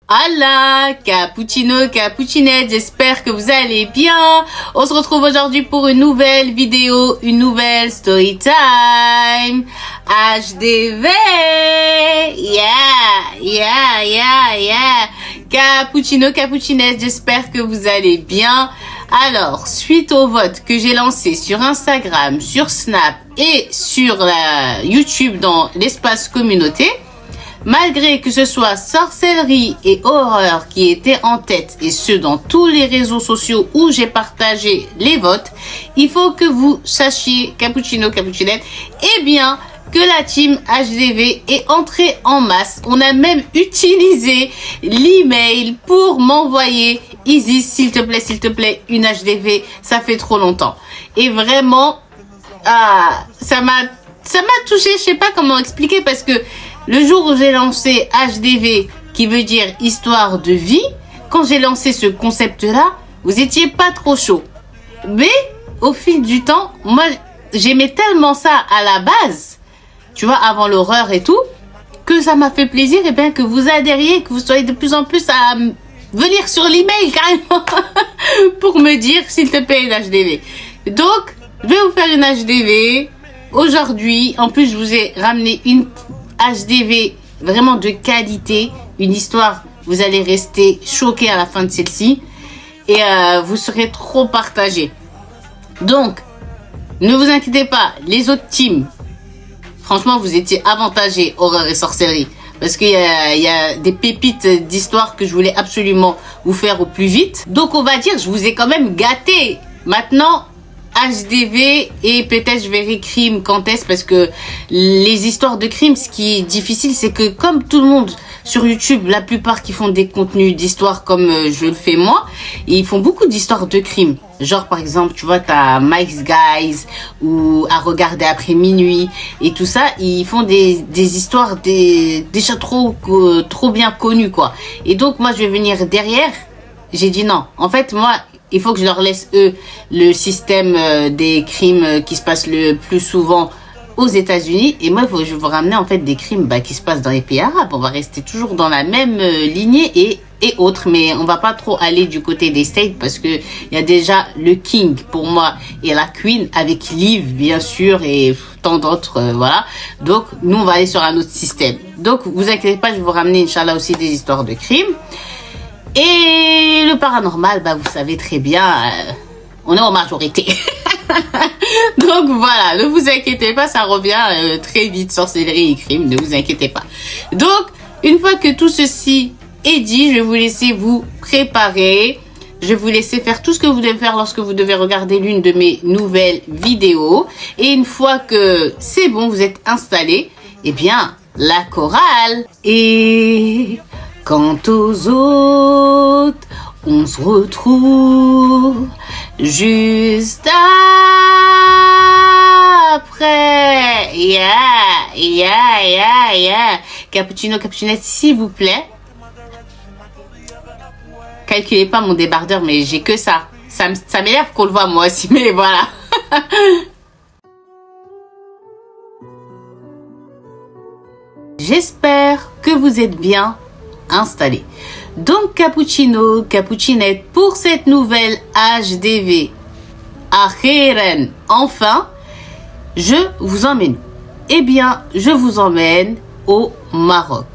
Hola, cappuccino, cappuccinette, j'espère que vous allez bien. On se retrouve aujourd'hui pour une nouvelle vidéo, une nouvelle story time. HDV, yeah. Cappuccino, cappuccinette, j'espère que vous allez bien. Alors, suite au vote que j'ai lancé sur Instagram, sur Snap et sur YouTube dans l'espace communauté, malgré que ce soit sorcellerie et horreur qui étaient en tête, et ce dans tous les réseaux sociaux où j'ai partagé les votes, il faut que vous sachiez, cappuccino, cappuccinette, eh bien, que la team HDV est entrée en masse. On a même utilisé l'email pour m'envoyer Isis, s'il te plaît, une HDV, ça fait trop longtemps. Et vraiment, ça m'a touché, je sais pas comment expliquer, parce que le jour où j'ai lancé HDV, qui veut dire histoire de vie, quand j'ai lancé ce concept-là, vous étiez pas trop chaud. Mais au fil du temps, moi, j'aimais tellement ça à la base, tu vois, avant l'horreur et tout, que ça m'a fait plaisir, et bien que vous adhériez, que vous soyez de plus en plus à venir sur l'email carrément pour me dire s'il te plaît une HDV. Donc, je vais vous faire une HDV aujourd'hui. En plus, je vous ai ramené une HDV vraiment de qualité, une histoire, vous allez rester choqués à la fin de celle-ci et vous serez trop partagés. Donc, ne vous inquiétez pas, les autres teams, franchement, vous étiez avantagés, horreur et sorcellerie, parce qu'il y a des pépites d'histoire que je voulais absolument vous faire au plus vite. Donc, on va dire, je vous ai quand même gâté. Maintenant, HDV et peut-être je verrai crime quand est-ce, parce que les histoires de crime, ce qui est difficile, c'est que comme tout le monde sur YouTube, la plupart qui font des contenus d'histoire comme je le fais moi, ils font beaucoup d'histoires de crime. Genre par exemple, tu vois, t'as Mike's Guys ou à regarder après minuit et tout ça, ils font des histoires déjà trop bien connues quoi. Et donc moi je vais venir derrière. J'ai dit non. En fait moi, il faut que je leur laisse eux le système des crimes qui se passent le plus souvent aux États-Unis, et moi je vais vous ramener en fait des crimes qui se passent dans les pays arabes. On va rester toujours dans la même lignée et autres, mais on va pas trop aller du côté des States parce que il y a déjà le King pour moi et la Queen avec Liv bien sûr et tant d'autres, voilà. Donc nous on va aller sur un autre système. Donc vous inquiétez pas, je vais vous ramener Inch'Allah aussi des histoires de crimes. Et le paranormal, vous savez très bien, on est en majorité. Donc voilà, ne vous inquiétez pas, ça revient très vite, sorcellerie et crime, ne vous inquiétez pas. Donc, une fois que tout ceci est dit, je vais vous laisser vous préparer. Je vais vous laisser faire tout ce que vous devez faire lorsque vous devez regarder l'une de mes nouvelles vidéos. Et une fois que c'est bon, vous êtes installés, eh bien, la chorale. Et quant aux autres, on se retrouve juste après. Yeah. Cappuccino, cappuccinette, s'il vous plaît. Calculez pas mon débardeur, mais j'ai que ça. Ça m'énerve qu'on le voit moi aussi, mais voilà. J'espère que vous êtes bien installés. Donc cappuccino, cappuccinette, pour cette nouvelle HDV, Akhiran, enfin, je vous emmène. Eh bien, je vous emmène au Maroc.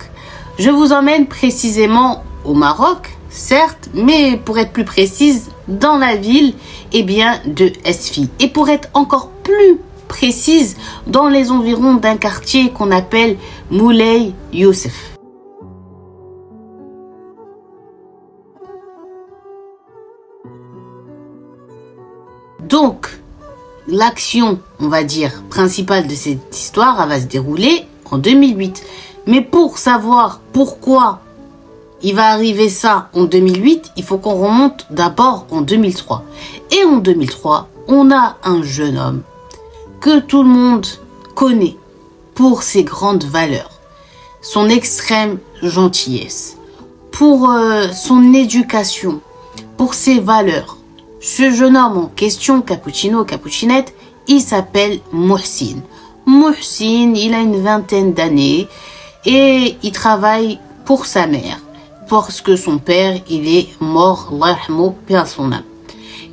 Je vous emmène précisément au Maroc, certes, mais pour être plus précise, dans la ville, eh bien, de Esfi. Et pour être encore plus précise, dans les environs d'un quartier qu'on appelle Moulay Youssef. Donc, l'action, on va dire, principale de cette histoire, elle va se dérouler en 2008. Mais pour savoir pourquoi il va arriver ça en 2008, il faut qu'on remonte d'abord en 2003. Et en 2003, on a un jeune homme que tout le monde connaît pour ses grandes valeurs, son extrême gentillesse, pour son éducation, pour ses valeurs. Ce jeune homme en question, cappuccino, cappuccinette, il s'appelle Mohsin. Mohsin, il a une vingtaine d'années et il travaille pour sa mère. parce que son père, il est mort, Allah yarhamou, paix à son âme.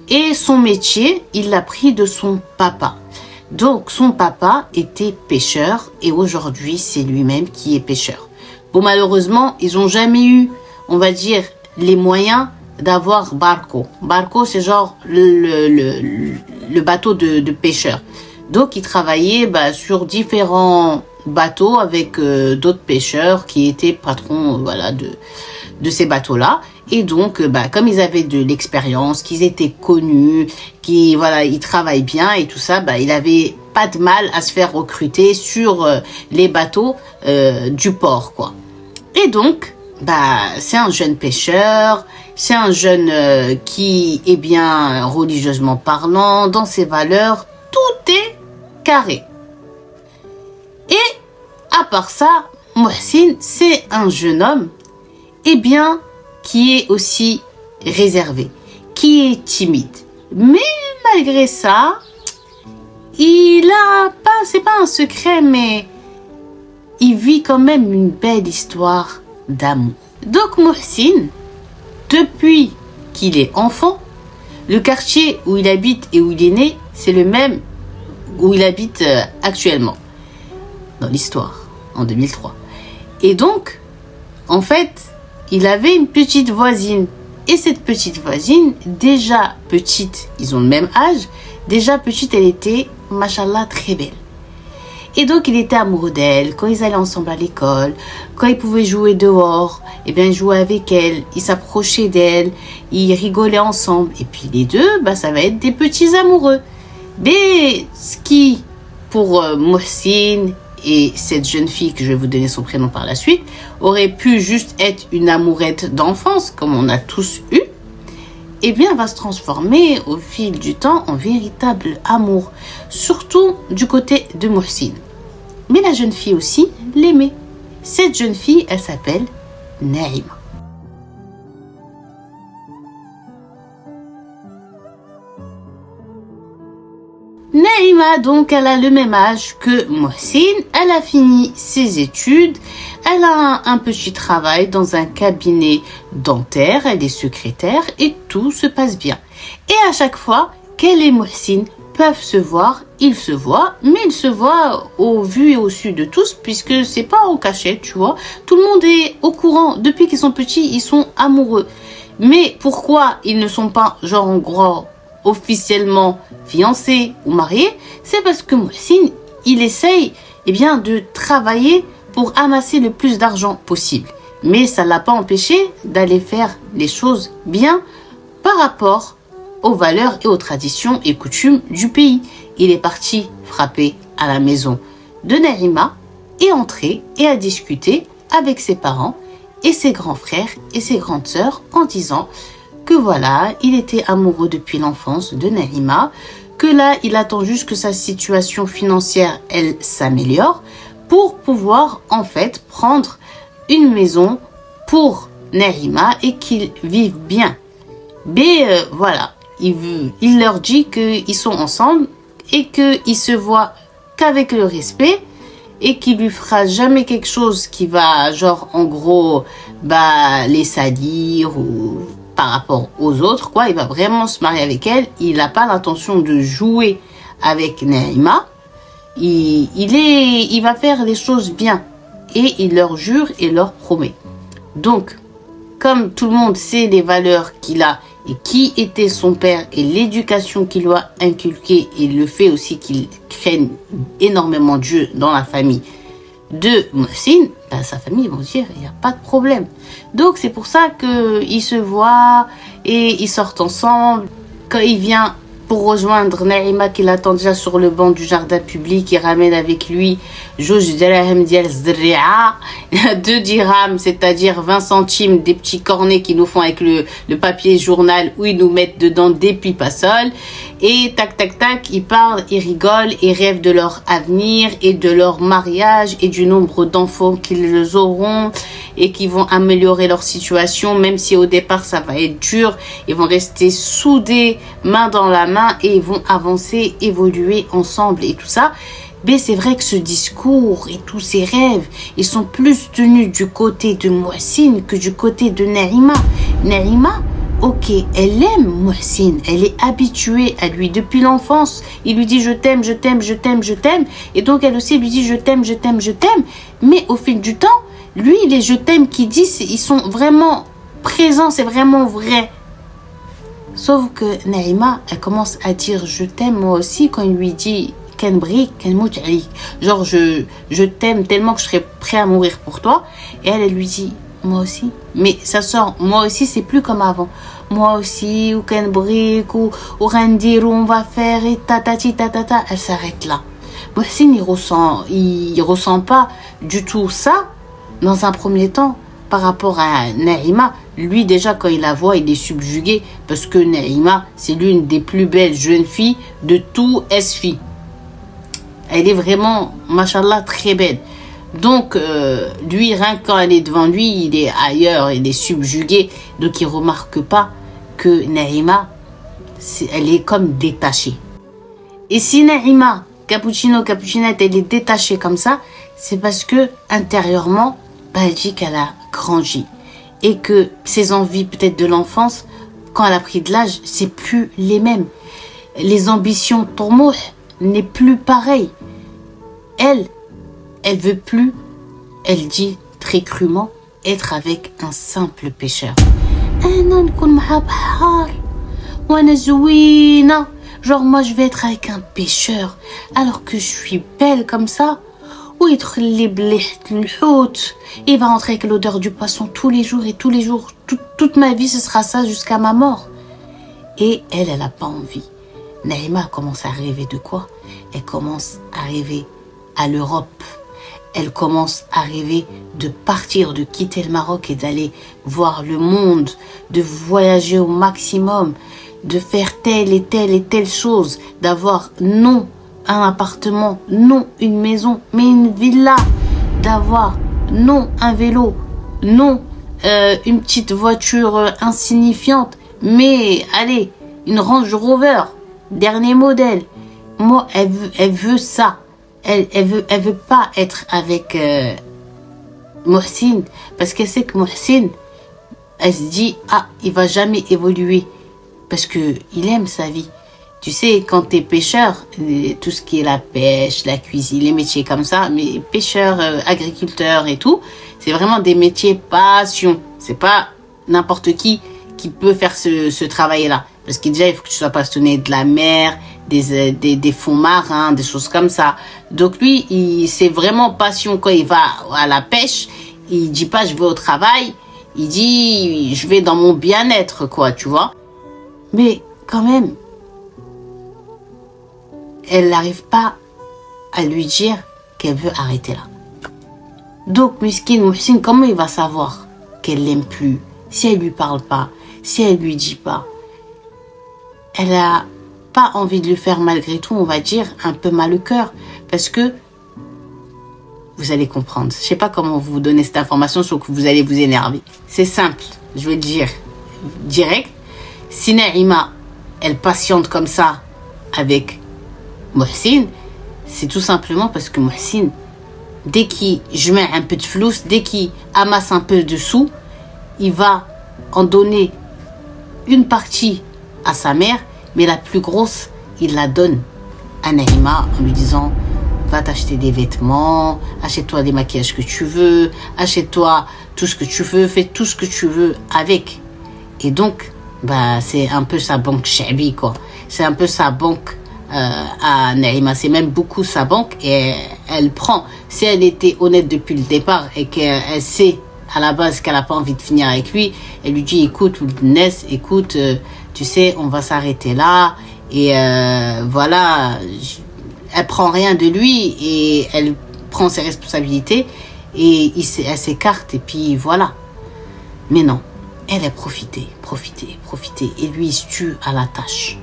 Et son métier, il l'a pris de son papa. Donc, son papa était pêcheur et aujourd'hui, c'est lui-même qui est pêcheur. Bon, malheureusement, ils n'ont jamais eu, on va dire, les moyens d'avoir barco. Barco, c'est genre le bateau de pêcheur. Donc, il travaillait sur différents bateaux avec d'autres pêcheurs qui étaient patrons voilà, de ces bateaux-là. Et donc, comme ils avaient de l'expérience, qu'ils étaient connus, voilà, ils travaillent bien et tout ça, il avait pas de mal à se faire recruter sur les bateaux du port, quoi. Et donc, c'est un jeune pêcheur, c'est un jeune qui est bien religieusement parlant, dans ses valeurs, tout est carré. Et à part ça, Mohsin, c'est un jeune homme, qui est aussi réservé, qui est timide. Mais malgré ça, il a pas, c'est pas un secret, mais il vit quand même une belle histoire d'amour. Donc Mohsin, depuis qu'il est enfant, le quartier où il habite et où il est né, c'est le même où il habite actuellement, dans l'histoire, en 2003. Et donc, en fait, il avait une petite voisine. Et cette petite voisine, déjà petite, ils ont le même âge, déjà petite, elle était, machallah, très belle. Et donc, il était amoureux d'elle. Quand ils allaient ensemble à l'école, quand ils pouvaient jouer dehors, il jouait avec elle, il s'approchait d'elle, ils rigolaient ensemble. Et puis les deux, ça va être des petits amoureux. Mais ce qui, pour Mohsin et cette jeune fille, que je vais vous donner son prénom par la suite, aurait pu juste être une amourette d'enfance, comme on a tous eu, va se transformer au fil du temps en véritable amour, surtout du côté de Mohsin. Mais la jeune fille aussi l'aimait. Cette jeune fille, elle s'appelle Naïma. Naïma, donc, elle a le même âge que Mohsin. Elle a fini ses études. Elle a un petit travail dans un cabinet dentaire. Elle est secrétaire et tout se passe bien. Et à chaque fois qu'elle et Mohsin peuvent se voir, ils se voient, mais ils se voient au vu et au su de tous, puisque c'est pas au cachet, tu vois. Tout le monde est au courant. Depuis qu'ils sont petits, ils sont amoureux. Mais pourquoi ils ne sont pas, genre en gros, officiellement fiancé ou marié? C'est parce que Mohsin, il essaye de travailler pour amasser le plus d'argent possible. Mais ça ne l'a pas empêché d'aller faire les choses bien par rapport aux valeurs et aux traditions et coutumes du pays. Il est parti frapper à la maison de Naïma et entrer et a discuté avec ses parents et ses grands frères et ses grandes sœurs en disant que voilà, il était amoureux depuis l'enfance de Naïma, que là, il attend juste que sa situation financière, elle, s'améliore pour pouvoir, en fait, prendre une maison pour Naïma et qu'ils vivent bien. Mais voilà, il leur dit qu'ils sont ensemble et qu'ils se voient qu'avec le respect et qu'il lui fera jamais quelque chose qui va, genre, en gros, les salir ou par rapport aux autres, quoi. Il va vraiment se marier avec elle. Il n'a pas l'intention de jouer avec Naïma. Il va faire les choses bien. Et il leur jure et leur promet. Donc, comme tout le monde sait les valeurs qu'il a et qui était son père et l'éducation qu'il lui a inculquée et le fait aussi qu'il craigne énormément Dieu dans la famille de Mohsin, sa famille, ils vont dire, il n'y a pas de problème. Donc, c'est pour ça qu'ils se voient et ils sortent ensemble. Quand il vient pour rejoindre Naïma, qui l'attend déjà sur le banc du jardin public, il ramène avec lui 2 dirhams, c'est-à-dire 20 centimes, des petits cornets qu'ils nous font avec le papier journal où ils nous mettent dedans des pipes à sol. Et tac, tac, tac, ils parlent, ils rigolent, ils rêvent de leur avenir et de leur mariage et du nombre d'enfants qu'ils auront et qui vont améliorer leur situation, même si au départ ça va être dur. Ils vont rester soudés, main dans la main, et ils vont avancer, évoluer ensemble et tout ça. Mais c'est vrai que ce discours et tous ces rêves, ils sont plus tenus du côté de Mohsin que du côté de Naïma. Naïma, ok, elle aime Mohsin, elle est habituée à lui depuis l'enfance. Il lui dit je t'aime, je t'aime, je t'aime, je t'aime. Et donc elle aussi lui dit je t'aime, je t'aime, je t'aime. Mais au fil du temps, lui, les je t'aime qu'il dit, ils sont vraiment présents, c'est vraiment vrai. Sauf que Naïma, elle commence à dire je t'aime moi aussi quand il lui dit genre je t'aime tellement que je serais prêt à mourir pour toi. Et elle lui dit moi aussi. Mais ça sort moi aussi, c'est plus comme avant. Moi aussi, ou Randir, on va faire et tatati tatata. Elle s'arrête là. Mohsin, il ressent pas du tout ça dans un premier temps par rapport à Naïma. Lui, déjà, quand il la voit, il est subjugué parce que Naïma, c'est l'une des plus belles jeunes filles de tout SFI. Elle est vraiment, machallah, très belle. Donc, lui, rien que quand elle est devant lui, il est ailleurs, il est subjugué. Donc, il ne remarque pas que Naïma, elle est comme détachée. Et si Naïma, Cappuccinette, elle est détachée comme ça, c'est parce que intérieurement, elle dit qu'elle a grandi. Et que ses envies peut-être de l'enfance, quand elle a pris de l'âge, c'est plus les mêmes. Les ambitions tourmouh n'est plus pareil. Elle veut plus, elle dit très crûment, être avec un simple pêcheur. Genre moi je vais être avec un pêcheur alors que je suis belle comme ça. Il va rentrer avec l'odeur du poisson tous les jours et tous les jours. Toute ma vie, ce sera ça jusqu'à ma mort. Et elle n'a pas envie. Naïma commence à rêver de quoi? Elle commence à rêver à l'Europe. Elle commence à rêver de partir, de quitter le Maroc et d'aller voir le monde, de voyager au maximum, de faire telle et telle et telle chose, d'avoir non un appartement, non une maison, mais une villa, d'avoir non un vélo, non une petite voiture insignifiante, mais allez, une Range Rover, dernier modèle. Moi, elle veut ça. Elle veut pas être avec Mohsin, parce qu'elle sait que Mohsin, elle se dit, ah, il va jamais évoluer, parce que il aime sa vie. Tu sais, quand tu es pêcheur, tout ce qui est la pêche, la cuisine, les métiers comme ça, mais pêcheur, agriculteur et tout, c'est vraiment des métiers passion. C'est pas n'importe qui peut faire ce travail-là. Parce que déjà, il faut que tu sois passionné de la mer, des fonds marins, des choses comme ça. Donc lui, c'est vraiment passion. Quand il va à la pêche, il dit pas je vais au travail, il dit je vais dans mon bien-être, quoi, tu vois. Mais quand même, elle n'arrive pas à lui dire qu'elle veut arrêter là. Donc, Miskin Mohsin, comment il va savoir qu'elle l'aime plus si elle lui parle pas, si elle lui dit pas? Elle a pas envie de lui faire malgré tout, on va dire, un peu mal au cœur. Parce que, vous allez comprendre. Je sais pas comment vous donner cette information, sauf que vous allez vous énerver. C'est simple, je vais le dire direct. Si Naïma, elle patiente comme ça avec Mohsin, c'est tout simplement parce que Mohsin, dès qu'il met un peu de flous, dès qu'il amasse un peu de sous, il va en donner une partie à sa mère, mais la plus grosse, il la donne à Naïma en lui disant va t'acheter des vêtements, achète-toi des maquillages que tu veux, achète-toi tout ce que tu veux, fais tout ce que tu veux avec. Et donc, bah, c'est un peu sa banque Chabi, quoi. C'est un peu sa banque à Naïma, c'est même beaucoup sa banque, et elle prend. Si elle était honnête depuis le départ et qu'elle sait à la base qu'elle n'a pas envie de finir avec lui, elle lui dit écoute Ness, écoute, tu sais, on va s'arrêter là, et voilà, elle prend rien de lui et elle prend ses responsabilités et elle s'écarte, et puis voilà. Mais non, elle a profité. Et lui, il se tue à la tâche.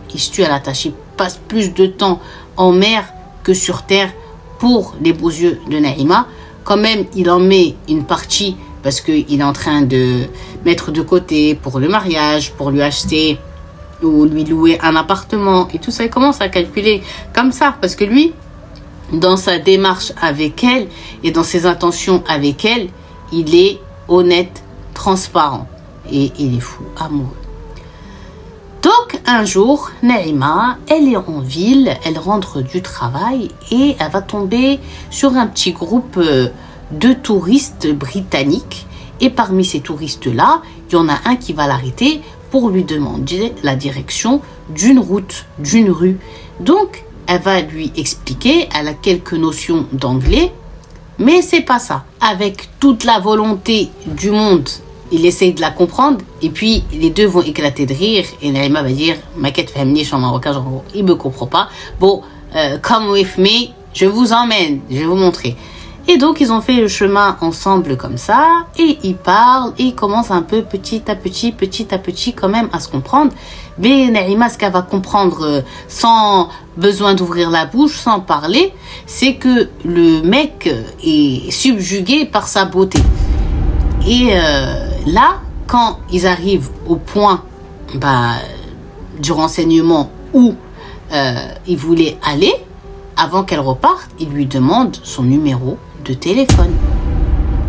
Il passe plus de temps en mer que sur terre pour les beaux yeux de Naïma. Quand même, il en met une partie parce qu'il est en train de mettre de côté pour le mariage, pour lui acheter ou lui louer un appartement et tout ça. Il commence à calculer comme ça parce que lui, dans sa démarche avec elle et dans ses intentions avec elle, il est honnête, transparent et il est fou amoureux. Donc un jour, Naïma, elle est en ville, elle rentre du travail et elle va tomber sur un petit groupe de touristes britanniques. Et parmi ces touristes-là, il y en a un qui va l'arrêter pour lui demander la direction d'une route, d'une rue. Donc, elle va lui expliquer, elle a quelques notions d'anglais, mais c'est pas ça. Avec toute la volonté du monde, il essaye de la comprendre et puis les deux vont éclater de rire et Naïma va dire « Ma quête féminine, je suis en marocain, genre, il me comprend pas. Bon, come with me, je vous emmène, je vais vous montrer. » Et donc, ils ont fait le chemin ensemble comme ça et ils parlent et ils commencent un peu petit à petit quand même à se comprendre. Mais Naïma, ce qu'elle va comprendre sans besoin d'ouvrir la bouche, sans parler, c'est que le mec est subjugué par sa beauté. Et là, quand ils arrivent au point du renseignement où il voulait aller, avant qu'elle reparte, il lui demande son numéro de téléphone.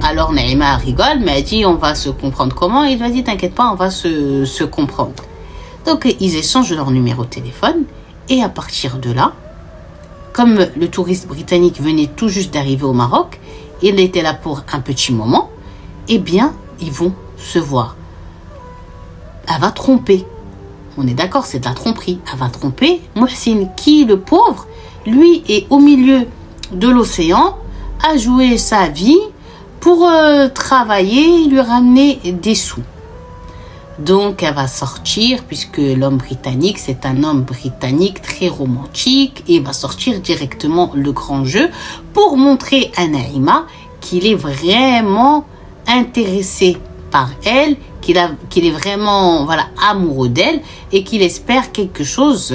Alors Naïma rigole, mais elle dit on va se comprendre comment. Il lui a dit t'inquiète pas, on va se comprendre. Donc ils échangent leur numéro de téléphone et à partir de là, comme le touriste britannique venait tout juste d'arriver au Maroc, il était là pour un petit moment, eh bien ils vont se voir. Elle va tromper. On est d'accord, c'est de la tromperie. Elle va tromper Mohsin qui, le pauvre, lui est au milieu de l'océan, a joué sa vie pour travailler et lui ramener des sous. Donc elle va sortir, puisque l'homme britannique, c'est un homme britannique très romantique, et il va sortir directement le grand jeu pour montrer à Naïma qu'il est vraiment intéressé par elle, qu'il est vraiment amoureux d'elle et qu'il espère quelque chose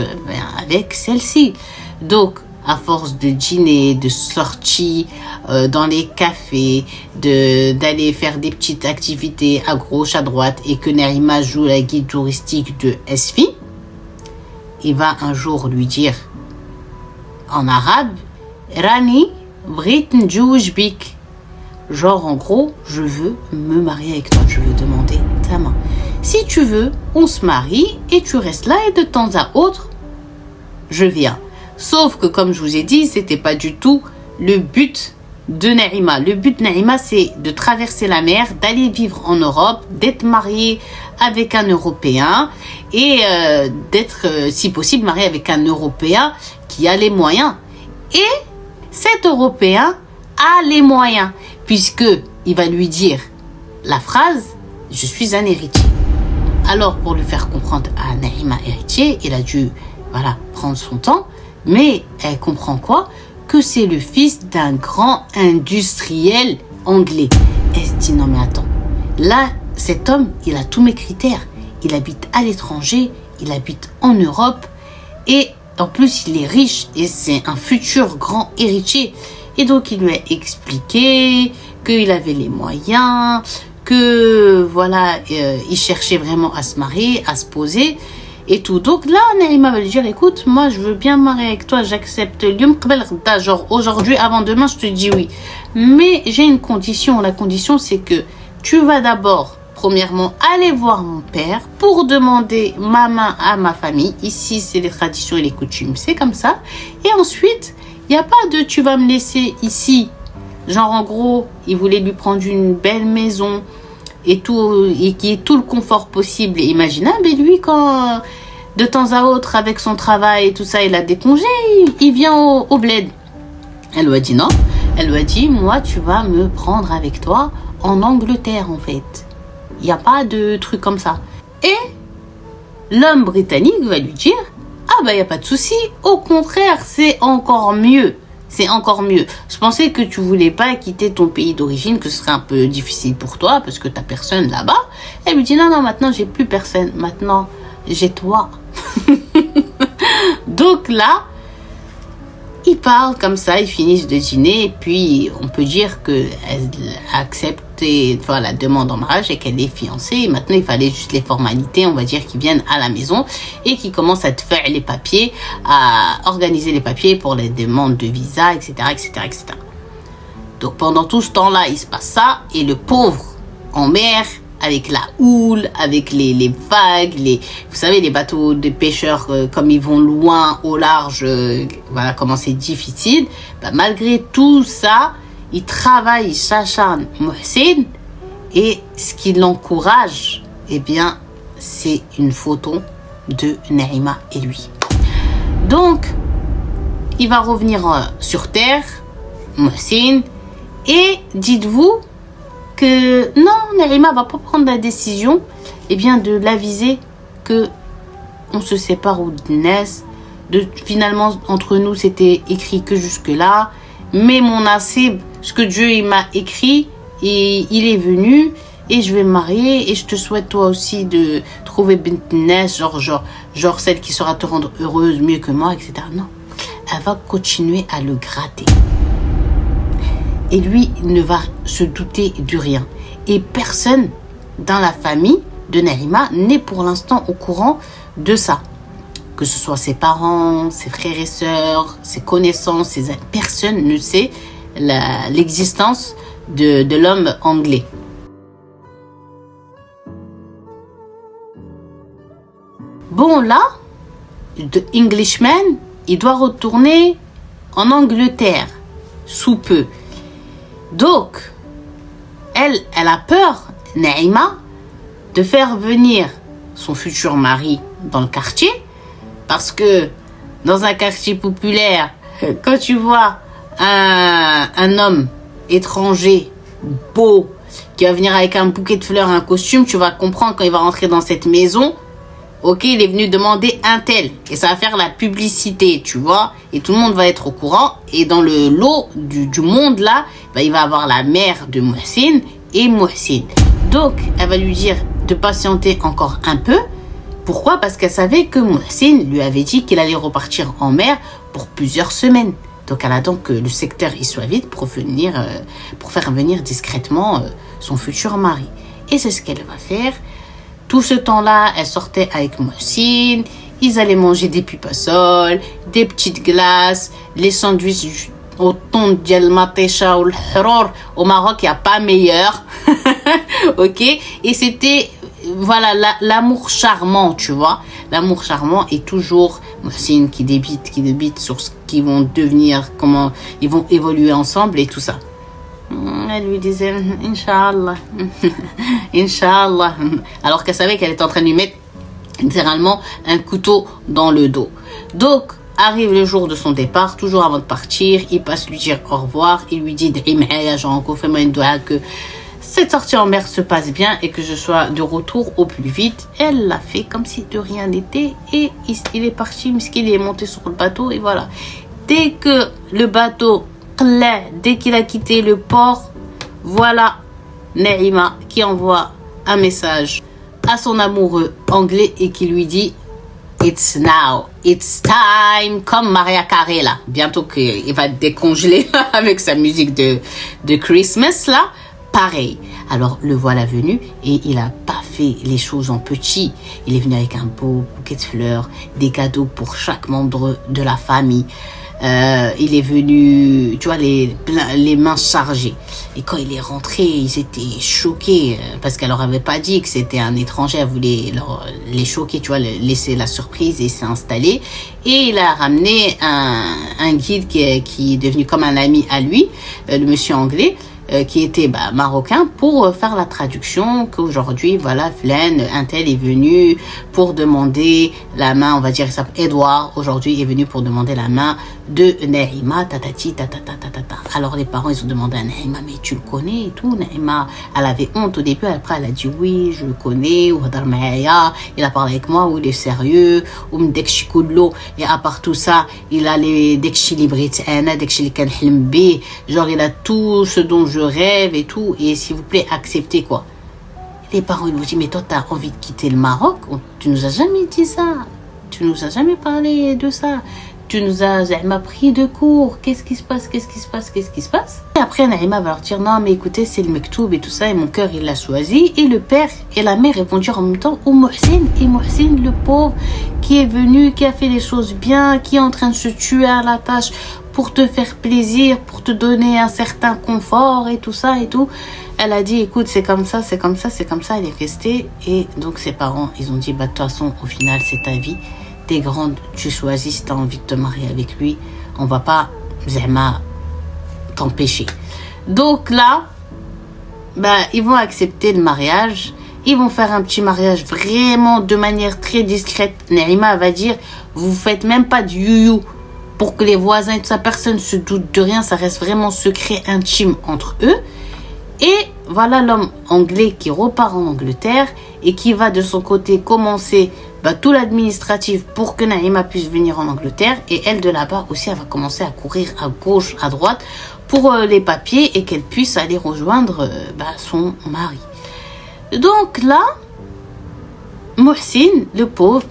avec celle-ci. Donc à force de dîner, de sorties dans les cafés, d'aller faire des petites activités à gauche, à droite, et que Naïma joue la guide touristique de SFI, il va un jour lui dire en arabe Rani brit ndjouj bik, genre en gros je veux me marier avec toi, je veux demander ta main. Si tu veux, on se marie et tu restes là et de temps à autre je viens. Sauf que, comme je vous ai dit, c'était pas du tout le but de Naïma. Le but de Naïma, c'est de traverser la mer, d'aller vivre en Europe, d'être mariée avec un Européen et d'être, si possible, mariée avec un Européen qui a les moyens. Et cet Européen a les moyens, puisque il va lui dire la phrase « Je suis un héritier ». Alors, pour lui faire comprendre à Naïma héritier, il a dû prendre son temps. Mais elle comprend quoi? Que c'est le fils d'un grand industriel anglais. Elle se dit non mais attends, là cet homme il a tous mes critères. Il habite à l'étranger, il habite en Europe et en plus il est riche et c'est un futur grand héritier. Et donc il lui a expliqué qu'il avait les moyens, que il cherchait vraiment à se marier, à se poser. Et tout. Donc là, Naïma va lui dire écoute, moi je veux bien me marier avec toi, j'accepte. Genre aujourd'hui, avant demain, je te dis oui. Mais j'ai une condition. La condition, c'est que tu vas d'abord, premièrement, aller voir mon père pour demander ma main à ma famille. Ici, c'est les traditions et les coutumes, c'est comme ça. Et ensuite, il n'y a pas de tu vas me laisser ici. Genre en gros, il voulait lui prendre une belle maison et tout, et qui est tout le confort possible et imaginable. Et lui, quand de temps à autre, avec son travail et tout ça, il a des congés, il vient au bled. Elle lui a dit non. Elle lui a dit moi, tu vas me prendre avec toi en Angleterre, en fait. Il n'y a pas de truc comme ça. Et l'homme britannique va lui dire ah bah il n'y a pas de souci, au contraire, c'est encore mieux. C'est encore mieux. Je pensais que tu voulais pas quitter ton pays d'origine, que ce serait un peu difficile pour toi parce que t'as personne là-bas. Elle lui dit non, maintenant j'ai plus personne. Maintenant j'ai toi. Donc là, ils parlent comme ça, ils finissent de dîner et puis on peut dire qu'elle accepte porté la demande en mariage et qu'elle est fiancée. Et maintenant, il fallait juste les formalités, on va dire, qui viennent à la maison et qui commencent à te faire les papiers, à organiser les papiers pour les demandes de visa, etc., etc., etc. Donc, pendant tout ce temps-là, il se passe ça et le pauvre en mer, avec la houle, avec les vagues, vous savez, les bateaux de pêcheurs, comme ils vont loin au large, voilà comment c'est difficile. Malgré tout ça, il travaille, il s'acharne, Mohsin, et ce qui l'encourage, eh bien, c'est une photo de Naïma et lui. Donc, il va revenir sur terre, Mohsin, et dites-vous que non, Naïma va pas prendre la décision de l'aviser que on se sépare au Dnes. Finalement, entre nous, c'était écrit que jusque-là. Mais mon nasib, ce que Dieu il m'a écrit, et il est venu et je vais me marier et je te souhaite toi aussi de trouver Bint Nes, genre celle qui saura te rendre heureuse mieux que moi, etc. Non, elle va continuer à le gratter. Et lui ne va se douter de rien. Et personne dans la famille de Naïma n'est pour l'instant au courant de ça. Que ce soit ses parents, ses frères et sœurs, ses connaissances, ses amis. Personne ne sait l'existence de l'homme anglais. Bon, là, The Englishman, il doit retourner en Angleterre sous peu. Donc, elle a peur, Naïma, de faire venir son futur mari dans le quartier. Parce que dans un quartier populaire, quand tu vois un homme étranger, beau, qui va venir avec un bouquet de fleurs, un costume, tu vas comprendre quand il va rentrer dans cette maison, ok, il est venu demander un tel. Et ça va faire la publicité, tu vois. Et tout le monde va être au courant. Et dans le lot du monde là, il va avoir la mère de Mohsin et Mohsin. Donc, elle va lui dire de patienter encore un peu. Pourquoi? Parce qu'elle savait que Mohsin lui avait dit qu'il allait repartir en mer pour plusieurs semaines. Donc, elle attend que le secteur y soit vide pour faire venir discrètement son futur mari. Et c'est ce qu'elle va faire. Tout ce temps-là, elle sortait avec Mohsin. Ils allaient manger des pupassoles, des petites glaces, les sandwichs au thon dial matécha ou le hror. Au Maroc, il n'y a pas meilleur. Ok? Et c'était... Voilà, l'amour charmant, tu vois. L'amour charmant est toujours Mohsin qui débite sur ce qu'ils vont devenir, comment ils vont évoluer ensemble et tout ça. Elle lui disait, Inch'Allah, Inch'Allah. Alors qu'elle savait qu'elle était en train de lui mettre littéralement un couteau dans le dos. Donc, arrive le jour de son départ, toujours avant de partir, il passe lui dire au revoir. Il lui dit, fais-moi une doua que cette sortie en mer se passe bien et que je sois de retour au plus vite. Elle l'a fait comme si de rien n'était et il est parti, il est monté sur le bateau et voilà. Dès que le bateau, dès qu'il a quitté le port, voilà Naïma qui envoie un message à son amoureux anglais et qui lui dit It's now, it's time, comme Maria Carey là. Bientôt qu'il va décongeler avec sa musique de Christmas là. Pareil. Alors, le voilà venu et il n'a pas fait les choses en petit. Il est venu avec un beau bouquet de fleurs, des cadeaux pour chaque membre de la famille. Il est venu, tu vois, les mains chargées. Et quand il est rentré, ils étaient choqués parce qu'elle leur avait pas dit que c'était un étranger. Elle voulait les choquer, tu vois, laisser la surprise et s'installer. Et il a ramené un guide qui est devenu comme un ami à lui, le monsieur anglais. Qui était marocain pour faire la traduction qu'aujourd'hui voilà Flen un tel est venu pour demander la main, on va dire il s'appelle Edouard, aujourd'hui est venu pour demander la main de Naïma tatati tatatata. Alors les parents ils ont demandé à Naïma mais tu le connais et tout. Naïma elle avait honte au début, après elle a dit oui je le connais, ou il a parlé avec moi, ou il est sérieux, ou et à part tout ça il a les genre il a tout ce dont je rêve et tout, et s'il vous plaît acceptez quoi. Les parents ils vous disent mais toi t'as envie de quitter le Maroc, tu nous as jamais dit ça, tu nous as jamais parlé de ça, tu nous as Zahma pris de court. Qu'est-ce qui se passe? Qu'est-ce qui se passe? Qu'est-ce qui se passe? Et après, Naïma va leur dire, non, mais écoutez, c'est le mektoub et tout ça, et mon cœur, il l'a choisi. Et le père et la mère, ils vont dire en même temps, oh, Mohsin, et Mohsin, le pauvre, qui est venu, qui a fait les choses bien, qui est en train de se tuer à la tâche pour te faire plaisir, pour te donner un certain confort et tout ça et tout. Elle a dit, écoute, c'est comme ça, c'est comme ça, c'est comme ça. Elle est restée. Et donc, ses parents, ils ont dit, bah, de toute façon, au final, c'est ta vie. T'es grande, tu choisis si t'as envie de te marier avec lui. On va pas, Zahma, t'empêcher. Donc là, bah, ils vont accepter le mariage. Ils vont faire un petit mariage vraiment de manière très discrète. Naïma va dire, vous faites même pas du you-you pour que les voisins et tout ça, personne se doute de rien. Ça reste vraiment secret, intime entre eux. Et voilà l'homme anglais qui repart en Angleterre et qui va de son côté commencer tout l'administratif pour que Naïma puisse venir en Angleterre. Et elle de là-bas aussi, elle va commencer à courir à gauche, à droite pour les papiers et qu'elle puisse aller rejoindre son mari. Donc là, Mohsin, le pauvre,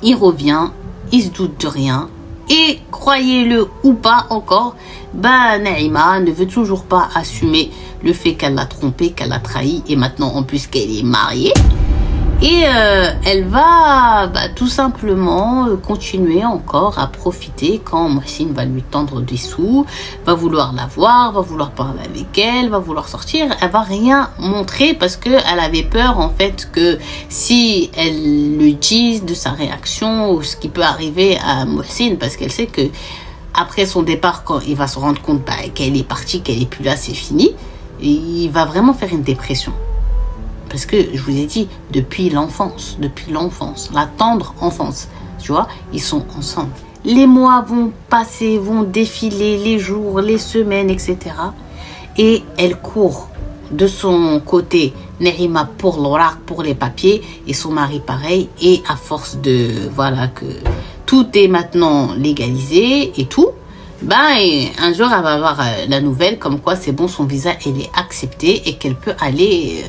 il revient, il se doute de rien. Et croyez-le ou pas encore, Naïma ne veut toujours pas assumer le fait qu'elle l'a trompé, qu'elle l'a trahi. Et maintenant, en plus qu'elle est mariée. Et elle va tout simplement continuer encore à profiter quand Mohsin va lui tendre des sous, va vouloir la voir, va vouloir parler avec elle, va vouloir sortir. Elle va rien montrer parce que elle avait peur en fait que si elle le dise de sa réaction ou ce qui peut arriver à Mohsin, parce qu'elle sait que après son départ, quand il va se rendre compte qu'elle est partie, qu'elle est plus là, c'est fini, il va vraiment faire une dépression. Parce que je vous ai dit, depuis l'enfance, la tendre enfance, tu vois, ils sont ensemble. Les mois vont passer, vont défiler, les jours, les semaines, etc. Et elle court de son côté, Naïma pour l'oracle, pour les papiers, et son mari pareil. Et à force de, voilà, que tout est maintenant légalisé et tout, et un jour, elle va avoir la nouvelle comme quoi c'est bon, son visa, elle est acceptée et qu'elle peut aller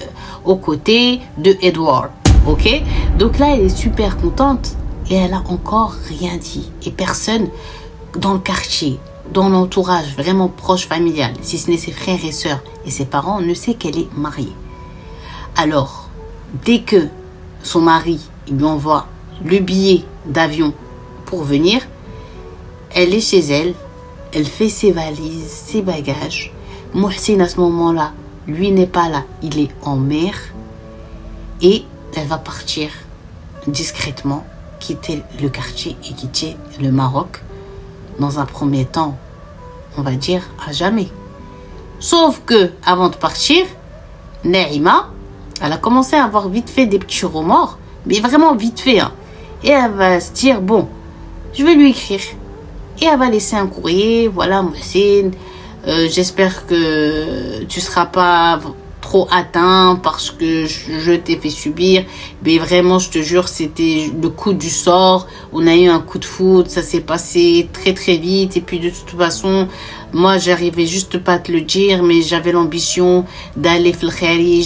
aux côtés de Edward. Ok? Donc là, elle est super contente et elle a encore rien dit. Et personne dans le quartier, dans l'entourage vraiment proche familial, si ce n'est ses frères et sœurs et ses parents, ne sait qu'elle est mariée. Alors, dès que son mari lui envoie le billet d'avion pour venir, elle est chez elle. Elle fait ses valises, ses bagages. Mohsin, à ce moment-là, lui n'est pas là. Il est en mer. Et elle va partir discrètement, quitter le quartier et quitter le Maroc. Dans un premier temps, on va dire à jamais. Sauf que, avant de partir, Naïma, elle a commencé à avoir vite fait des petits remords. Mais vraiment vite fait. Hein. Et elle va se dire, bon, je vais lui écrire. Et elle va laisser un courrier, voilà Mohsin, j'espère que tu seras pas trop atteint parce que je t'ai fait subir. Mais vraiment, je te jure, c'était le coup du sort. On a eu un coup de foudre, ça s'est passé très très vite. Et puis de toute façon, moi j'arrivais juste pas à te le dire, mais j'avais l'ambition d'aller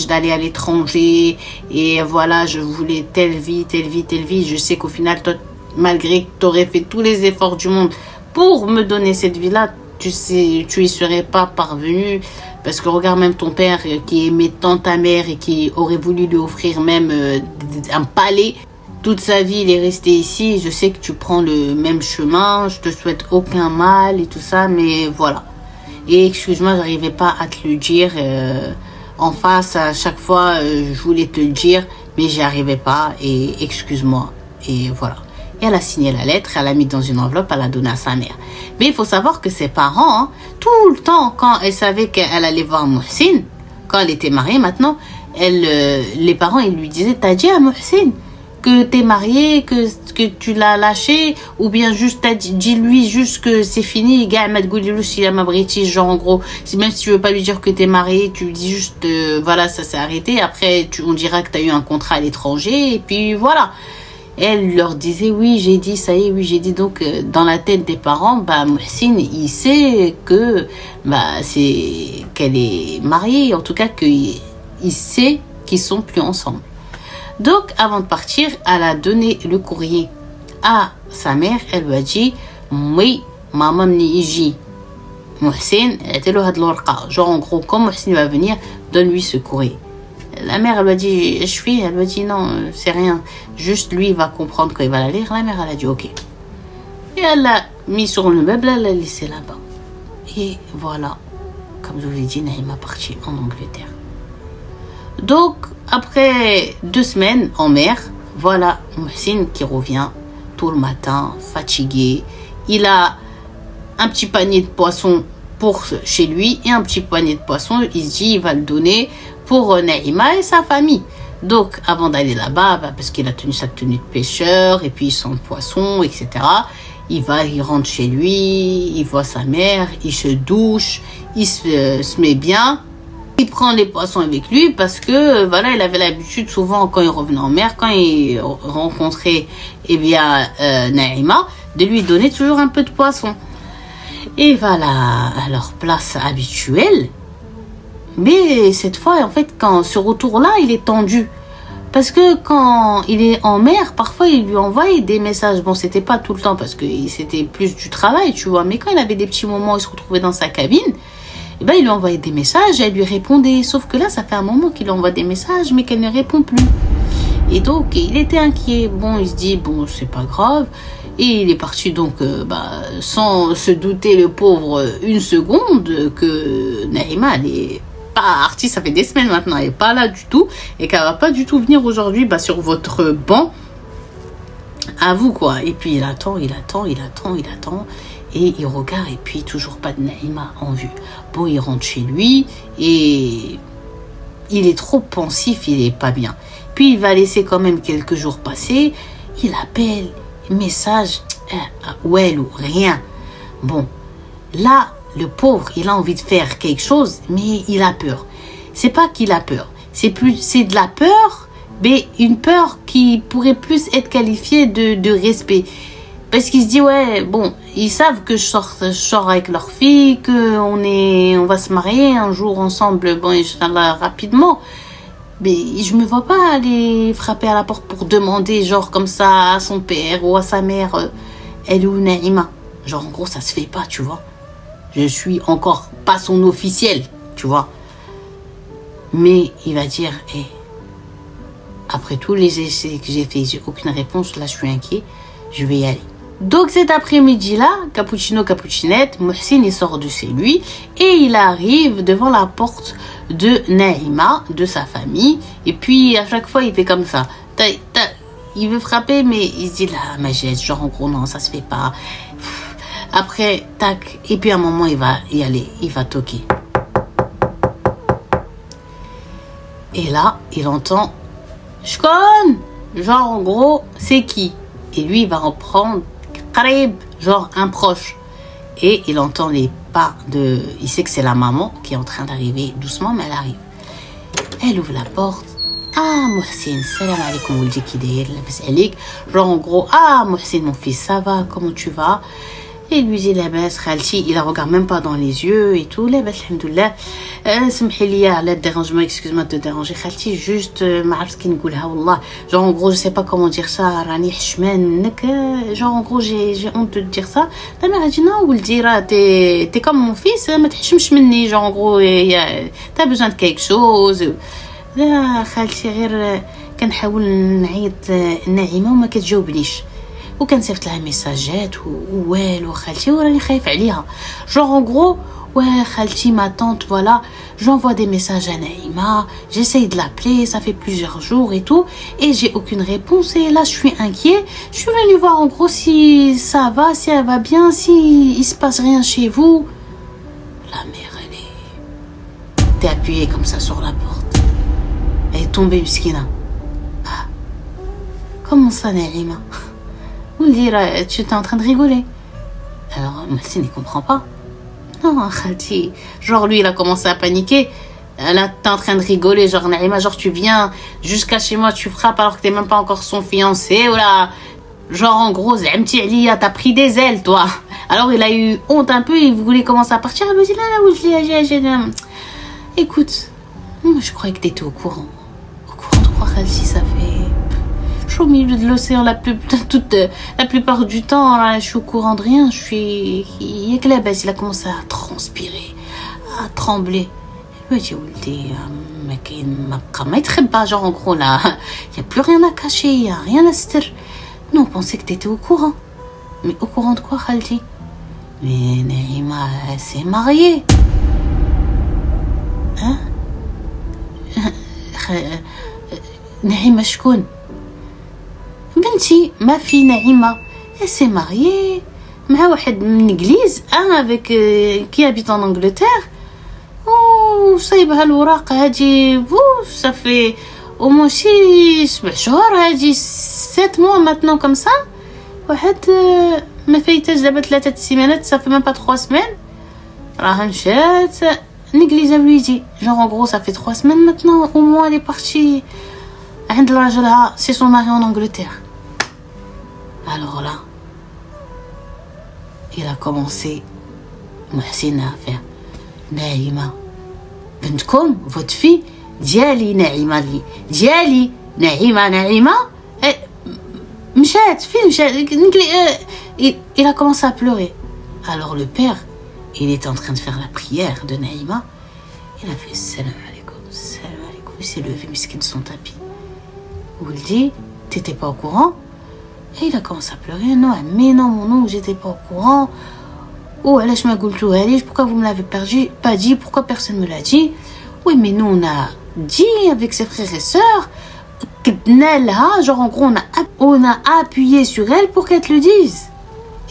d'aller à l'étranger. Et voilà, je voulais telle vie, telle vie, telle vie. Je sais qu'au final, toi, malgré que tu aurais fait tous les efforts du monde pour me donner cette vie-là, tu y serais pas parvenu. Parce que regarde même ton père qui aimait tant ta mère et qui aurait voulu lui offrir même un palais. Toute sa vie, il est resté ici. Je sais que tu prends le même chemin. Je te souhaite aucun mal et tout ça, mais voilà. Et excuse-moi, j'arrivais pas à te le dire. En face, à chaque fois, je voulais te le dire, mais j'y arrivais pas. Et excuse-moi. Et voilà. Et elle a signé la lettre, elle l'a mis dans une enveloppe, elle l'a donnée à sa mère. Mais il faut savoir que ses parents, tout le temps, quand elle savait qu'elle allait voir Mohsin, quand elle était mariée maintenant, les parents, ils lui disaient, t'as dit à Mohsin que t'es mariée, que tu l'as lâché, ou bien juste, dis-lui juste que c'est fini, gars, genre en gros, même si tu veux pas lui dire que t'es mariée, tu lui dis juste, voilà, ça s'est arrêté, après, on dira que t'as eu un contrat à l'étranger, et puis voilà. Elle leur disait, oui, j'ai dit, ça y est, oui, j'ai dit. Donc, dans la tête des parents, Mohsin, il sait que, c'est qu'elle est mariée. En tout cas, qu'il sait qu'ils sont plus ensemble. Donc, avant de partir, elle a donné le courrier à sa mère. Elle lui a dit, oui, maman m'y Mohsin, elle a l'orqa. Genre en gros, quand Mohsin va venir, donne-lui ce courrier. La mère, elle lui a dit, elle lui a dit non, c'est rien. Juste lui, il va comprendre quand il va la lire. La mère, elle a dit ok. Et elle l'a mis sur le meuble, elle l'a laissé là-bas. Et voilà, comme je vous l'ai dit, Naïma est partie en Angleterre. Donc, après 2 semaines en mer, voilà Mohsin qui revient tôt le matin, fatigué. Il a un petit panier de poissons pour chez lui et un petit panier de poissons, il se dit il va le donner pour Naïma et sa famille. Donc avant d'aller là-bas, parce qu'il a tenu sa tenue de pêcheur et puis son poisson, etc. Il rentre chez lui, il voit sa mère, il se douche, il se met bien. Il prend les poissons avec lui parce que voilà, il avait l'habitude souvent quand il revenait en mer, quand il rencontrait Naïma, de lui donner toujours un peu de poisson. Et voilà, à leur place habituelle. Mais cette fois, en fait, quand ce retour-là, il est tendu. Parce que quand il est en mer, parfois, il lui envoie des messages. Bon, c'était pas tout le temps parce que c'était plus du travail, tu vois. Mais quand il avait des petits moments où il se retrouvait dans sa cabine, eh ben, il lui envoyait des messages et elle lui répondait. Sauf que là, ça fait un moment qu'il envoie des messages, mais qu'elle ne répond plus. Et donc, il était inquiet. Bon, il se dit, bon, c'est pas grave. Et il est parti donc, sans se douter le pauvre une seconde que Naïma, elle est pas artiste, ça fait des semaines maintenant, elle est pas là du tout et qu'elle va pas du tout venir aujourd'hui sur votre banc à vous quoi. Et puis il attend et il regarde et puis toujours pas de Naïma en vue. Bon, il rentre chez lui et il est trop pensif, il est pas bien. Puis il va laisser quand même quelques jours passer, il appelle, message, ouais ou rien. Bon, là, le pauvre, il a envie de faire quelque chose, mais il a peur. C'est pas qu'il a peur, c'est de la peur, mais une peur qui pourrait plus être qualifiée de respect. Parce qu'il se dit, ouais, bon, ils savent que je sors avec leur fille, on va se marier un jour ensemble, bon, Inch'Allah, rapidement. Mais je me vois pas aller frapper à la porte pour demander, genre comme ça, à son père ou à sa mère, elle ou Naïma. Genre, en gros, ça se fait pas, tu vois. Je suis encore pas son officiel, tu vois. Mais il va dire, hey, après tous les essais que j'ai fait, j'ai aucune réponse, là, je suis inquiet, je vais y aller. Donc, cet après-midi-là, Cappuccino, Cappuccinette, Mohsin, il sort de chez lui et il arrive devant la porte de Naïma, de sa famille. Et puis, à chaque fois, il fait comme ça. Il veut frapper, mais il se dit, là, ma geste, genre, en gros, non, ça se fait pas. Après, tac. Et puis, à un moment, il va y aller. Il va toquer. Et là, il entend, Shkon! Genre, en gros, c'est qui? Et lui, il va reprendre, Qarib, genre, un proche. Et il entend les pas de... Il sait que c'est la maman qui est en train d'arriver doucement, mais elle arrive. Elle ouvre la porte. Ah, Mohsin, salam alaikum, Ouldi Kidir, labas alik. Genre, en gros, ah, Mohsin, mon fils, ça va, comment tu vas? Et il lui dit, labas, khalti, il la regarde même pas dans les yeux et tout, labas, alhamdoulilah. Samhiliya, le dérangement, excuse-moi de te déranger, khalti, juste, ma'arf ki nqoulha, wallah. Genre, en gros, je sais pas comment dire ça, rani hchman, genre, en gros, j'ai honte de te dire ça. La mère a dit, non, Ouldi, t'es comme mon fils, ma t'hchmش مني, genre, en gros, t'as besoin de quelque chose. لا خالتي غير كنحاول نعيط ناعمه وما كتجاوبنيش وكنصيفط لها ميساجات والو خالتي وراني خايف عليها genre en gros ouais خالتي ma tante voilà j'envoie des messages à Naïma j'essaye de l'appeler ça fait plusieurs jours et tout et j'ai aucune réponse et là je suis inquiet je suis venue voir en gros si ça va si elle va bien si il se passe rien chez vous. La mère elle est t'es appuyée comme ça sur la porte. Elle est tombée, Miskina. Ah. Comment ça, Naïma? Vous me dire, tu étais en train de rigoler. Alors, Mohsin, il comprend pas. Non, Khalti. Genre, lui, il a commencé à paniquer. Là, t'es en train de rigoler. Genre, Naïma, genre, tu viens jusqu'à chez moi, tu frappes alors que t'es même pas encore son fiancé. Voilà. Genre, en gros, Zamti Alia, t'as pris des ailes, toi. Alors, il a eu honte un peu. Il voulait commencer à partir. Elle me dit, là, écoute, je croyais que t'étais au courant. Khalti, ça fait... Je au milieu de l'océan la plupart du temps. Là, je suis au courant de rien. Il a commencé à transpirer, à trembler. Je lui ai dit, genre en gros là, il n'y a plus rien à cacher, il n'y a rien à se dire. Nous, on pensait que tu étais au courant. Mais au courant de quoi, Khalti? Mais Naïma, elle s'est mariée. Hein? Naïma شكون? بنتي ما في نعيمة elle s'est mariée مع واحد من انجليز avec qui habite en Angleterre. وصايبها الوراق هادي ça fait au moins 7 شهور هادي 7 mois maintenant comme ça. واحد ما فايتاش دابا 3 سيمانات ça fait même pas 3 semaines راها مشات نجليزة بليدي. Genre en gros ça fait 3 semaines maintenant au moins elle est partie عند راجلها. C'est son mari en Angleterre. Alors là il a commencé محسن à faire نايمة بنتكم votre fille ديالي ناعمة لي ديالي ناعمة مشات فين مشات. Il a commencé à pleurer. Alors le père il était en train de faire la prière de Naïma. Il a fait salam alaikum, salam alaikum. Il s'est levé miskin de son tapis. Où il dit t'étais pas au courant? Et il a commencé à pleurer. Non mais non mon nom j'étais pas au courant. Oh علاش ما قلتوها ليش? Pourquoi vous me l'avez pas dit? Pourquoi personne me l'a dit? Oui mais nous on a dit avec ses frères et sœurs genre en gros on a appuyé sur elle pour qu'elle te le dise.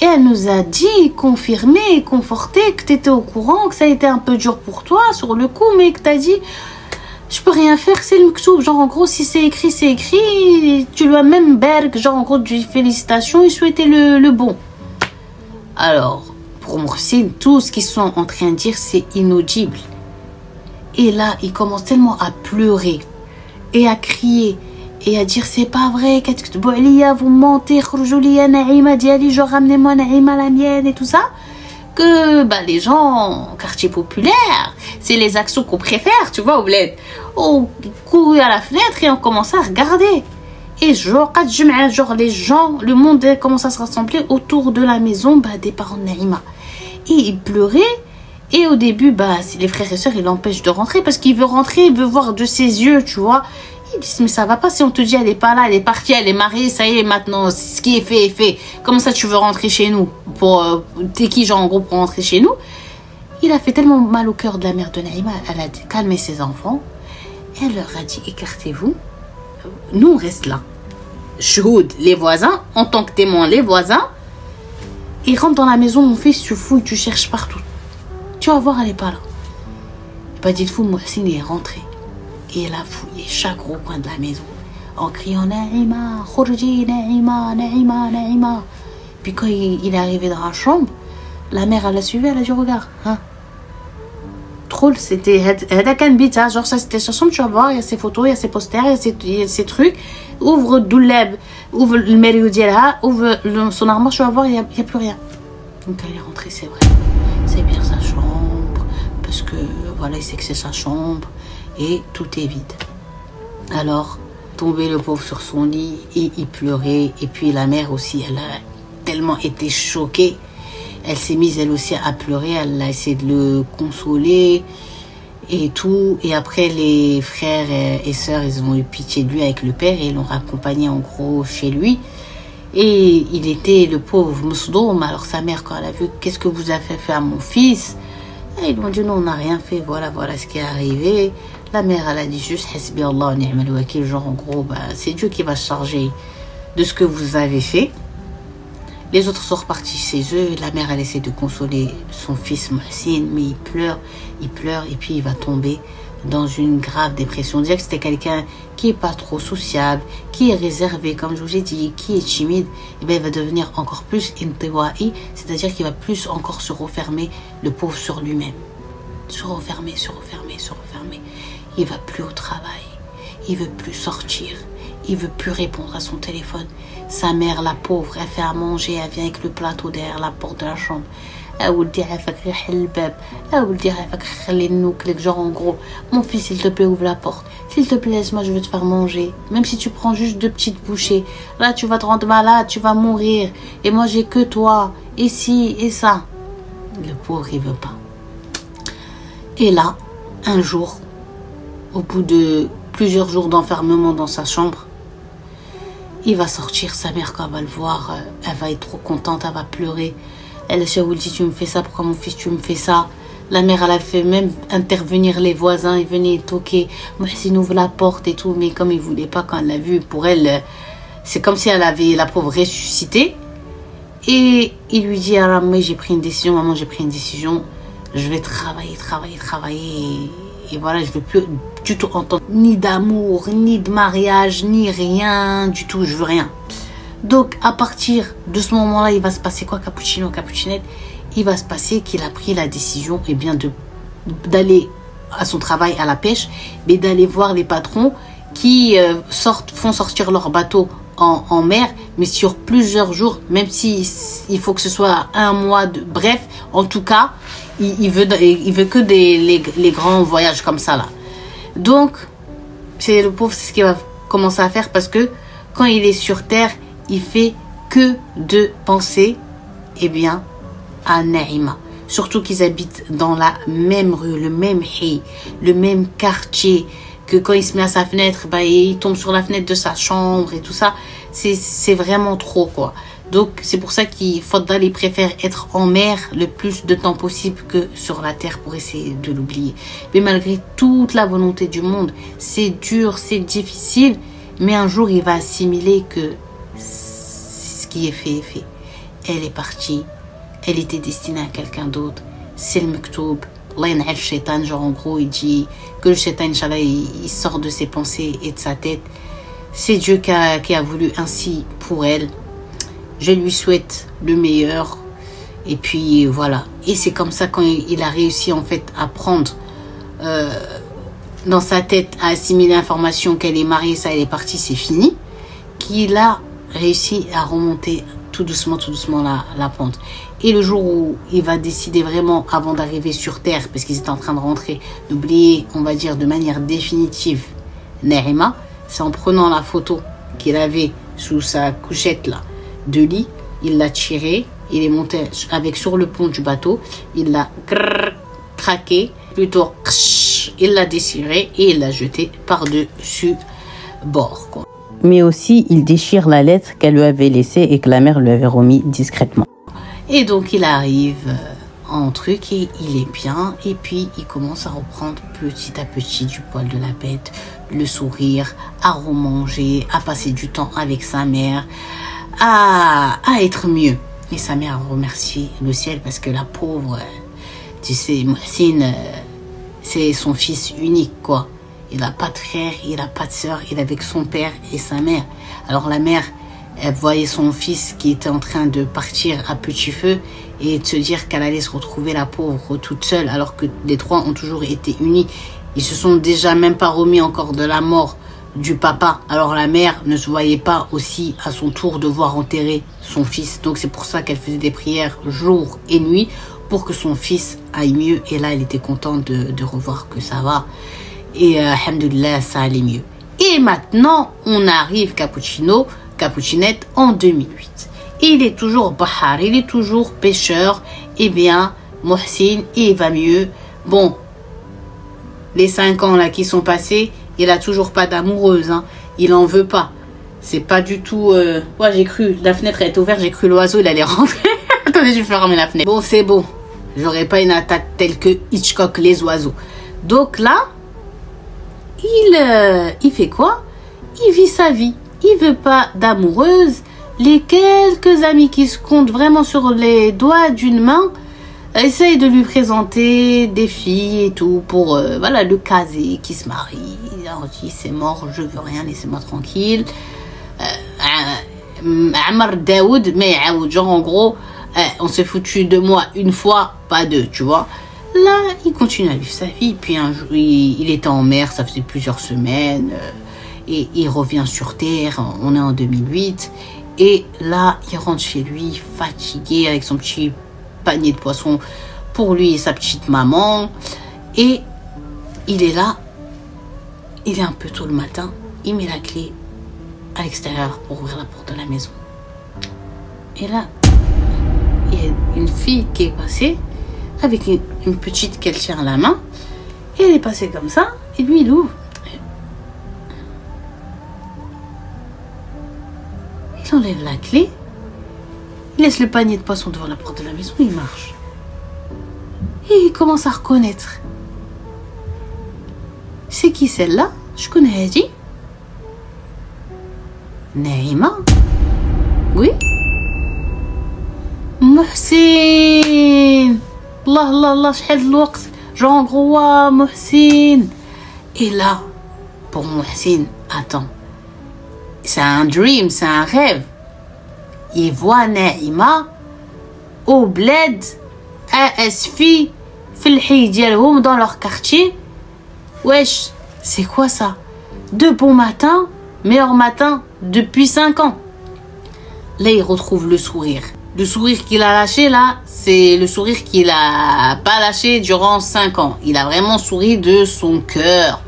Et elle nous a dit, confirmé et conforté que tu étais au courant, que ça a été un peu dur pour toi sur le coup, mais que tu as dit je peux rien faire, c'est le mktoub. Genre en gros si c'est écrit, c'est écrit. Tu lui as même berg, genre en gros du félicitations et souhaiter le bon. Alors pour Mohsin, tout ce qu'ils sont en train de dire c'est inaudible. Et là il commence tellement à pleurer et à crier et à dire c'est pas vrai, كتكتبوا عليا, vous mentez, خرجوا لي نعيمة ديالي, genre ramenez-moi Naïma la mienne et tout ça, que bah les gens quartier populaire, c'est les actions qu'on préfère, tu vois, au bled, ont couru à la fenêtre et ont commencé à regarder. Et genre les gens, le monde commence à se rassembler autour de la maison des parents de Naïma. Et ils pleuraient. Et au début, les frères et sœurs, ils l'empêchent de rentrer parce qu'il veut rentrer, il veut voir de ses yeux, tu vois. Ils disent, mais ça va pas si on te dit elle est pas là, elle est partie, elle est mariée, ça y est, maintenant, ce qui est fait est fait. Comment ça tu veux rentrer chez nous? T'es qui, genre, en gros, pour rentrer chez nous? Il a fait tellement mal au cœur de la mère de Naïma, elle a calmé ses enfants. Elle leur a dit, écartez-vous. Nous, on reste là. Chouhoud, les voisins, en tant que témoins, les voisins. Ils rentrent dans la maison, mon fils, tu fouilles, tu cherches partout. Tu vas voir, elle n'est pas là. Pas dit fou, Mohsin est rentré. Et elle a fouillé chaque gros coin de la maison en criant Naïma, Khourji, Naïma, Naïma, Naïma. Puis quand il est arrivé dans la chambre, la mère elle l'a suivi, elle a dit regarde, hein. Trop, c'était genre ça c'était sa chambre, tu vas voir, il y a ses photos, il y a ses posters, il y a ses trucs. Ouvre Douleb, ouvre le mério d'Yelha, ouvre son armoire, tu vas voir, il n'y a plus rien. Donc elle est rentrée, c'est vrai. C'est bien sa chambre, parce que voilà, il sait que c'est sa chambre. Et tout est vide. Alors, tombé le pauvre sur son lit et il pleurait. Et puis la mère aussi, elle a tellement été choquée. Elle s'est mise elle aussi à pleurer. Elle a essayé de le consoler et tout. Et après, les frères et sœurs, ils ont eu pitié de lui avec le père et ils l'ont raccompagné en gros chez lui. Et il était le pauvre Mousdoum. Alors sa mère, quand elle a vu qu'est-ce que vous avez fait à mon fils, ils lui ont dit non, on n'a rien fait. Voilà ce qui est arrivé. La mère, elle a dit juste Hasbi Allah wa ni'mal wakil, genre en gros, c'est Dieu qui va se charger de ce que vous avez fait. Les autres sont repartis chez eux. La mère, elle essaie de consoler son fils Mohsin, mais il pleure, et puis il va tomber dans une grave dépression. Dire que c'était quelqu'un qui est pas trop sociable, qui est réservé, comme je vous ai dit, qui est timide, et bien il va devenir encore plus intiwa'i, c'est-à-dire qu'il va plus encore se refermer, le pauvre, sur lui-même. Se refermer. Il va plus au travail, il veut plus sortir, il veut plus répondre à son téléphone. Sa mère, la pauvre, elle fait à manger, elle vient avec le plateau derrière la porte de la chambre. ولدي عافاك غير حل الباب ولدي عافاك خليني نوكلك genre en gros mon fils s'il te plaît ouvre la porte s'il te plaît laisse-moi je veux te faire manger même si tu prends juste 2 petites bouchées là tu vas te rendre malade tu vas mourir et moi j'ai que toi et ci et ça le pauvre il veut pas et là un jour au bout de plusieurs jours d'enfermement dans sa chambre il va sortir sa mère quand elle va le voir elle va être trop contente elle va pleurer elle dit tu me fais ça pourquoi mon fils tu me fais ça la mère elle a fait même intervenir les voisins ils venaient toquer Mohsin ouvre la porte et tout mais comme il voulait pas quand elle l'a vu pour elle c'est comme si elle avait la pauvre ressuscité et il lui dit ah moi j'ai pris une décision maman j'ai pris une décision je vais travailler et voilà je veux plus du tout entendre ni d'amour ni de mariage ni rien du tout je veux rien. Donc, à partir de ce moment-là, il va se passer quoi, Cappuccino, Cappuccinette? Il va se passer qu'il a pris la décision, eh bien, d'aller à son travail à la pêche, mais d'aller voir les patrons qui font sortir leur bateau en mer, mais sur plusieurs jours, même si il faut que ce soit un mois. Bref, en tout cas, il veut que les grands voyages comme ça là. Donc, c'est le pauvre, c'est ce qu'il va commencer à faire parce que quand il est sur terre, il fait que de penser, eh bien, à Naïma. Surtout qu'ils habitent dans la même rue, le même hi, le même quartier, que quand il se met à sa fenêtre, bah, il tombe sur la fenêtre de sa chambre et tout ça. C'est vraiment trop, quoi. Donc, c'est pour ça qu'il il préfère être en mer le plus de temps possible que sur la terre pour essayer de l'oublier. Mais malgré toute la volonté du monde, c'est dur, c'est difficile, mais un jour, il va assimiler que qui est fait est fait. Elle est partie. Elle était destinée à quelqu'un d'autre. C'est le mektoub. Allah yan'al shaitan. Genre en gros, il dit que le shaitan, Inch'Allah, il sort de ses pensées et de sa tête. C'est Dieu qui a voulu ainsi pour elle. Je lui souhaite le meilleur. Et puis voilà. Et c'est comme ça quand il a réussi en fait à prendre dans sa tête, à assimiler l'information qu'elle est mariée, ça elle est partie, c'est fini. Qu'il a réussi à remonter tout doucement la pente. Et le jour où il va décider vraiment, avant d'arriver sur terre, parce qu'ils étaient en train de rentrer, d'oublier, on va dire, de manière définitive Naïma, c'est en prenant la photo qu'il avait sous sa couchette là de lit, il l'a tiré, il est monté avec sur le pont du bateau, il l'a craqué, plutôt il l'a déchiré et il l'a jeté par-dessus bord, quoi. Mais aussi, il déchire la lettre qu'elle lui avait laissée et que la mère lui avait remis discrètement. Et donc, il arrive en truc et il est bien. Et puis, il commence à reprendre petit à petit du poil de la bête, le sourire, à remanger, à passer du temps avec sa mère, à être mieux. Et sa mère remercie le ciel parce que la pauvre, tu sais, Mohsin, c'est son fils unique, quoi. Il n'a pas de frère, il n'a pas de sœur, il est avec son père et sa mère. Alors la mère, elle voyait son fils qui était en train de partir à petit feu et de se dire qu'elle allait se retrouver la pauvre toute seule alors que les trois ont toujours été unis. Ils se sont déjà même pas remis encore de la mort du papa. Alors la mère ne se voyait pas aussi à son tour devoir enterrer son fils. Donc c'est pour ça qu'elle faisait des prières jour et nuit pour que son fils aille mieux. Et là, elle était contente de revoir que ça va. Et alhamdoulilah, ça allait mieux. Et maintenant, on arrive Cappuccinette en 2008. Et il est toujours bahar, il est toujours pêcheur. Eh bien, Mohsin, il va mieux. Bon, les 5 ans là qui sont passés, il a toujours pas d'amoureuse. Hein. Il en veut pas. C'est pas du tout... Ouais, j'ai cru, la fenêtre est ouverte, j'ai cru l'oiseau, il allait rentrer. Attendez, je vais fermer la fenêtre. Bon, c'est bon. J'aurais pas une attaque telle que Hitchcock, les oiseaux. Donc là, il fait quoi? Il vit sa vie. Il veut pas d'amoureuse. Les quelques amis qui se comptent vraiment sur les doigts d'une main essayent de lui présenter des filles et tout pour voilà, le caser, qui se marie. Il a dit c'est mort, je veux rien, laissez-moi tranquille. Amar Daoud, mais genre en gros, on s'est foutu de moi une fois, pas deux, tu vois. Là, il continue à vivre sa vie. Puis un jour, il était en mer, ça faisait plusieurs semaines. Et il revient sur terre, on est en 2008. Et là, il rentre chez lui, fatigué, avec son petit panier de poisson pour lui et sa petite maman. Et il est là, il est un peu tôt le matin, il met la clé à l'extérieur pour ouvrir la porte de la maison. Et là, il y a une fille qui est passée avec une petite qu'elle tient à la main. Et elle est passée comme ça, et lui il ouvre. Il enlève la clé, il laisse le panier de poisson devant la porte de la maison, il marche. Et il commence à reconnaître. C'est qui celle-là? Je connais Hadi. Naïma. Oui. Mohsin. Allah, Allah, Allah, شحال الوقت. Jean Roi, Mohsin. Et là, pour Mohsin, attends. C'est un dream, c'est un rêve. Il voit Naïma au bled, à Asfi, في الحي ديالهم dans leur quartier. Wesh, c'est quoi ça? De bon matin, meilleur matin depuis 5 ans. Là, il retrouve le sourire. Le sourire qu'il a lâché là, c'est le sourire qu'il a pas lâché durant 5 ans. Il a vraiment souri de son cœur.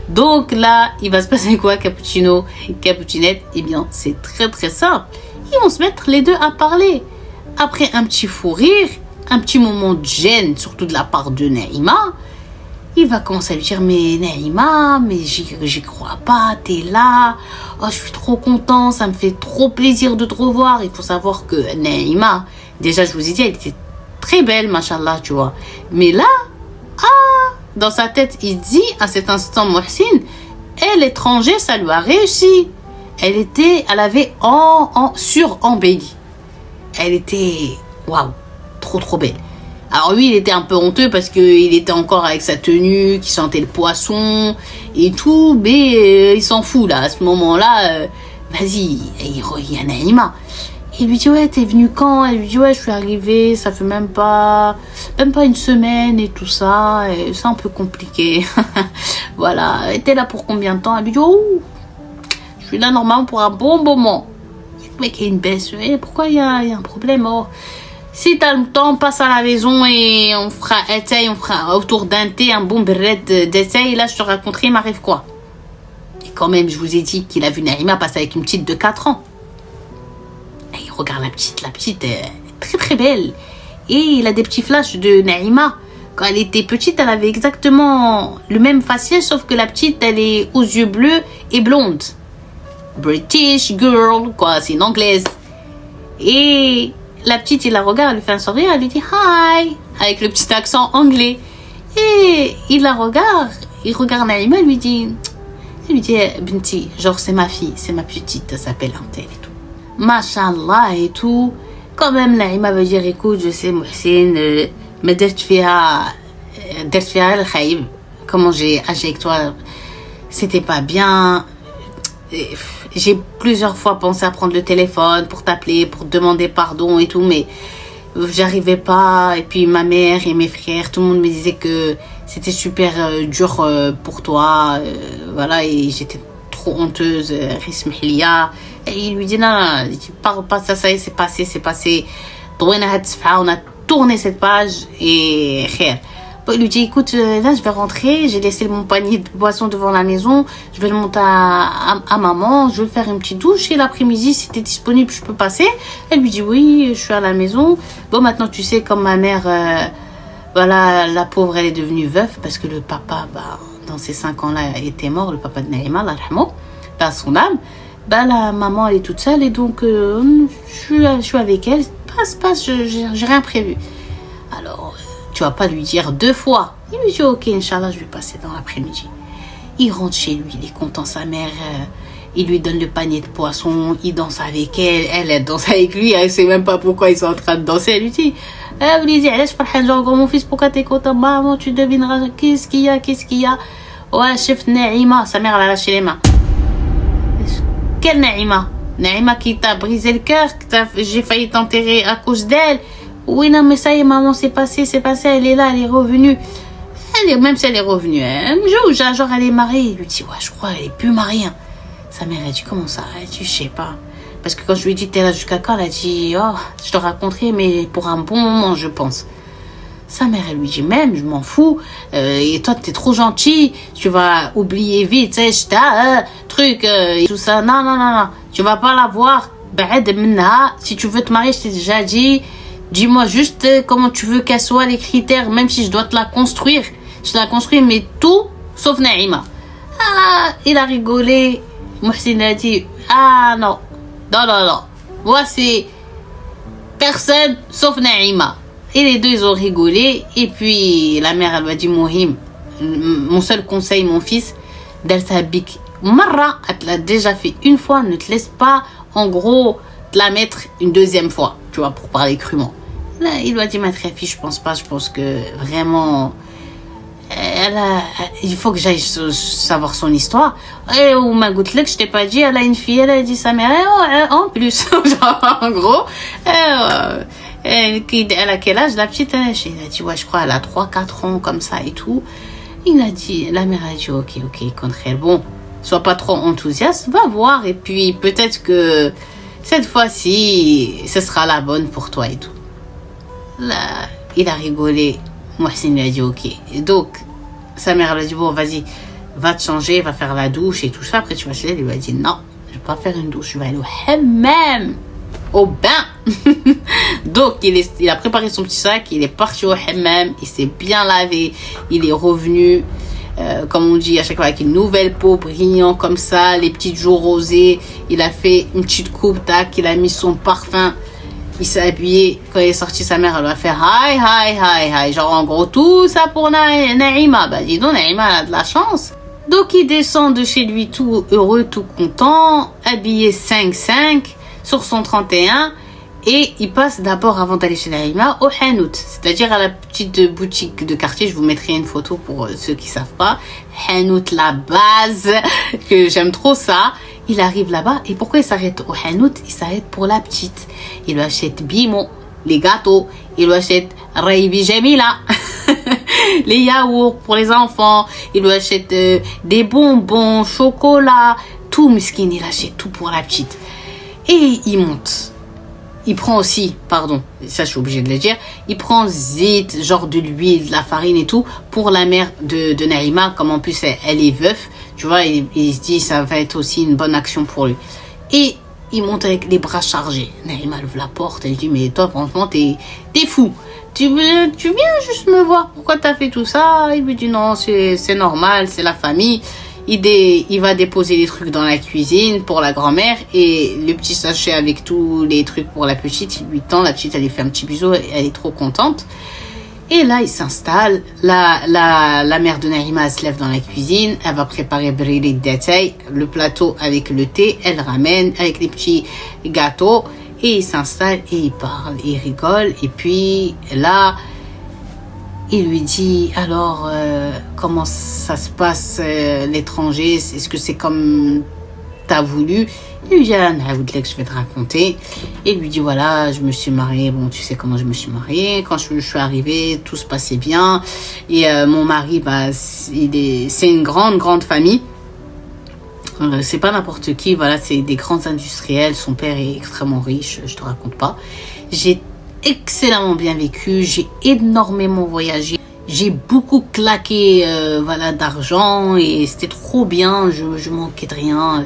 Donc là, il va se passer quoi, Cappuccino, Cappuccinette? Eh bien, c'est très très simple. Ils vont se mettre les deux à parler. Après un petit fou rire, un petit moment de gêne, surtout de la part de Naïma, il va commencer à lui dire, mais Naïma, mais j'y crois pas, t'es là, oh, je suis trop content, ça me fait trop plaisir de te revoir. Il faut savoir que Naïma, déjà je vous ai dit, elle était très belle, machallah, tu vois. Mais là, dans sa tête, il dit à cet instant, Mohsin, et l'étranger, ça lui a réussi. Elle avait sur-embellie. Elle était, waouh, trop belle. Alors lui, il était un peu honteux parce qu'il était encore avec sa tenue, qui sentait le poisson et tout, mais il s'en fout là. À ce moment-là, vas-y, il y a Naïma. Il lui dit, ouais, t'es venu quand? Elle lui dit, ouais, je suis arrivée, ça fait même pas une semaine et tout ça, et c'est un peu compliqué. Voilà, t'es là pour combien de temps? Elle lui dit, oh, je suis là normalement pour un bon moment. Le mec a une baisse, et pourquoi il y a un problème? Oh. Si t'as le temps, passe à la maison et on fera autour d'un thé, un bon berret d'essai. Là, je te raconterai, il m'arrive quoi. Et quand même, je vous ai dit qu'il a vu Naïma passer avec une petite de 4 ans. Et il regarde la petite est très très belle. Et il a des petits flashs de Naïma. Quand elle était petite, elle avait exactement le même faciès, sauf que la petite, elle est aux yeux bleus et blonde. British girl, quoi, c'est une anglaise. Et la petite, il la regarde, elle lui fait un sourire, elle lui dit hi, avec le petit accent anglais. Et il la regarde, il regarde Naïma, il lui dit Binti, genre c'est ma fille, c'est ma petite, elle s'appelle Antel et tout. Mashallah et tout. Quand même, Naïma veut dire, écoute, je sais, Mohsin, mais d'être le khaïb, comment j'ai agi avec toi, c'était pas bien. J'ai plusieurs fois pensé à prendre le téléphone pour t'appeler, pour te demander pardon et tout, mais j'arrivais pas. Et puis ma mère et mes frères, tout le monde me disait que c'était super dur pour toi. Voilà, et j'étais trop honteuse. Et il lui dit non, parle pas de ça, ça y est, c'est passé. On a tourné cette page et khair. Il lui dit, écoute, là, je vais rentrer. J'ai laissé mon panier de boissons devant la maison. Je vais le monter à maman. Je vais faire une petite douche. Et l'après-midi, si t'es disponible, je peux passer. Elle lui dit, oui, je suis à la maison. Bon, maintenant, tu sais, comme ma mère, voilà, la pauvre, elle est devenue veuve parce que le papa, dans ces 5 ans-là, était mort. Le papa de Naïma, Allah yarhamou, dans son âme. La maman, elle est toute seule. Et donc, je suis avec elle. Passe, j'ai rien prévu. Alors, tu vas pas lui dire 2 fois. Il lui dit, ok, Inch'Allah, je vais passer dans l'après-midi. Il rentre chez lui, il est content, sa mère, il lui donne le panier de poisson, il danse avec elle danse avec lui, elle sait même pas pourquoi ils sont en train de danser. Elle lui dit, vous lui dites, genre, mon fils, pourquoi t'es content? Maman, tu devineras, qu'est-ce qu'il y a? Ouais, chef Naïma, sa mère, elle a lâché les mains. Quelle Naïma? Naïma qui t'a brisé le cœur, j'ai failli t'enterrer à cause d'elle. Oui, non, mais ça y est, maman, c'est passé, elle est là, elle est revenue. Même si elle est revenue, un jour, genre, elle est mariée. Il lui dit, ouais, je crois, elle est plus mariée. Sa mère, elle dit, comment ça? Elle dit, je sais pas. Parce que quand je lui ai dit, t'es là jusqu'à quand, elle a dit, oh, je te raconterai, mais pour un bon moment, je pense. Sa mère, elle lui dit, même, je m'en fous. Et toi, t'es trop gentil. Tu vas oublier vite, tu sais, truc, et tout ça. Non, non, non, non. Tu vas pas la voir. Si tu veux te marier, je t'ai déjà dit. Dis-moi juste comment tu veux qu'elle soit, les critères, même si je dois te la construire. Je te la construis, mais tout, sauf Naïma. Ah, il a rigolé. Mohsin a dit, ah non, non, non, non. Moi, c'est personne sauf Naïma. Et les deux, ils ont rigolé. Et puis, la mère, elle m'a dit, Mohim, mon seul conseil, mon fils, d'El-Sabik, Marra, elle l'a déjà fait une fois, ne te laisse pas, en gros, te la mettre une deuxième fois, tu vois, pour parler crûment. Là, il lui a dit, ma très fille, je pense pas, je pense que vraiment, il faut que j'aille savoir son histoire. Et ou ma goutte je t'ai pas dit, elle a une fille, elle a dit sa mère, en plus, genre, en gros, elle a quel âge, la petite? Elle a dit, ouais, je crois, elle a 3-4 ans, comme ça et tout. Il a dit, la mère a dit, ok, contre elle, bon, sois pas trop enthousiaste, va voir, et puis peut-être que cette fois-ci, ce sera la bonne pour toi et tout. Là, il a rigolé. Mohsin lui a dit, ok. Et donc, sa mère lui a dit, bon, vas-y, va te changer, va faire la douche et tout ça. Après, tu vas chez elle. Il lui a dit, non, je vais pas faire une douche, je vais aller au hammam, au bain. Donc, il a préparé son petit sac, il est parti au hammam, il s'est bien lavé, il est revenu, comme on dit à chaque fois, avec une nouvelle peau brillant comme ça, les petites joues rosées. Il a fait une petite coupe, tac, il a mis son parfum. Il s'est habillé. Quand il est sorti, sa mère, elle va faire hi, hi, hi, hi. Genre, en gros, tout ça pour Naïma. Bah, dis donc, Naïma, elle a de la chance. Donc, il descend de chez lui tout heureux, tout content, habillé 5-5 sur son 31. Et il passe d'abord, avant d'aller chez Naïma, au Hanout. C'est-à-dire à la petite boutique de quartier. Je vous mettrai une photo pour ceux qui savent pas. Hanout, la base, que j'aime trop ça. Il arrive là-bas et pourquoi il s'arrête au Hanout? Il s'arrête pour la petite. Il lui achète Bimo, les gâteaux. Il lui achète Raibi Jamila, les yaourts pour les enfants. Il lui achète des bonbons, chocolat, tout miskin. Il achète tout pour la petite. Et il monte. Il prend aussi, pardon, ça je suis obligée de le dire, il prend zit, genre de l'huile, de la farine et tout, pour la mère de Naïma, comme en plus elle est veuf, tu vois, il se dit ça va être aussi une bonne action pour lui. Et il monte avec les bras chargés. Naïma ouvre la porte, elle dit, mais toi franchement t'es fou. Tu viens juste me voir, pourquoi t'as fait tout ça? Il lui dit non, c'est normal, c'est la famille. Il va déposer les trucs dans la cuisine pour la grand-mère et le petit sachet avec tous les trucs pour la petite, il lui tend, la petite elle lui fait un petit bisou, elle est trop contente. Et là il s'installe, la mère de Naïma se lève dans la cuisine, elle va préparer brûler de détail, le plateau avec le thé, elle ramène avec les petits gâteaux et il s'installe et il parle, il rigole et puis là il lui dit, alors, comment ça se passe, l'étranger? Est-ce que c'est comme t'as voulu? Il lui dit, ah, je vais te raconter. Et il lui dit, voilà, je me suis mariée. Bon, tu sais comment je me suis mariée. Quand je suis arrivée, tout se passait bien. Et mon mari, bah, c'est une grande famille. C'est pas n'importe qui, voilà, c'est des grands industriels. Son père est extrêmement riche, je te raconte pas. J'ai excellemment bien vécu, j'ai énormément voyagé, j'ai beaucoup claqué voilà, d'argent et c'était trop bien, je manquais de rien,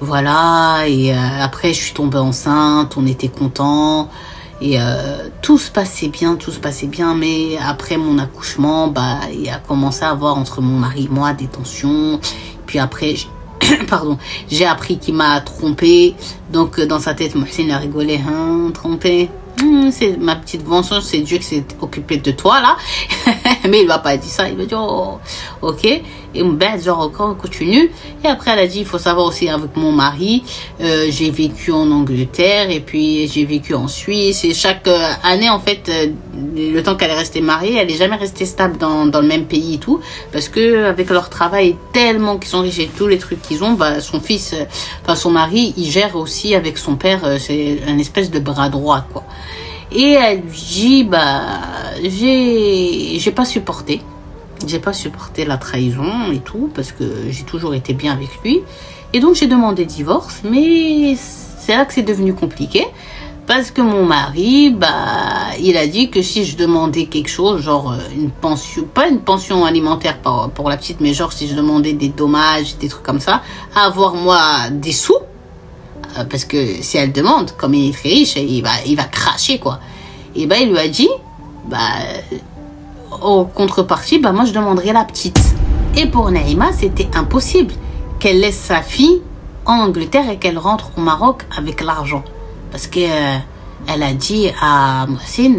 voilà, et après je suis tombée enceinte, on était contents et tout se passait bien, mais après mon accouchement, bah, il a commencé à avoir entre mon mari et moi des tensions, puis après pardon, j'ai appris qu'il m'a trompée, donc dans sa tête Mohsin a rigolé, hein, trompée. C'est ma petite vengeance, c'est Dieu qui s'est occupé de toi là. Mais il m'a pas dit ça, il m'a dit oh, ok. Et genre encore on continue. Et après elle a dit il faut savoir aussi avec mon mari, j'ai vécu en Angleterre et puis j'ai vécu en Suisse et chaque année en fait le temps qu'elle est restée mariée, elle est jamais restée stable dans le même pays et tout parce que avec leur travail tellement qu'ils sont riches et tous les trucs qu'ils ont, bah son fils, enfin son mari, il gère aussi avec son père, c'est un espèce de bras droit quoi. Et elle lui dit bah j'ai pas supporté. J'ai pas supporté la trahison et tout parce que j'ai toujours été bien avec lui. Et donc j'ai demandé divorce, mais c'est là que c'est devenu compliqué. Parce que mon mari, il a dit que si je demandais quelque chose, genre une pension, pas une pension alimentaire pour la petite, mais genre si je demandais des dommages, des trucs comme ça, à avoir moi des sous, parce que si elle demande, comme il est très riche, il va cracher quoi. Et il lui a dit, en contrepartie, moi je demanderai la petite. Et pour Naïma, c'était impossible qu'elle laisse sa fille en Angleterre et qu'elle rentre au Maroc avec l'argent. Parce que elle a dit à Mohsin,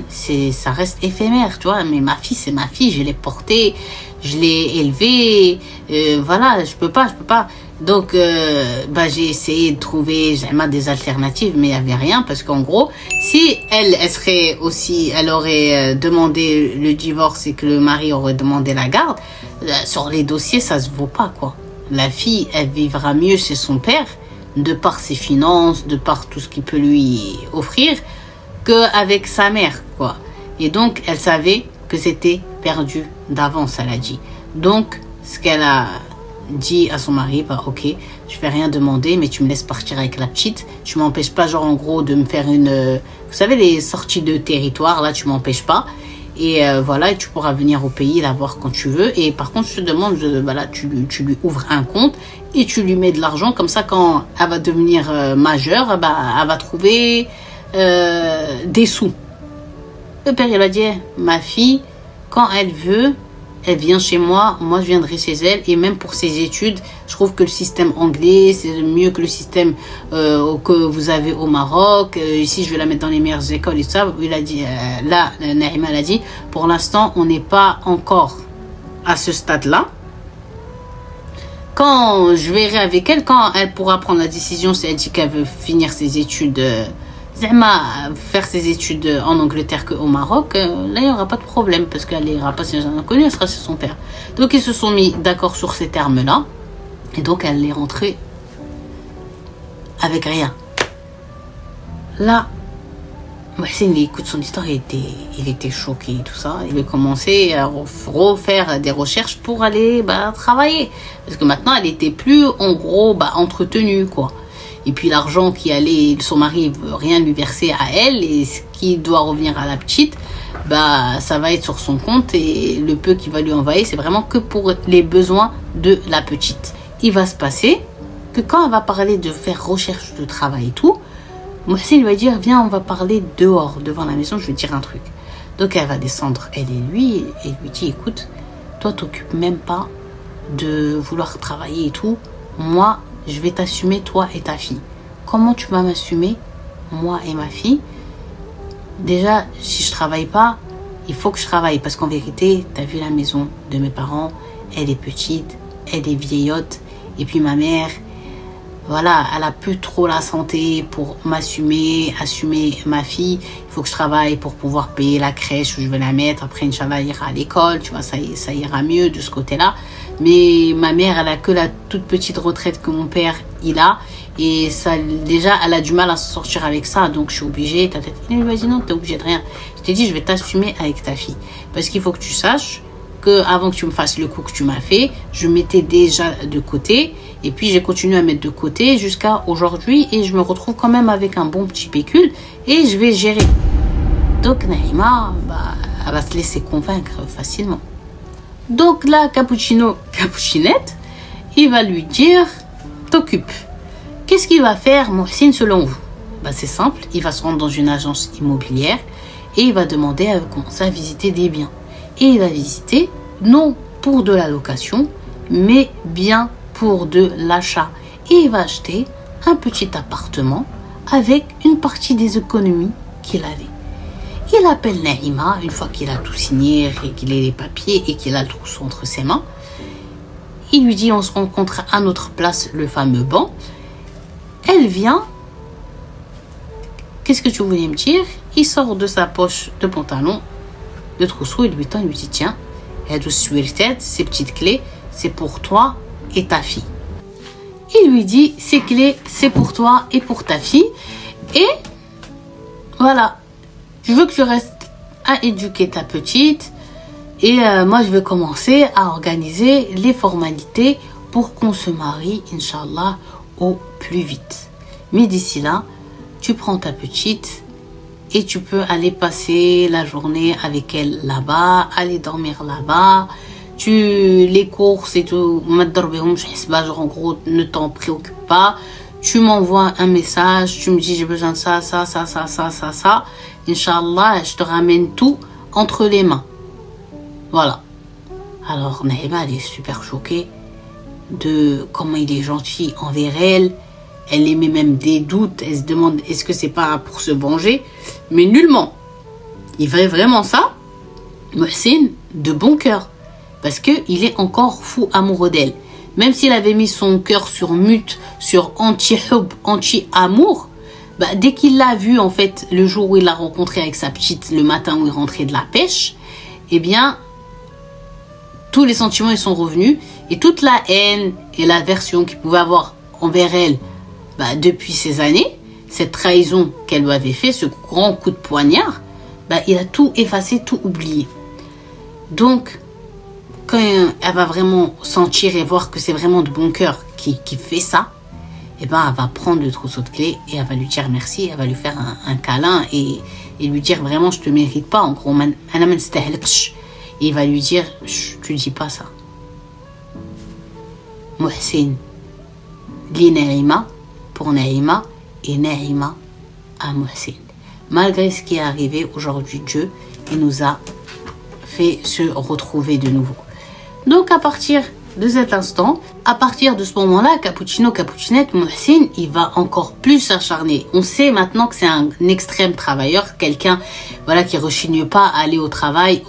ça reste éphémère, tu vois, mais ma fille, c'est ma fille, je l'ai portée, je l'ai élevée, voilà, je peux pas. Donc, j'ai essayé de trouver des alternatives, mais il n'y avait rien, parce qu'en gros, si elle aurait demandé le divorce et que le mari aurait demandé la garde, sur les dossiers, ça se vaut pas, quoi. La fille, elle vivra mieux chez son père, de par ses finances, de par tout ce qu'il peut lui offrir, qu'avec sa mère, quoi. Et donc, elle savait que c'était perdu d'avance, elle a dit. Donc, ce qu'elle a dit à son mari, ok, je vais rien demander, mais tu me laisses partir avec la petite. Tu m'empêches pas, genre, en gros, de me faire vous savez, les sorties de territoire, là, tu m'empêches pas. Et voilà, et tu pourras venir au pays la voir quand tu veux. Et par contre, je te demande, tu lui ouvres un compte et tu lui mets de l'argent. Comme ça, quand elle va devenir majeure, elle va trouver des sous. Le père, il a dit, ma fille, quand elle veut, elle vient chez moi, moi je viendrai chez elle. Et même pour ses études, je trouve que le système anglais, c'est mieux que le système que vous avez au Maroc. Ici, je vais la mettre dans les meilleures écoles et tout ça. Il a dit, là, Naïma a dit, pour l'instant, on n'est pas encore à ce stade-là. Quand je verrai avec elle, quand elle pourra prendre la décision, si elle dit qu'elle veut finir ses études, faire ses études en Angleterre qu'au Maroc, là, il n'y aura pas de problème parce qu'elle n'ira pas chez un inconnu, elle sera chez son père. Donc, ils se sont mis d'accord sur ces termes-là. Et donc, elle est rentrée avec rien. Là, Mohsin, il écoute son histoire, il était choqué et tout ça. Il a commencé à refaire des recherches pour aller travailler. Parce que maintenant, elle était plus, en gros, entretenue, quoi. Et puis l'argent qui allait, son mari ne veut rien lui verser à elle, et ce qui doit revenir à la petite, ça va être sur son compte, et le peu qu'il va lui envoyer, c'est vraiment que pour les besoins de la petite. Il va se passer que quand elle va parler de faire recherche de travail et tout, Mohsin lui va dire, viens, on va parler dehors, devant la maison, je vais te dire un truc. Donc elle va descendre, elle et lui dit, écoute, toi t'occupes même pas de vouloir travailler et tout, moi je vais t'assumer, toi et ta fille. Comment tu vas m'assumer, moi et ma fille? Déjà, si je travaille pas, il faut que je travaille. Parce qu'en vérité, tu as vu la maison de mes parents, elle est petite, elle est vieillotte. Et puis ma mère, voilà, elle a plus trop la santé pour assumer ma fille. Il faut que je travaille pour pouvoir payer la crèche où je vais la mettre. Après, Inch'Allah, elle ira à l'école, tu vois, ça ira mieux de ce côté-là. Mais ma mère, elle a que la toute petite retraite que mon père, il a. Et ça, déjà, elle a du mal à se sortir avec ça. Donc, je suis obligée. Il lui a dit, non, t'es obligée de rien. Je t'ai dit, je vais t'assumer avec ta fille. Parce qu'il faut que tu saches que avant que tu me fasses le coup que tu m'as fait, je mettais déjà de côté. Et puis, j'ai continué à mettre de côté jusqu'à aujourd'hui. Et je me retrouve quand même avec un bon petit pécule. Et je vais gérer. Donc, Naïma, elle va se laisser convaincre facilement. Donc là, Cappuccinette, il va lui dire, t'occupe. Qu'est-ce qu'il va faire, Mohsin, selon vous? C'est simple, il va se rendre dans une agence immobilière et il va demander à commencer à visiter des biens. Et il va visiter, non pour de la location, mais bien pour de l'achat. Et il va acheter un petit appartement avec une partie des économies qu'il avait. Il appelle Naïma, une fois qu'il a tout signé et qu'il a les papiers et qu'il a le trousseau entre ses mains. Il lui dit, on se rencontre à notre place, le fameux banc. Elle vient. Qu'est-ce que tu voulais me dire? Il sort de sa poche de pantalon le trousseau, il lui tend, il lui dit, tiens, ces petites clés, c'est pour toi et ta fille. Il lui dit, ces clés, c'est pour toi et pour ta fille. Et voilà. Je veux que tu restes à éduquer ta petite et moi je vais commencer à organiser les formalités pour qu'on se marie, Inch'Allah, au plus vite. Mais d'ici là, tu prends ta petite et tu peux aller passer la journée avec elle là-bas, aller dormir là-bas. Les courses et tout, genre en gros, ne t'en préoccupe pas. Tu m'envoies un message, tu me dis j'ai besoin de ça, ça, ça, ça, ça, ça, ça. Inch'Allah, je te ramène tout entre les mains. Voilà. Alors, Naïma, elle est super choquée de comment il est gentil envers elle. Elle émet même des doutes. Elle se demande est-ce que c'est pas pour se venger. Mais nullement. Il fait vraiment ça, Mohsin, de bon cœur. Parce qu'il est encore fou amoureux d'elle. Même s'il avait mis son cœur sur mute, sur anti-hub, anti-amour, bah, dès qu'il l'a vu, en fait, le jour où il l'a rencontré avec sa petite, le matin où il rentrait de la pêche, eh bien, tous les sentiments ils sont revenus. Et toute la haine et l'aversion qu'il pouvait avoir envers elle bah, depuis ces années, cette trahison qu'elle lui avait fait, ce grand coup de poignard, bah, il a tout effacé, tout oublié. Donc, quand elle va vraiment sentir et voir que c'est vraiment de bon cœur qui fait ça, et ben elle va prendre le trousseau de clés et elle va lui dire merci, elle va lui faire un câlin et lui dire vraiment je te mérite pas, en gros, et il va lui dire tu dis pas ça. Mohsin, li Naïma pour Naïma et Naïma à Mohsin. Malgré ce qui est arrivé aujourd'hui, Dieu il nous a fait se retrouver de nouveau. Donc à partir de cet instant, à partir de ce moment-là, Cappuccino, Cappuccinette, Mohsin, il va encore plus s'acharner. On sait maintenant que c'est un extrême travailleur, quelqu'un voilà, qui rechigne pas à aller au travail,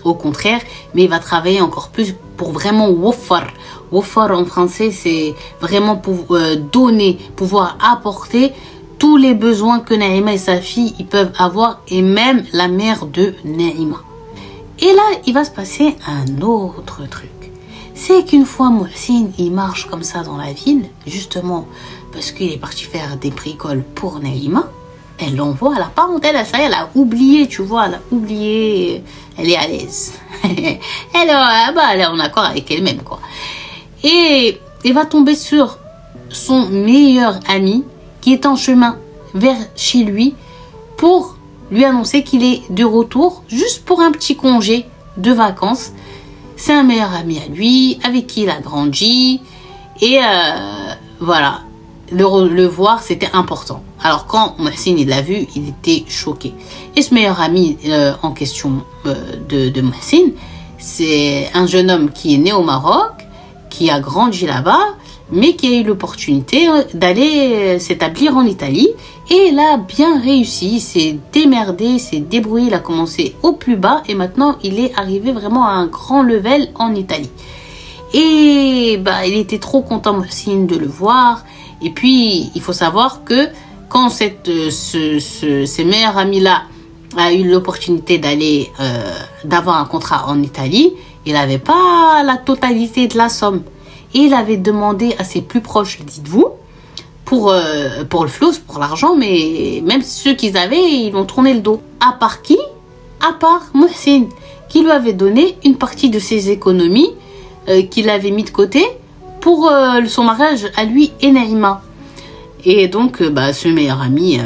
au contraire, mais il va travailler encore plus pour vraiment wofar. Wofar en français, c'est vraiment pour donner, pouvoir apporter tous les besoins que Naïma et sa fille ils peuvent avoir, et même la mère de Naïma. Et là, il va se passer un autre truc. C'est qu'une fois Mohsin, il marche comme ça dans la ville, justement parce qu'il est parti faire des bricoles pour Naïma. Elle l'envoie, elle a pas honte, elle a oublié, tu vois, elle a oublié, elle est à l'aise. Elle est en accord avec elle-même, quoi. Et il va tomber sur son meilleur ami qui est en chemin vers chez lui pour lui annoncer qu'il est de retour juste pour un petit congé de vacances. C'est un meilleur ami à lui, avec qui il a grandi. Et voilà, le voir, c'était important. Alors quand Mohsin il l'a vu, il était choqué. Et ce meilleur ami en question de Mohsin, c'est un jeune homme qui est né au Maroc, qui a grandi là-bas, mais qui a eu l'opportunité d'aller s'établir en Italie. Et il a bien réussi, il s'est démerdé, il s'est débrouillé, il a commencé au plus bas et maintenant il est arrivé vraiment à un grand level en Italie. Et bah, il était trop content Mohsin de le voir. Et puis il faut savoir que quand ces meilleurs amis-là a eu l'opportunité d'aller d'avoir un contrat en Italie, il n'avait pas la totalité de la somme. Et il avait demandé à ses plus proches, dites-vous, pour le flou, pour l'argent, mais même ceux qu'ils avaient, ils l'ont tourné le dos. À part qui? À part Mohsin, qui lui avait donné une partie de ses économies qu'il avait mis de côté pour son mariage à lui et Naïma. Et donc, ce meilleur ami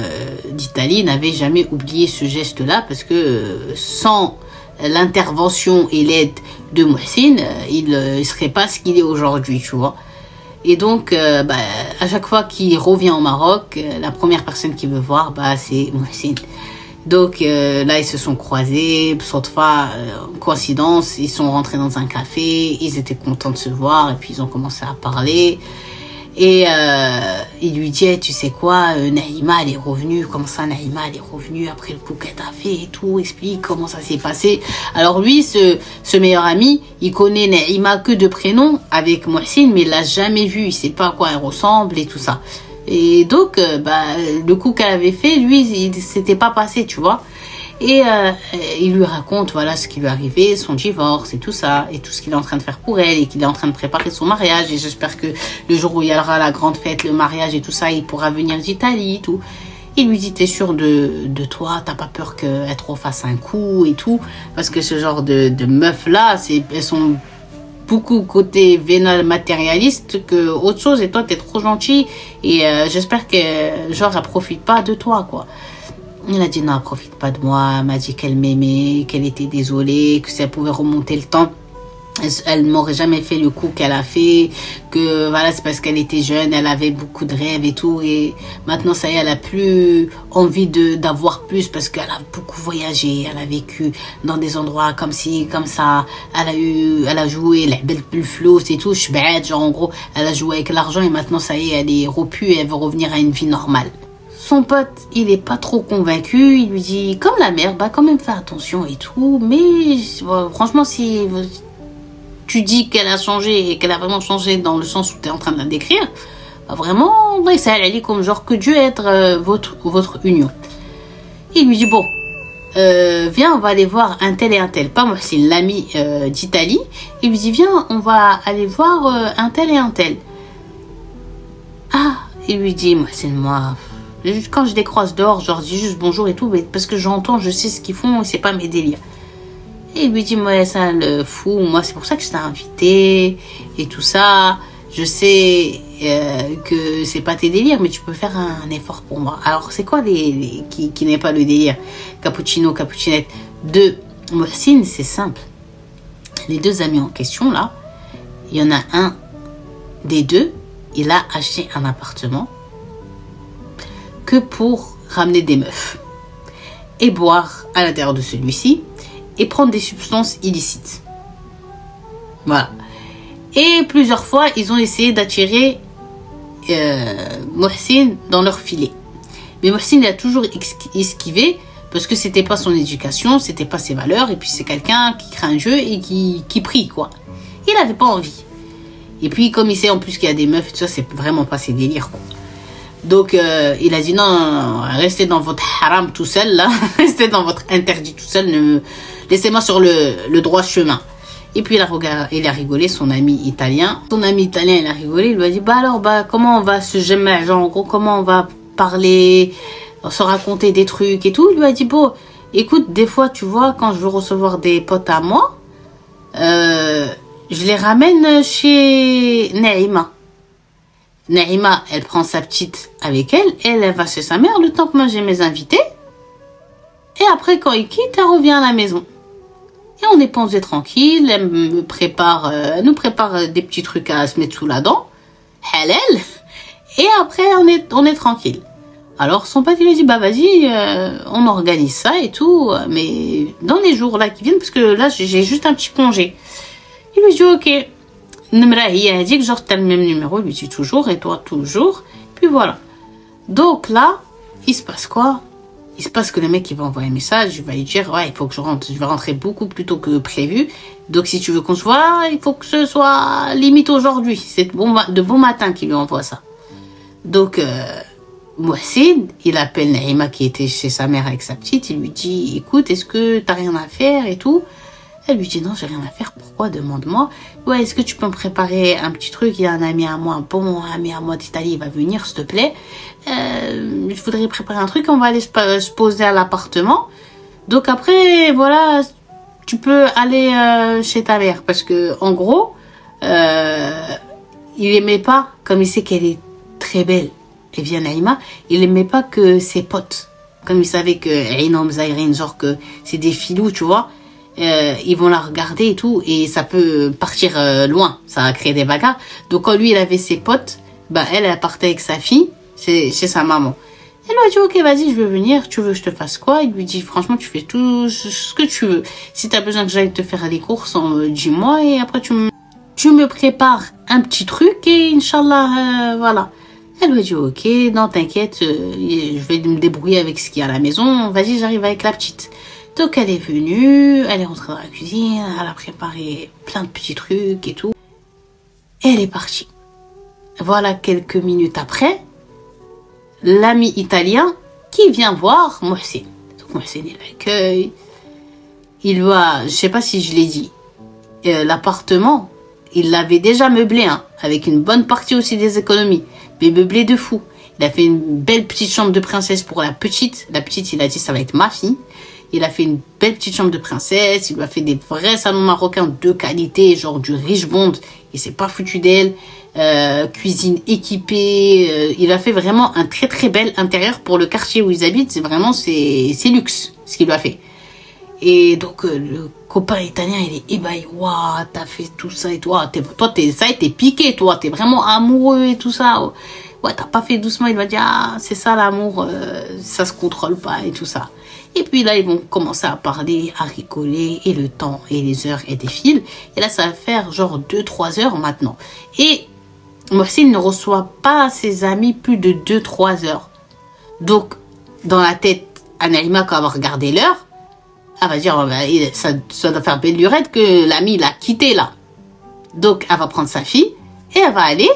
d'Italie n'avait jamais oublié ce geste-là parce que sans l'intervention et l'aide de Mohsin, il ne serait pas ce qu'il est aujourd'hui, tu vois. Et donc, à chaque fois qu'il revient au Maroc, la première personne qu'il veut voir, c'est Mohsin. Donc là, ils se sont croisés, coïncidence, ils sont rentrés dans un café, ils étaient contents de se voir, et puis ils ont commencé à parler. Et il lui dit, tu sais quoi, Naïma, elle est revenue. Comment ça, Naïma, elle est revenue après le coup qu'elle t'a fait et tout. Explique comment ça s'est passé. Alors lui, ce meilleur ami, il connaît Naïma que de prénom avec Mohsin, mais il l'a jamais vue. Il sait pas à quoi elle ressemble et tout ça. Et donc, le coup qu'elle avait fait, lui, il s'était pas passé, tu vois. Et il lui raconte voilà ce qui lui est arrivé, son divorce et tout ça, et tout ce qu'il est en train de faire pour elle, et qu'il est en train de préparer son mariage. Et j'espère que le jour où il y aura la grande fête, le mariage et tout ça, il pourra venir d'Italie et tout. Il lui dit, t'es sûr de toi, t'as pas peur qu'elle te refasse un coup et tout, parce que ce genre de meufs là, elles sont beaucoup côté vénal matérialiste que autre chose. Et toi, t'es trop gentil. Et j'espère que, genre, elle profite pas de toi, quoi. Il a dit non, elle profite pas de moi. Elle m'a dit qu'elle m'aimait, qu'elle était désolée, que si elle pouvait remonter le temps, elle m'aurait jamais fait le coup qu'elle a fait, que voilà, c'est parce qu'elle était jeune, elle avait beaucoup de rêves et tout, et maintenant ça y est, elle a plus envie d'avoir plus parce qu'elle a beaucoup voyagé, elle a vécu dans des endroits comme ci, comme ça, elle a joué la belle plus flow, c'est tout, genre en gros, elle a joué avec l'argent et maintenant ça y est, elle est repue et elle veut revenir à une vie normale. Son pote, il est pas trop convaincu, il lui dit comme la mère, bah quand même fais attention et tout, mais franchement si tu dis qu'elle a changé et qu'elle a vraiment changé dans le sens où tu es en train de la décrire, bah vraiment, ça elle dit comme genre que Dieu être votre union. Il lui dit bon, viens, on va aller voir un tel et un tel. Pas moi, c'est l'ami d'Italie. Il lui dit viens, on va aller voir un tel et un tel. Ah, il lui dit moi, c'est moi. Quand je les croise dehors, je leur dis juste bonjour et tout, mais parce que j'entends, je sais ce qu'ils font et c'est pas mes délires. Et il lui dit, moi, ça le fou, moi, c'est pour ça que je t'ai invité et tout ça. Je sais que c'est pas tes délires, mais tu peux faire un effort pour moi. Alors, c'est quoi qui n'est pas le délire? Cappuccino, cappuccinette de Mohsin, c'est simple. Les deux amis en question, là, il y en a un des deux, il a acheté un appartement que pour ramener des meufs et boire à l'intérieur de celui-ci et prendre des substances illicites. Voilà. Et plusieurs fois, ils ont essayé d'attirer Mohsin dans leur filet. Mais Mohsin, il a toujours esquivé parce que c'était pas son éducation, c'était pas ses valeurs, et puis c'est quelqu'un qui crée un jeu et qui prie, quoi. Il avait pas envie. Et puis, comme il sait en plus qu'il y a des meufs, tout ça, c'est vraiment pas ses délires, quoi. Donc, il a dit non, restez dans votre haram tout seul, là. Restez dans votre interdit tout seul. Laissez-moi sur le droit chemin. Et puis, il a rigolé, son ami italien. Son ami italien, il a rigolé. Il lui a dit, bah alors, comment on va se gemmer, genre, en gros, comment on va parler, se raconter des trucs et tout. Il lui a dit, bon, écoute, des fois, tu vois, quand je veux recevoir des potes à moi, je les ramène chez Naïma. Naïma, elle prend sa petite avec elle, elle va chez sa mère le temps que moi j'ai mes invités. Et après, quand ils quittent, elle revient à la maison. Et on est posé tranquille, elle nous prépare des petits trucs à se mettre sous la dent, halal. Et après, on est tranquille. Alors, son pote, il lui dit, bah vas-y, on organise ça et tout, mais dans les jours là qui viennent, parce que là, j'ai juste un petit congé. Il lui dit, ok. Il a dit que genre t'as le même numéro, il lui dit toujours, et toi toujours. Puis voilà. Donc là, il se passe quoi? Il se passe que le mec il va envoyer un message, il va lui dire ouais, il faut que je rentre, je vais rentrer beaucoup plus tôt que prévu. Donc si tu veux qu'on se voit, il faut que ce soit limite aujourd'hui. C'est de bon matin qu'il lui envoie ça. Donc Mohsin, il appelle Naïma qui était chez sa mère avec sa petite, il lui dit écoute, est-ce que t'as rien à faire et tout? Elle lui dit non, j'ai rien à faire. Pourquoi? Demande-moi. Ouais, est-ce que tu peux me préparer un petit truc? Il y a un ami à moi, un bon ami à moi d'Italie, il va venir, s'il te plaît. Je voudrais préparer un truc, on va aller se poser à l'appartement. Donc après, voilà, tu peux aller chez ta mère. Parce que, en gros, il aimait pas, comme il sait qu'elle est très belle, et bien Naïma, il aimait pas que ses potes, comme il savait que Ainom Zahirine, genre que c'est des filous, tu vois, ils vont la regarder et tout, et ça peut partir loin, ça va créer des bagarres. Donc quand lui il avait ses potes, bah elle partait avec sa fille chez sa maman. Elle lui a dit ok, vas-y, je veux venir, tu veux que je te fasse quoi? Il lui dit franchement, tu fais tout ce que tu veux. Si tu as besoin que j'aille te faire les courses, dis-moi, et après tu me prépares un petit truc et Inch'Allah, voilà. Elle lui a dit ok, non t'inquiète, je vais me débrouiller avec ce qu'il y a à la maison, vas-y, j'arrive avec la petite. Donc elle est venue, elle est rentrée dans la cuisine, elle a préparé plein de petits trucs et tout. Et elle est partie. Voilà, quelques minutes après, l'ami italien qui vient voir Mohsin. Donc Mohsin, il l'accueille. Il va, je sais pas si je l'ai dit, l'appartement, il l'avait déjà meublé, hein, avec une bonne partie aussi des économies, mais meublé de fou. Il a fait une belle petite chambre de princesse pour la petite. La petite, il a dit, ça va être ma fille. Il a fait une belle petite chambre de princesse. Il lui a fait des vrais salons marocains de qualité, genre du Richemont. Il s'est pas foutu d'elle. Cuisine équipée. Il a fait vraiment un très très bel intérieur pour le quartier où ils habitent. C'est vraiment, c'est luxe ce qu'il lui a fait. Et donc, le copain italien, il est ébahi. Waouh, t'as fait tout ça et toi, ça a été piqué, toi. T'es vraiment amoureux et tout ça. Ouais, t'as pas fait doucement. Il va dire, ah, c'est ça l'amour, ça se contrôle pas et tout ça. Et puis là, ils vont commencer à parler, à rigoler. Et le temps et les heures et défilent. Et là, ça va faire genre 2-3 heures maintenant. Et Mohsin ne reçoit pas ses amis plus de 2-3 heures. Donc, dans la tête, Naïma, quand elle va regarder l'heure, elle va dire, oh ben, ça doit faire belle lurette que l'ami l'a quitté là. Donc, elle va prendre sa fille et elle va aller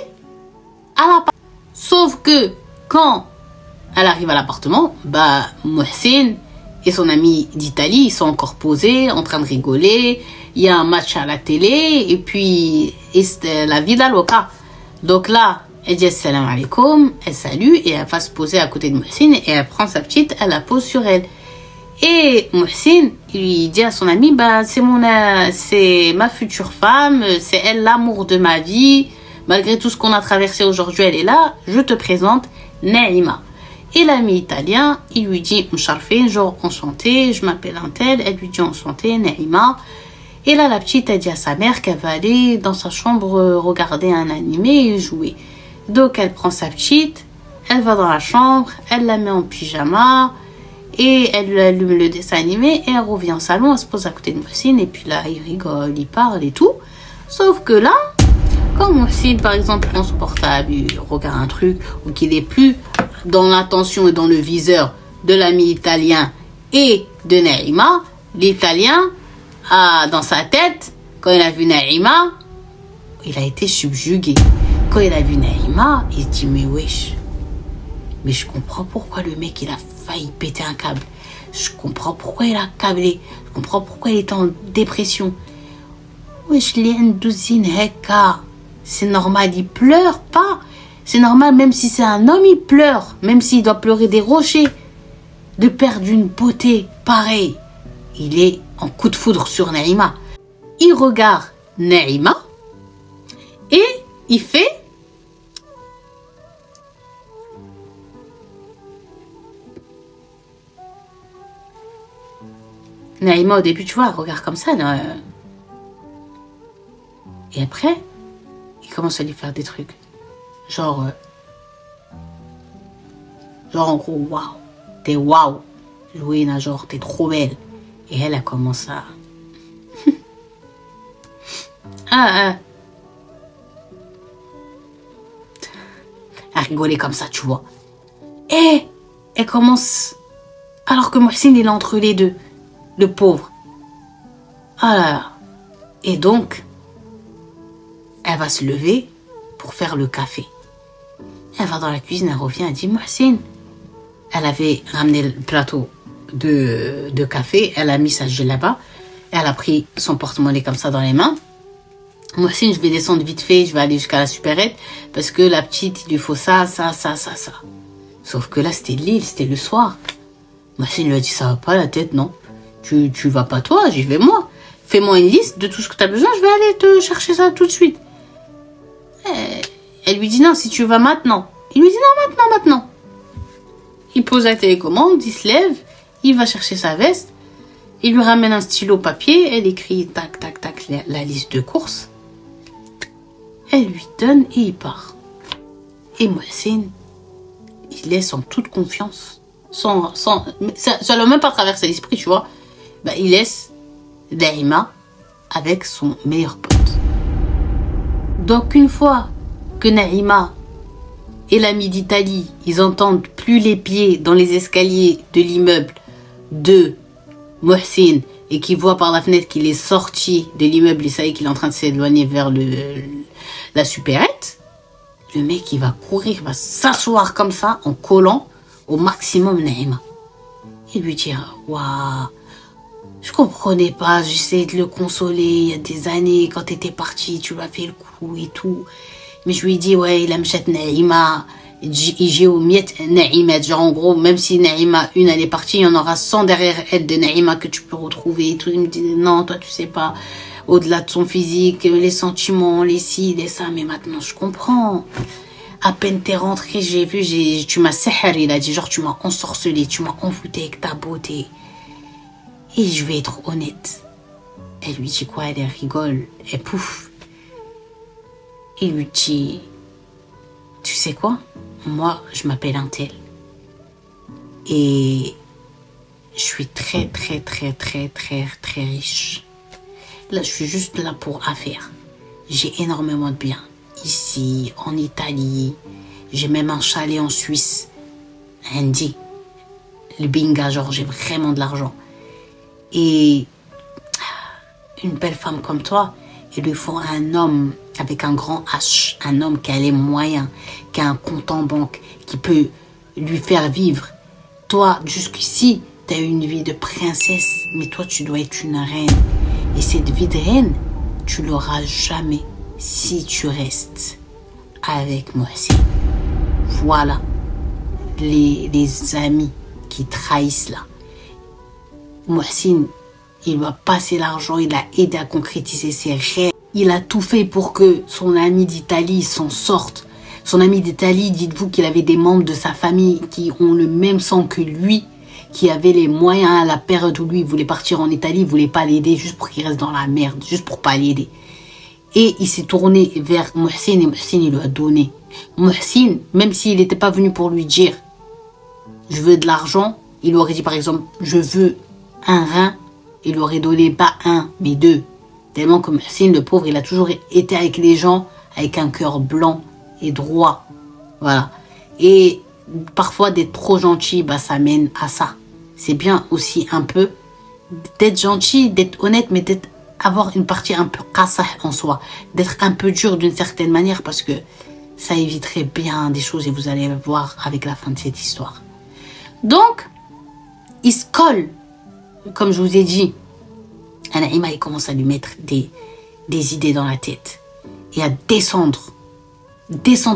à l'appartement. Sauf que quand elle arrive à l'appartement, bah, Mohsin et son ami d'Italie, ils sont encore posés, en train de rigoler. Il y a un match à la télé et puis c'était la vida loca. Donc là, elle dit salam alaikum, elle salue et elle va se poser à côté de Mohsin et elle prend sa petite, elle la pose sur elle. Et Mohsin, il lui dit à son ami, bah, c'est ma future femme, c'est elle l'amour de ma vie. Malgré tout ce qu'on a traversé aujourd'hui, elle est là. Je te présente Naïma. Et l'ami italien, il lui dit, Msharfin, genre enchanté, je m'appelle un tel. Elle lui dit enchanté, Naïma. Et là, la petite a dit à sa mère qu'elle va aller dans sa chambre regarder un animé et jouer. Donc, elle prend sa petite, elle va dans la chambre, elle la met en pyjama. Et elle allume le dessin animé et elle revient au salon, elle se pose à côté de Mohsin et puis là, il rigole, il parle et tout. Sauf que là, quand Mohsin, par exemple, prend son portable, il regarde un truc ou qu'il est plus dans l'attention et dans le viseur de l'ami italien et de Naïma, l'italien a dans sa tête, quand il a vu Naïma, il a été subjugué. Quand il a vu Naïma, il se dit, mais wesh, mais je comprends pourquoi le mec, il a failli péter un câble. Je comprends pourquoi il a câblé. Je comprends pourquoi il est en dépression. Wesh, c'est normal, il pleure pas. C'est normal, même si c'est un homme, il pleure. Même s'il doit pleurer des rochers. De perdre une beauté pareille. Il est en coup de foudre sur Naïma. Il regarde Naïma et il fait... Naïma, au début, tu vois, elle regarde comme ça. Et après, il commence à lui faire des trucs. Genre en gros, waouh. T'es waouh. Louina, genre, t'es trop belle. Et elle commence à... à rigoler comme ça, tu vois. Et elle commence... Alors que Mohsin, il est entre les deux. Le pauvre. Ah là là. Et donc, elle va se lever pour faire le café. Elle va dans la cuisine, elle revient, elle dit, Mohsin. Elle avait ramené le plateau de café, elle a mis sa là-bas, elle a pris son porte-monnaie comme ça dans les mains. Mohsin, je vais descendre vite fait, je vais aller jusqu'à la supérette, parce que la petite, il lui faut ça. Sauf que là, c'était l'île, c'était le soir. Mohsin lui a dit, ça va pas la tête, non? Tu vas pas toi, j'y vais moi. Fais-moi une liste de tout ce que tu as besoin, je vais aller te chercher ça tout de suite. Elle lui dit non, si tu vas maintenant. Il lui dit non, maintenant. Il pose la télécommande, il se lève, il va chercher sa veste, il lui ramène un stylo papier, elle écrit tac, tac, tac, la liste de courses. Elle lui donne et il part. Et Mohsin, il laisse en toute confiance, ça ne l'a même pas traversé l'esprit, tu vois. Bah, il laisse Naïma avec son meilleur pote. Donc une fois que Naïma et l'ami d'Italie, ils entendent plus les pieds dans les escaliers de l'immeuble de Mohsin et qu'ils voient par la fenêtre qu'il est sorti de l'immeuble et ça y est qu'il est en train de s'éloigner vers la supérette, le mec il va courir, il va s'asseoir comme ça en collant au maximum Naïma et lui dire waouh, je comprenais pas, j'essayais de le consoler il y a des années, quand t'étais parti, tu m'as fait le coup et tout. Mais je lui ai dit, ouais, il aime cette Naïma. j'ai au miette Naïma. Genre, en gros, même si Naïma, une, elle est partie, il y en aura 100 derrière elle de Naïma que tu peux retrouver et tout. Il me dit, non, toi, tu sais pas. Au-delà de son physique, les sentiments, les ci, les ça. Mais maintenant, je comprends. À peine t'es rentrée, j'ai vu, tu m'as sahar, il a dit, genre, tu m'as ensorcelé, tu m'as envoûté avec ta beauté. Et je vais être honnête. Elle lui dit quoi? Elle rigole. Et pouf. Il lui dit, tu sais quoi? Moi, je m'appelle Untel. Et je suis très, très, très, très, très, très riche. Là, je suis juste là pour affaires. J'ai énormément de biens. Ici, en Italie. J'ai même un chalet en Suisse. Andy. Le binga, genre, j'ai vraiment de l'argent. Et une belle femme comme toi, il lui faut un homme avec un grand H, un homme qui a les moyens, qui a un compte en banque, qui peut lui faire vivre. Toi, jusqu'ici, tu as eu une vie de princesse, mais toi, tu dois être une reine. Et cette vie de reine, tu l'auras jamais si tu restes avec moi. Voilà les amis qui trahissent là. Mohsin, il lui a passé l'argent, il a aidé à concrétiser ses rêves. Il a tout fait pour que son ami d'Italie s'en sorte. Son ami d'Italie, dites-vous qu'il avait des membres de sa famille qui ont le même sang que lui, qui avaient les moyens à la période où lui voulait partir en Italie, il voulait pas l'aider juste pour qu'il reste dans la merde, juste pour pas l'aider. Et il s'est tourné vers Mohsin et Mohsin, il lui a donné. Mohsin, même s'il n'était pas venu pour lui dire « je veux de l'argent », il lui aurait dit par exemple « je veux un rein », il lui aurait donné pas un, mais deux. Tellement que Mohsin, le pauvre, il a toujours été avec les gens avec un cœur blanc et droit. Voilà. Et parfois, d'être trop gentil, bah, ça mène à ça. C'est bien aussi un peu d'être gentil, d'être honnête, mais avoir une partie un peu qassah en soi. D'être un peu dur d'une certaine manière parce que ça éviterait bien des choses et vous allez voir avec la fin de cette histoire. Donc, il se colle. Comme je vous ai dit, Naïma, il commence à lui mettre des idées dans la tête et à descendre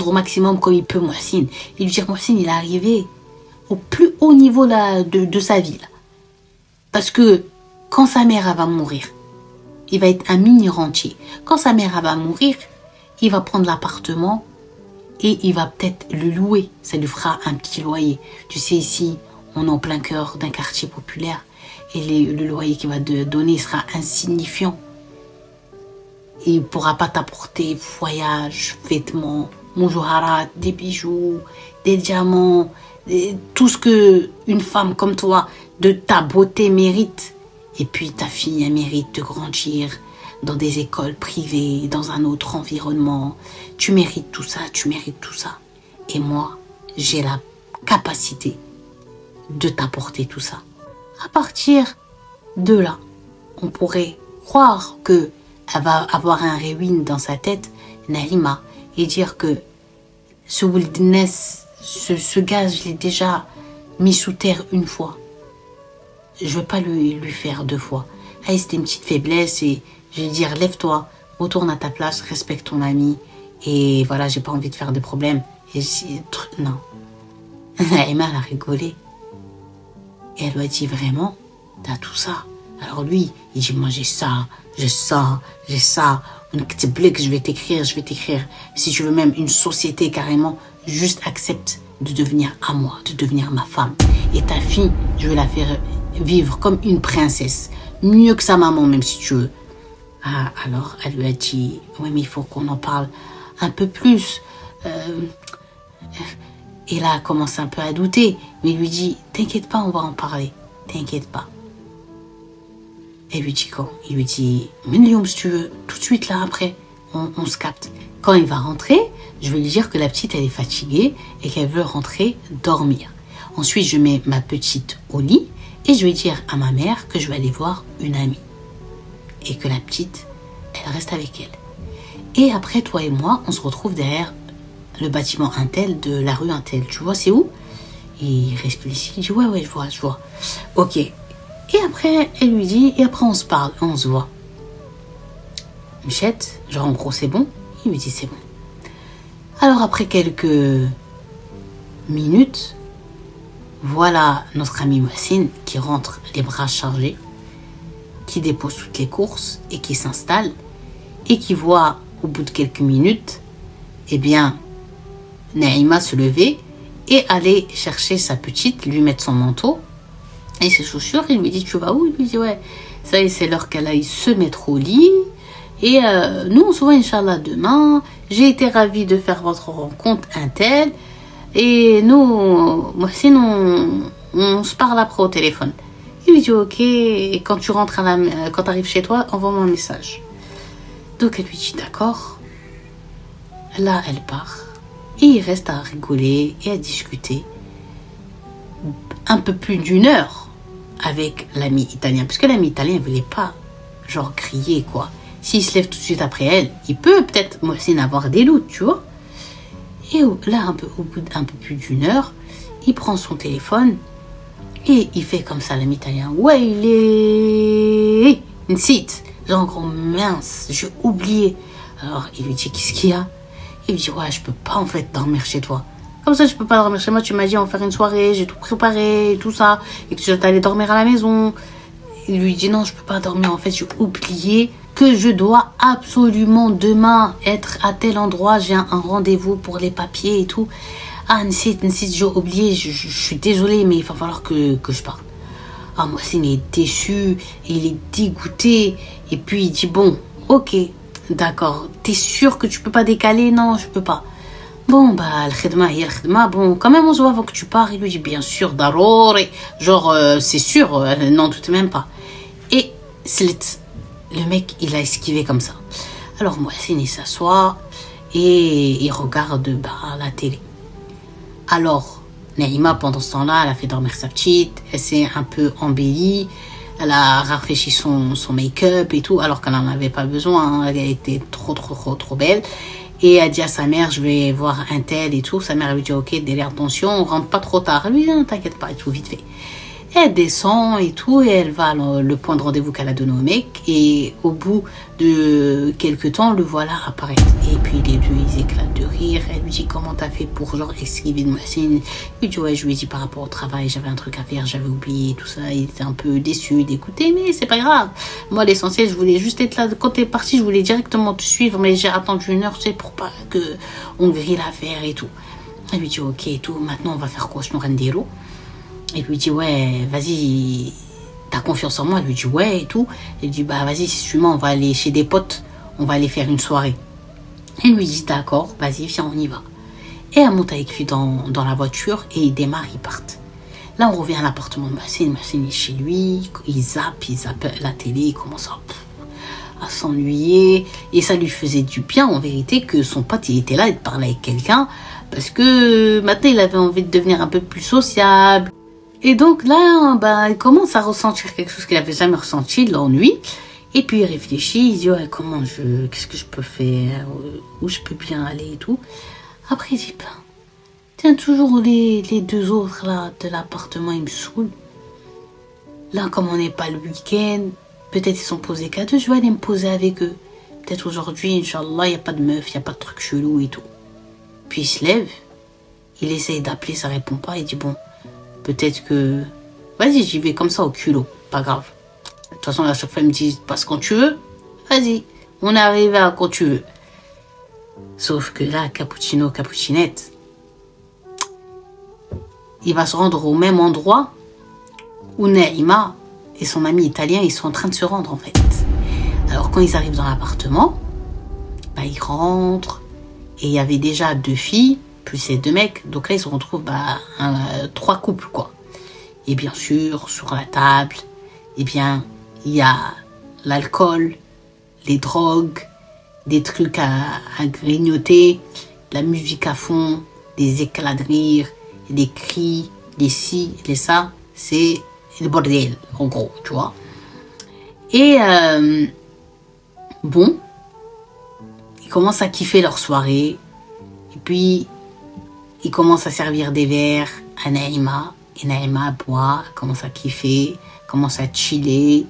au maximum comme il peut Mohsin. Et lui dire, Mohsin, il est arrivé au plus haut niveau de sa vie. Là. Parce que quand sa mère va mourir, il va être un mini rentier. Quand sa mère va mourir, il va prendre l'appartement et il va peut-être le louer. Ça lui fera un petit loyer. Tu sais, ici, on est en plein cœur d'un quartier populaire. Et le loyer qu'il va te donner sera insignifiant. Il ne pourra pas t'apporter voyage, vêtements, moujoharat, des bijoux, des diamants, tout ce que une femme comme toi, de ta beauté, mérite. Et puis ta fille, elle mérite de grandir dans des écoles privées, dans un autre environnement. Tu mérites tout ça, tu mérites tout ça. Et moi, j'ai la capacité de t'apporter tout ça. À partir de là, on pourrait croire qu'elle va avoir un ruine dans sa tête, Naïma, et dire que ce wilderness, ce gaz, je l'ai déjà mis sous terre une fois. Je ne vais pas lui faire deux fois. Ah, c'était une petite faiblesse et je vais dire, lève-toi, retourne à ta place, respecte ton ami. Et voilà, j'ai pas envie de faire de problèmes. Et non. Naïma, elle a rigolé. Et elle lui a dit, vraiment, t'as tout ça. Alors lui, il dit, moi j'ai ça, j'ai ça, j'ai ça. Je vais t'écrire. Si tu veux même une société carrément, juste accepte de devenir à moi, de devenir ma femme. Et ta fille, je vais la faire vivre comme une princesse. Mieux que sa maman, même si tu veux. Ah, alors, elle lui a dit, oui, mais il faut qu'on en parle un peu plus. Et là, elle commence un peu à douter. Mais il lui dit, t'inquiète pas, on va en parler. T'inquiète pas. Elle lui dit quand? Il lui dit, Million, si tu veux, tout de suite là après, on se capte. Quand il va rentrer, je vais lui dire que la petite, elle est fatiguée et qu'elle veut rentrer dormir. Ensuite, je mets ma petite au lit et je vais dire à ma mère que je vais aller voir une amie. Et que la petite, elle reste avec elle. Et après, toi et moi, on se retrouve derrière le bâtiment Untel de la rue Untel. Tu vois, c'est où? Il réfléchit, il dit, ouais, je vois. Ok. Et après, elle lui dit, et après on se parle, on se voit. Michette, genre en gros c'est bon? Il lui dit c'est bon. Alors après quelques minutes, voilà notre ami Mohsin qui rentre les bras chargés, qui dépose toutes les courses et qui s'installe et qui voit au bout de quelques minutes, eh bien, Naïma se lever et aller chercher sa petite, lui mettre son manteau et ses chaussures. Il lui dit, tu vas où? Il lui dit, ouais, ça y est, c'est l'heure qu'elle aille se mettre au lit. Et nous, on se voit, Inch'Allah, demain. J'ai été ravie de faire votre rencontre, un tel. Et nous, moi, sinon, on se parle après au téléphone. Il lui dit, ok, et quand tu rentres quand tu arrives chez toi, envoie-moi un message. Donc, elle lui dit, d'accord. Là, elle part. Et il reste à rigoler et à discuter un peu plus d'une heure avec l'ami italien. Parce que l'ami italien ne voulait pas, genre, crier, quoi. S'il se lève tout de suite après elle, il peut peut-être, moi aussi, avoir des doutes, tu vois. Et là, au bout d'un peu plus d'une heure, il prend son téléphone et il fait comme ça, l'ami italien. Ouais, il est... Une site. Genre, oh, mince, j'ai oublié. Alors, il lui dit, qu'est-ce qu'il y a? Il lui dit, ouais, je peux pas, en fait, dormir chez toi. Comme ça, je peux pas dormir chez moi. Tu m'as dit, on va faire une soirée, j'ai tout préparé, tout ça. Et que tu dois aller dormir à la maison. Il lui dit, non, je peux pas dormir. En fait, j'ai oublié que je dois absolument demain être à tel endroit. J'ai un rendez-vous pour les papiers et tout. Ah, Nissit, j'ai oublié. Je suis désolée, mais il va falloir que je parte. Ah, moi, il est déçu. Il est dégoûté. Et puis, il dit, bon, ok, d'accord. T'es sûr que tu peux pas décaler? Non, je peux pas. Bon, bah, le bon, quand même, on se voit avant que tu pars. Il lui dit, bien sûr, darori. Genre, c'est sûr, n'en doute même pas. Et, le mec, il a esquivé comme ça. Alors, Mohsin, il s'assoit et il regarde la télé. Alors, Naïma, pendant ce temps-là, elle a fait dormir sa petite. Elle s'est un peu embellie. Elle a rafraîchi son make-up et tout, alors qu'elle n'en avait pas besoin. Hein. Elle était trop belle. Et elle dit à sa mère, je vais voir un tel et tout. Sa mère lui dit, ok, délire, attention, on rentre pas trop tard. Elle lui dit, non, t'inquiète pas, et tout, vite fait. Elle descend et tout, et elle va à le point de rendez-vous qu'elle a donné au mec. Et au bout de quelques temps, le voilà apparaître. Et puis les deux, ils éclatent de rire. Elle lui dit, comment t'as fait pour genre esquiver de Mohsin? Il lui dit, ouais, je lui ai dit par rapport au travail, j'avais un truc à faire, j'avais oublié tout ça. Il était un peu déçu d'écouter, mais c'est pas grave. Moi, l'essentiel, je voulais juste être là. Quand t'es parti, je voulais directement te suivre, mais j'ai attendu une heure, tu sais, pour pas que on grille l'affaire et tout. Elle lui dit, ok et tout, maintenant on va faire quoi? Je nous rendez-vous. Il lui dit, ouais, vas-y, t'as confiance en moi? Il lui dit, ouais, et tout. Il dit, bah, vas-y, suis-moi, on va aller chez des potes, on va aller faire une soirée. Il lui dit, d'accord, vas-y, viens, on y va. Et elle monte avec lui dans la voiture et ils démarrent, ils partent. Là, on revient à l'appartement de Mohsin. Mohsin est chez lui, il zappe la télé, il commence à s'ennuyer. Et ça lui faisait du bien, en vérité, que son pote, il était là et de parler avec quelqu'un. Parce que maintenant, il avait envie de devenir un peu plus sociable. Et donc là, bah, il commence à ressentir quelque chose qu'il n'avait jamais ressenti, l'ennui. Et puis il réfléchit, il dit, ouais, qu'est-ce que je peux faire, où je peux bien aller et tout. Après il dit, ben, tiens, toujours les deux autres là de l'appartement, ils me saoulent. Là, comme on n'est pas le week-end, peut-être ils sont posés qu'à deux, je vais aller me poser avec eux. Peut-être aujourd'hui, Inch'Allah, il n'y a pas de meuf, il n'y a pas de truc chelou et tout. Puis il se lève, il essaye d'appeler, ça répond pas, il dit, bon, peut-être que... Vas-y, j'y vais comme ça au culot. Pas grave. De toute façon, à chaque fois, ils me disent, passe quand tu veux. Vas-y. On est arrivé à quand tu veux. Sauf que là, Cappuccinette, il va se rendre au même endroit où Naïma et son ami italien, ils sont en train de se rendre, en fait. Alors, quand ils arrivent dans l'appartement, bah, ils rentrent. Et il y avait déjà 2 filles, plus ces 2 mecs. Donc là, ils se retrouvent 3 couples, quoi. Et bien sûr, sur la table, eh bien, il y a l'alcool, les drogues, des trucs à grignoter, la musique à fond, des éclats de rire, des cris, des ci, des ça. C'est le bordel, en gros, tu vois. Et bon, ils commencent à kiffer leur soirée. Et puis, ils commencent à servir des verres à Naïma. Et Naïma boit, commence à kiffer, commence à chiller.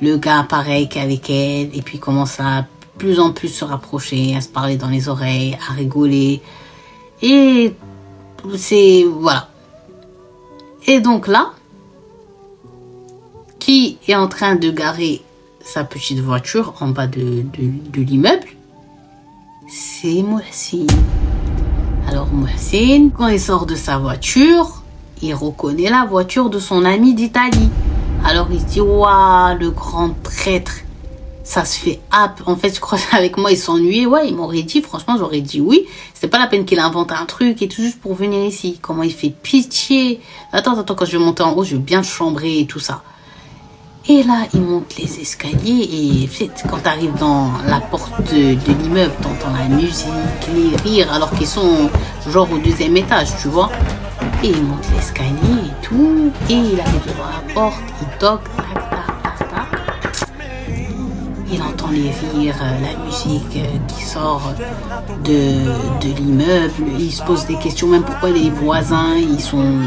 Le gars, pareil qu'avec elle. Et puis, commence à plus en plus se rapprocher, à se parler dans les oreilles, à rigoler. Et c'est... Voilà. Et donc là, qui est en train de garer sa petite voiture en bas de l'immeuble? C'est Mohsin. Alors Mohsin, quand il sort de sa voiture, il reconnaît la voiture de son ami d'Italie. Alors il se dit, waouh, le grand traître, ça se fait hap. En fait, je crois qu'avec moi, il s'ennuyait. Ouais, il m'aurait dit, franchement, j'aurais dit oui. C'est pas la peine qu'il invente un truc et tout juste pour venir ici. Comment il fait pitié. Attends, quand je vais monter en haut, je vais bien te chambrer et tout ça. Et là, il monte les escaliers et quand tu arrives dans la porte de l'immeuble, t'entends la musique, les rires, alors qu'ils sont genre au 2e étage, tu vois. Et il monte l'escalier et tout, et il arrive devant la porte, il toque, tac, tac, tac, tac. Il entend les rires, la musique qui sort de l'immeuble. Il se pose des questions, même pourquoi les voisins, ils sont...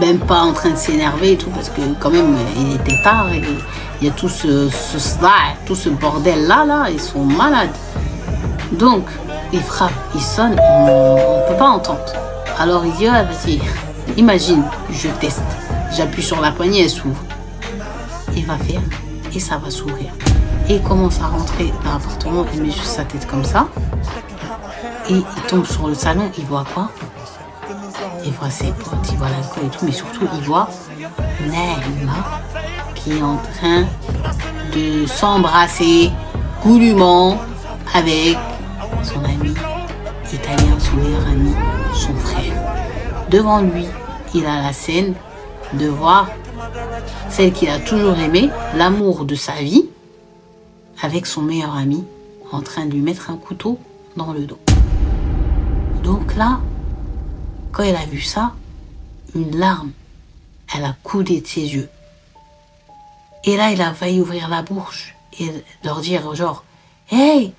même pas en train de s'énerver et tout, parce que quand même il était tard et il y a tout ce bordel là, ils sont malades. Donc il frappe, il sonne, on peut pas entendre. Alors il dit, ah, vas-y, imagine, je teste, j'appuie sur la poignée, elle s'ouvre. Il va faire et ça va s'ouvrir. Et il commence à rentrer dans l'appartement, il met juste sa tête comme ça et il tombe sur le salon. Il voit quoi? Il voit ses potes, il voit l'alcool et tout, mais surtout il voit Naïma qui est en train de s'embrasser goulûment avec son ami italien, son meilleur ami, son frère. Devant lui, il a la scène de voir celle qu'il a toujours aimée, l'amour de sa vie, avec son meilleur ami en train de lui mettre un couteau dans le dos. Donc là, quand elle a vu ça, une larme, elle a coulé de ses yeux. Et là, il a failli ouvrir la bouche et leur dire genre, hey,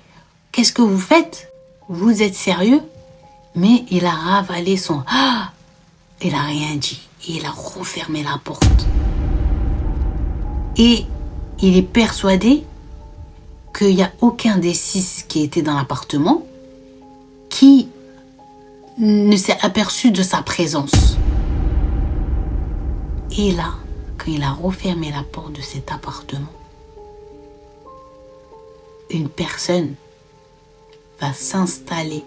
qu'est-ce que vous faites? Vous êtes sérieux? Mais il a ravalé son ah, il a rien dit et il a refermé la porte. Et il est persuadé qu'il n'y a aucun des 6 qui étaient dans l'appartement qui ne s'est aperçu de sa présence. Et là, quand il a refermé la porte de cet appartement, une personne va s'installer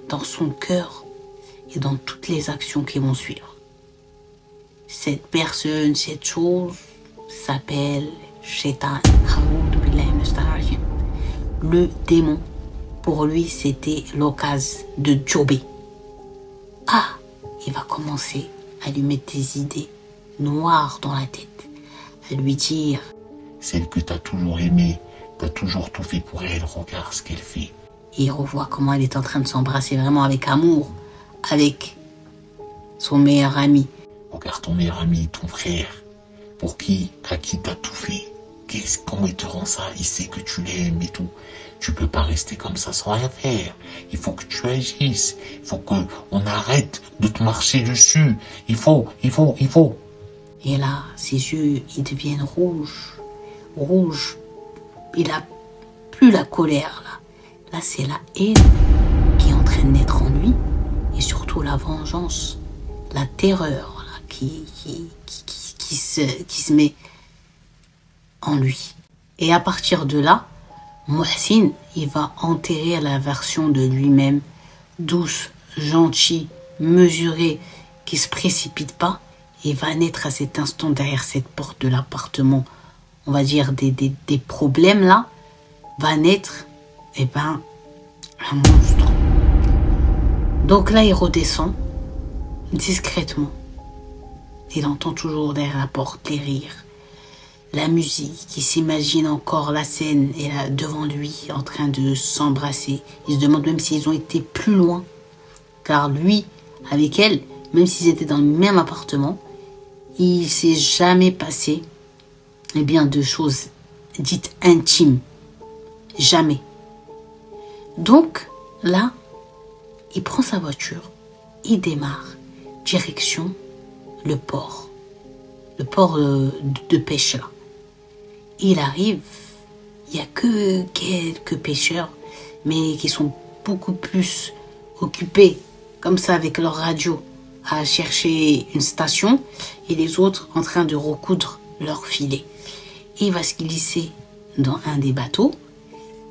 dans son cœur et dans toutes les actions qui vont suivre. Cette personne, cette chose s'appelle Shaitan. Le démon, pour lui, c'était l'occasion de jobber. Ah, il va commencer à lui mettre des idées noires dans la tête, à lui dire, celle que t'as toujours aimée, t'as toujours tout fait pour elle, regarde ce qu'elle fait. Et il revoit comment elle est en train de s'embrasser vraiment avec amour, avec son meilleur ami. Regarde ton meilleur ami, ton frère, à qui t'as tout fait. Comment il te rend ça? Il sait que tu l'aimes et tout. Tu peux pas rester comme ça sans rien faire. Il faut que tu agisses. Il faut qu'on arrête de te marcher dessus. Il faut. Et là, ses yeux, ils deviennent rouges. Rouges. Il a plus la colère, là. Là, c'est la haine qui est en train de naître en lui. Et surtout la vengeance. La terreur, là, qui se met en lui. Et à partir de là, Mohsin, il va enterrer la version de lui-même, douce, gentille, mesurée, qui se précipite pas, et va naître à cet instant derrière cette porte de l'appartement, on va dire des problèmes là, va naître, un monstre. Donc là, il redescend discrètement. Il entend toujours derrière la porte les rires. La musique, il s'imagine encore la scène et là devant lui en train de s'embrasser. Il se demande même s'ils ont été plus loin. Car lui, avec elle, même s'ils étaient dans le même appartement, il ne s'est jamais passé de choses dites intimes. Jamais. Donc là, il prend sa voiture, il démarre, direction le port. Le port de pêche là. Il arrive, il n'y a que quelques pêcheurs, mais qui sont beaucoup plus occupés comme ça avec leur radio à chercher une station et les autres en train de recoudre leur filet. Et il va se glisser dans un des bateaux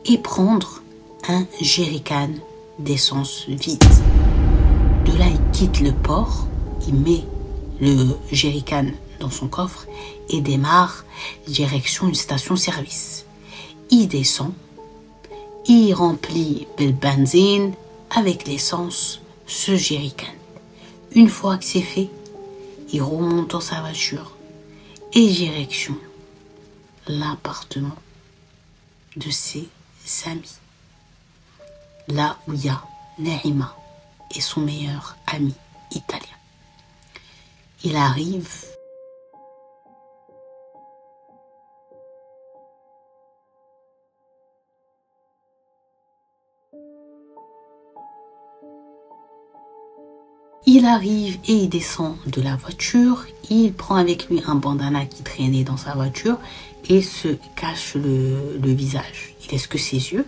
et prendre un jerrycan d'essence vide. De là, il quitte le port, il met le jerrycan dans son coffre et démarre direction une station-service. Il descend, il remplit le benzine avec l'essence ce jerrycan. Une fois que c'est fait, il remonte dans sa voiture et direction l'appartement de ses amis. Là où il y a Naïma et son meilleur ami italien. Il arrive. Il arrive et il descend de la voiture. Il prend avec lui un bandana qui traînait dans sa voiture et se cache le visage. Il laisse que ses yeux.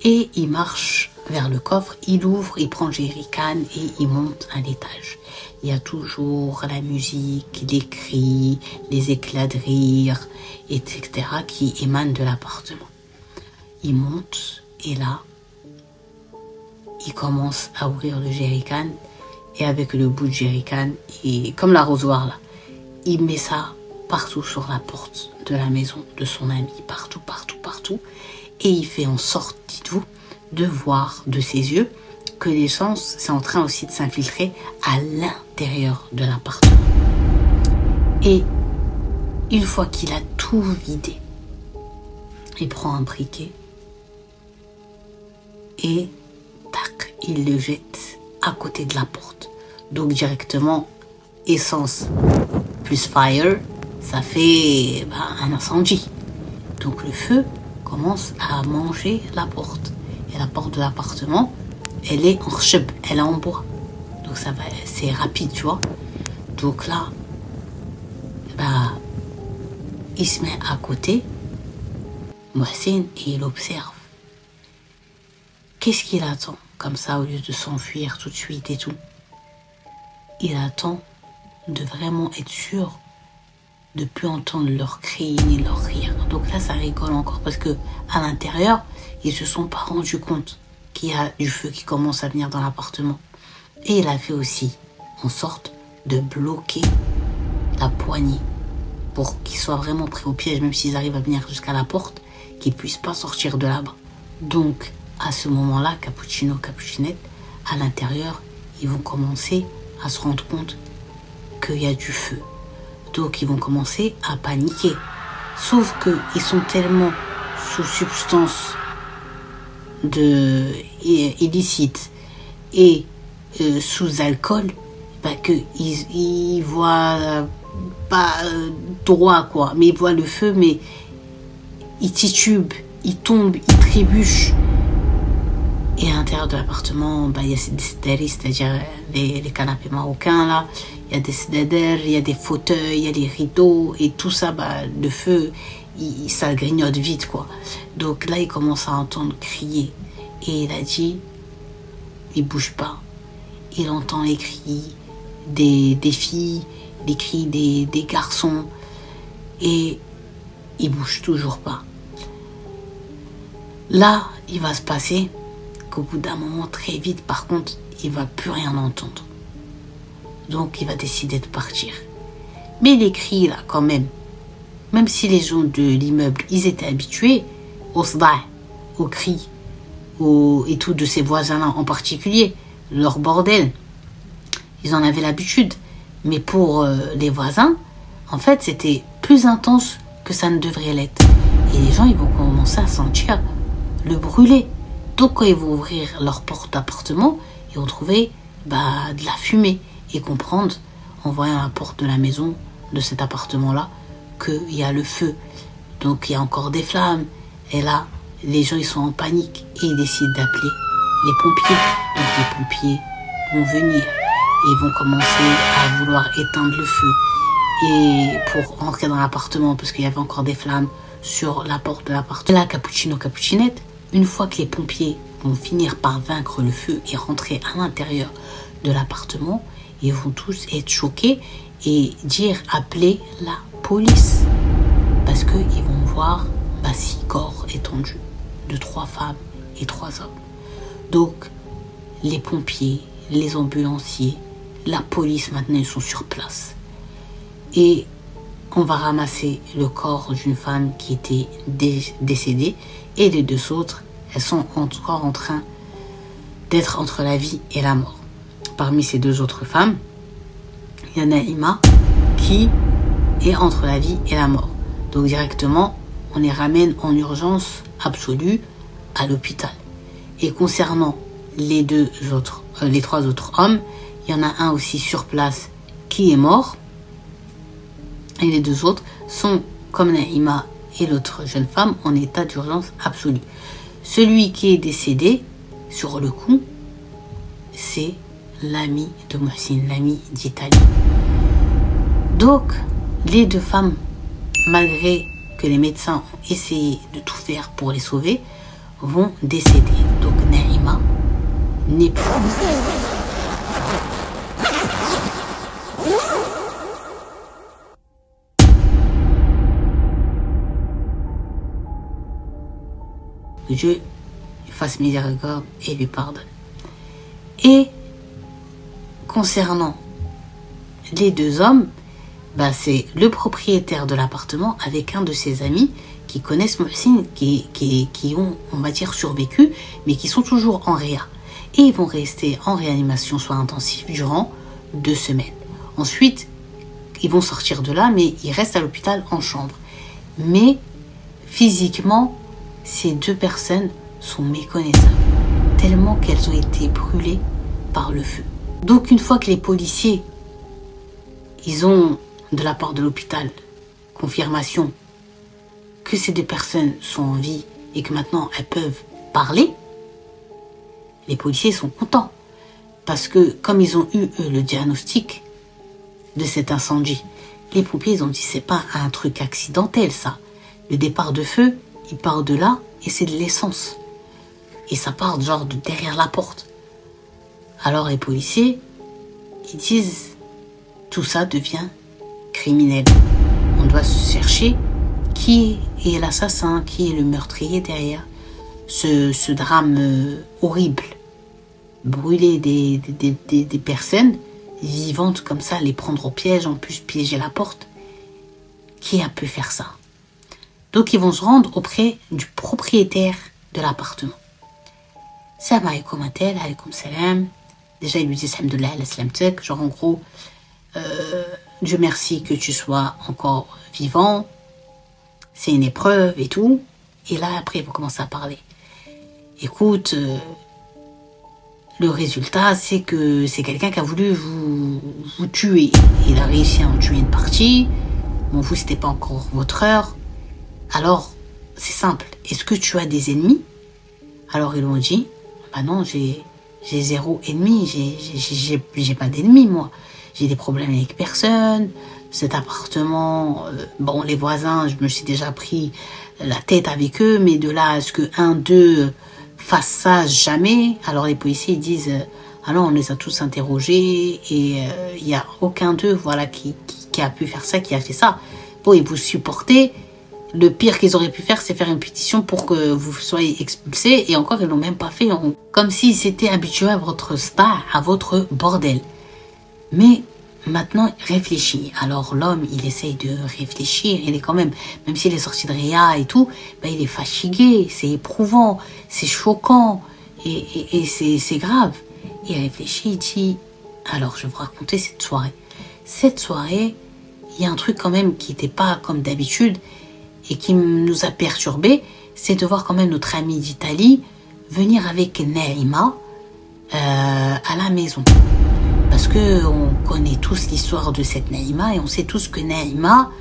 Et il marche vers le coffre, il ouvre, il prend le jerrycan et il monte à l'étage. Il y a toujours la musique, les cris, les éclats de rire, etc. qui émanent de l'appartement. Il monte et là, il commence à ouvrir le jerrycan et avec le bout de jerrycan, et comme l'arrosoir là, il met ça partout sur la porte de la maison de son ami, partout. Et il fait en sorte, dites-vous, de voir de ses yeux que l'essence, c'est en train aussi de s'infiltrer à l'intérieur de l'appartement. Et une fois qu'il a tout vidé, il prend un briquet et tac, il le jette à côté de la porte. Donc directement, essence plus fire, ça fait un incendie. Donc le feu commence à manger la porte. Et la porte de l'appartement, elle est en khsheb, elle est en bois. Donc ça va, c'est rapide, tu vois. Donc là, il se met à côté, Mohsin, et il observe. Qu'est-ce qu'il attend comme ça, au lieu de s'enfuir tout de suite et tout? Il attend de vraiment être sûr de ne plus entendre leurs cris ni leurs rires. Donc là, ça rigole encore parce que à l'intérieur, ils se sont pas rendus compte qu'il y a du feu qui commence à venir dans l'appartement. Et il a fait aussi en sorte de bloquer la poignée pour qu'ils soient vraiment pris au piège, même s'ils arrivent à venir jusqu'à la porte, qu'ils ne puissent pas sortir de là-bas. Donc, à ce moment-là, Cappuccino, Cappuccinette, à l'intérieur, ils vont commencer à se rendre compte qu'il y a du feu. Donc, ils vont commencer à paniquer. Sauf qu'ils sont tellement sous substance illicite et sous alcool qu'ils voient pas droit, quoi. Mais ils voient le feu, mais ils titubent, ils tombent, ils trébuchent. Et à l'intérieur de l'appartement, il y a des sedari, c'est-à-dire les canapés marocains, là. Il y a des sedaders, il y a des fauteuils, il y a les rideaux, et tout ça, le feu, ça grignote vite, quoi. Donc là, il commence à entendre crier. Et il a dit, il bouge pas. Il entend les cris des filles, les cris des garçons, et il bouge toujours pas. Là, il va se passer qu'au bout d'un moment, très vite, par contre, il va plus rien entendre. Donc, il va décider de partir. Mais les cris, là, quand même si les gens de l'immeuble, ils étaient habitués au sda', aux cris, et tout de ses voisins-là en particulier, leur bordel, ils en avaient l'habitude. Mais pour les voisins, en fait, c'était plus intense que ça ne devrait l'être. Et les gens, ils vont commencer à sentir le brûler. Donc, quand ils vont ouvrir leur porte d'appartement, ils vont trouver de la fumée et comprendre, en voyant la porte de la maison, de cet appartement-là, qu'il y a le feu. Donc, il y a encore des flammes. Et là, les gens, ils sont en panique et ils décident d'appeler les pompiers. Donc, les pompiers vont venir et ils vont commencer à vouloir éteindre le feu. Et pour rentrer dans l'appartement, parce qu'il y avait encore des flammes sur la porte de l'appartement. Là, Cappuccino, Cappuccinette, une fois que les pompiers vont finir par vaincre le feu et rentrer à l'intérieur de l'appartement. Ils vont tous être choqués et dire appeler la police. Parce qu'ils vont voir 6 corps étendus de 3 femmes et 3 hommes. Donc, les pompiers, les ambulanciers, la police maintenant ils sont sur place. Et on va ramasser le corps d'une femme qui était décédée et les 2 autres, elles sont encore en train d'être entre la vie et la mort. Parmi ces 2 autres femmes, il y a Naïma qui est entre la vie et la mort. Donc directement, on les ramène en urgence absolue à l'hôpital. Et concernant les 3 autres hommes, il y en a un aussi sur place qui est mort. Et les 2 autres sont, comme Naïma et l'autre jeune femme, en état d'urgence absolue. Celui qui est décédé, sur le coup, c'est l'ami de Mohsin, l'ami d'Italie. Donc, les 2 femmes, malgré que les médecins ont essayé de tout faire pour les sauver, vont décéder. Donc, Naïma n'est plus. Que Dieu lui fasse miséricorde et lui pardonne. Et concernant les 2 hommes, c'est le propriétaire de l'appartement avec un de ses amis qui connaissent Mohsin, qui ont, on va dire, survécu, mais qui sont toujours en réa. Et ils vont rester en réanimation soins intensifs durant 2 semaines. Ensuite, ils vont sortir de là, mais ils restent à l'hôpital en chambre. Mais physiquement, ces 2 personnes sont méconnaissables, tellement qu'elles ont été brûlées par le feu. Donc une fois que les policiers, ils ont de la part de l'hôpital confirmation que ces 2 personnes sont en vie et que maintenant elles peuvent parler, les policiers sont contents. Parce que comme ils ont eu eux, le diagnostic de cet incendie, les pompiers ils ont dit c'est pas un truc accidentel ça. Le départ de feu, il part de là et c'est de l'essence. Et ça part genre de derrière la porte. Alors les policiers, ils disent tout ça devient criminel. On doit chercher qui est l'assassin, qui est le meurtrier derrière ce drame horrible. Brûler des personnes vivantes comme ça, les prendre au piège, en plus piéger la porte. Qui a pu faire ça? Donc ils vont se rendre auprès du propriétaire de l'appartement. Salam alaikum atel, alaikum salam. Déjà il lui dit alhamdoulilah, al-salamtek, genre en gros, Dieu merci que tu sois encore vivant, c'est une épreuve et tout. Et là après ils vont commencer à parler. Écoute, le résultat c'est que c'est quelqu'un qui a voulu vous tuer. Il a réussi à en tuer une partie. Bon, vous c'était pas encore votre heure. Alors c'est simple, est-ce que tu as des ennemis? Alors ils l'ont dit, bah non, j'ai 0 ennemi, j'ai pas d'ennemis moi. J'ai des problèmes avec personne. Cet appartement, bon les voisins, je me suis déjà pris la tête avec eux, mais de là à ce que un d'eux fasse ça, jamais. Alors les policiers ils disent, alors on les a tous interrogés et il n'y a aucun d'eux voilà, qui a pu faire ça, qui a fait ça. Bon, ils vous supportez. Le pire qu'ils auraient pu faire, c'est faire une pétition pour que vous soyez expulsés. Et encore, ils l'ont même pas fait. Comme s'ils s'étaient habitués à votre star, à votre bordel. Mais maintenant, réfléchis. Alors l'homme, il essaye de réfléchir. Il est quand même s'il est sorti de Réa et tout, ben, il est fatigué. C'est éprouvant. C'est choquant. Et c'est grave. Il réfléchit, il dit, alors je vais vous raconter cette soirée. Cette soirée, il y a un truc quand même qui n'était pas comme d'habitude. Et qui nous a perturbés, c'est de voir quand même notre ami d'Italie venir avec Naïma à la maison. Parce que on connaît tous l'histoire de cette Naïma et on sait tous que Naïma,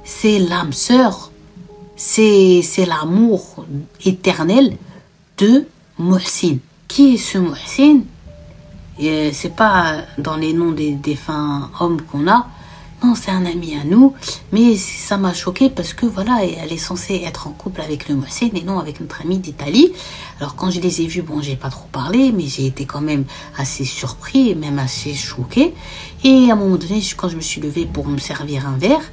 c'est l'âme sœur, c'est l'amour éternel de Mohsin. Qui est ce Mohsin? C'est pas dans les noms des défunts hommes qu'on a, non, c'est un ami à nous, mais ça m'a choqué parce que voilà, elle est censée être en couple avec le Mohsen et non avec notre ami d'Italie. Alors quand je les ai vus, bon, j'ai pas trop parlé, mais j'ai été quand même assez surpris et même assez choqué. Et à un moment donné, quand je me suis levée pour me servir un verre,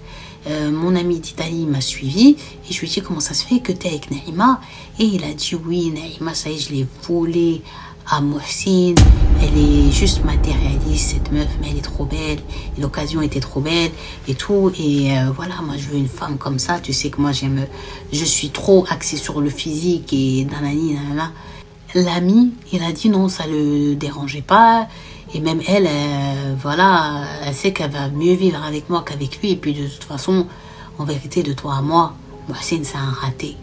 mon ami d'Italie m'a suivi et je lui ai dit comment ça se fait que tu es avec Naïma, et il a dit oui, Naïma, ça y est, je l'ai volée à Mohsen, elle est juste matérialiste cette meuf, mais elle est trop belle, et l'occasion était trop belle et tout, et voilà, moi je veux une femme comme ça, tu sais que moi je suis trop axée sur le physique et nanani nanana. L'ami, il a dit non, ça le dérangeait pas, et même elle, voilà, elle sait qu'elle va mieux vivre avec moi qu'avec lui, et puis de toute façon, en vérité, de toi à moi, Mohsen c'est un raté.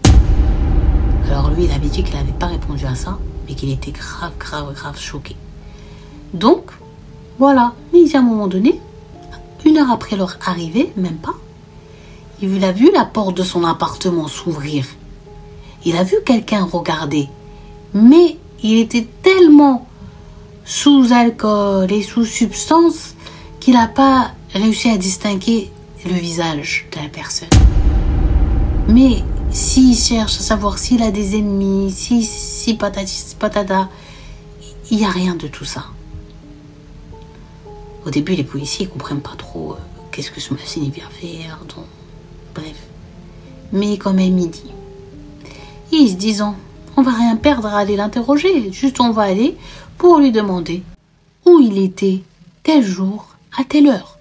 Alors lui, il avait dit qu'il n'avait pas répondu à ça, mais qu'il était grave choqué. Donc, voilà. Mais à un moment donné, 1 heure après leur arrivée, même pas, il a vu la porte de son appartement s'ouvrir. Il a vu quelqu'un regarder. Mais il était tellement sous alcool et sous substance qu'il n'a pas réussi à distinguer le visage de la personne. Mais s'il cherche à savoir s'il a des ennemis, si patati patata, il n'y a rien de tout ça. Au début, les policiers ne comprennent pas trop qu'est-ce que ce Mohsen vient faire. Donc, bref. Mais quand même, il dit. Ils se disant, on va rien perdre à aller l'interroger. Juste, on va aller pour lui demander où il était tel jour, à telle heure.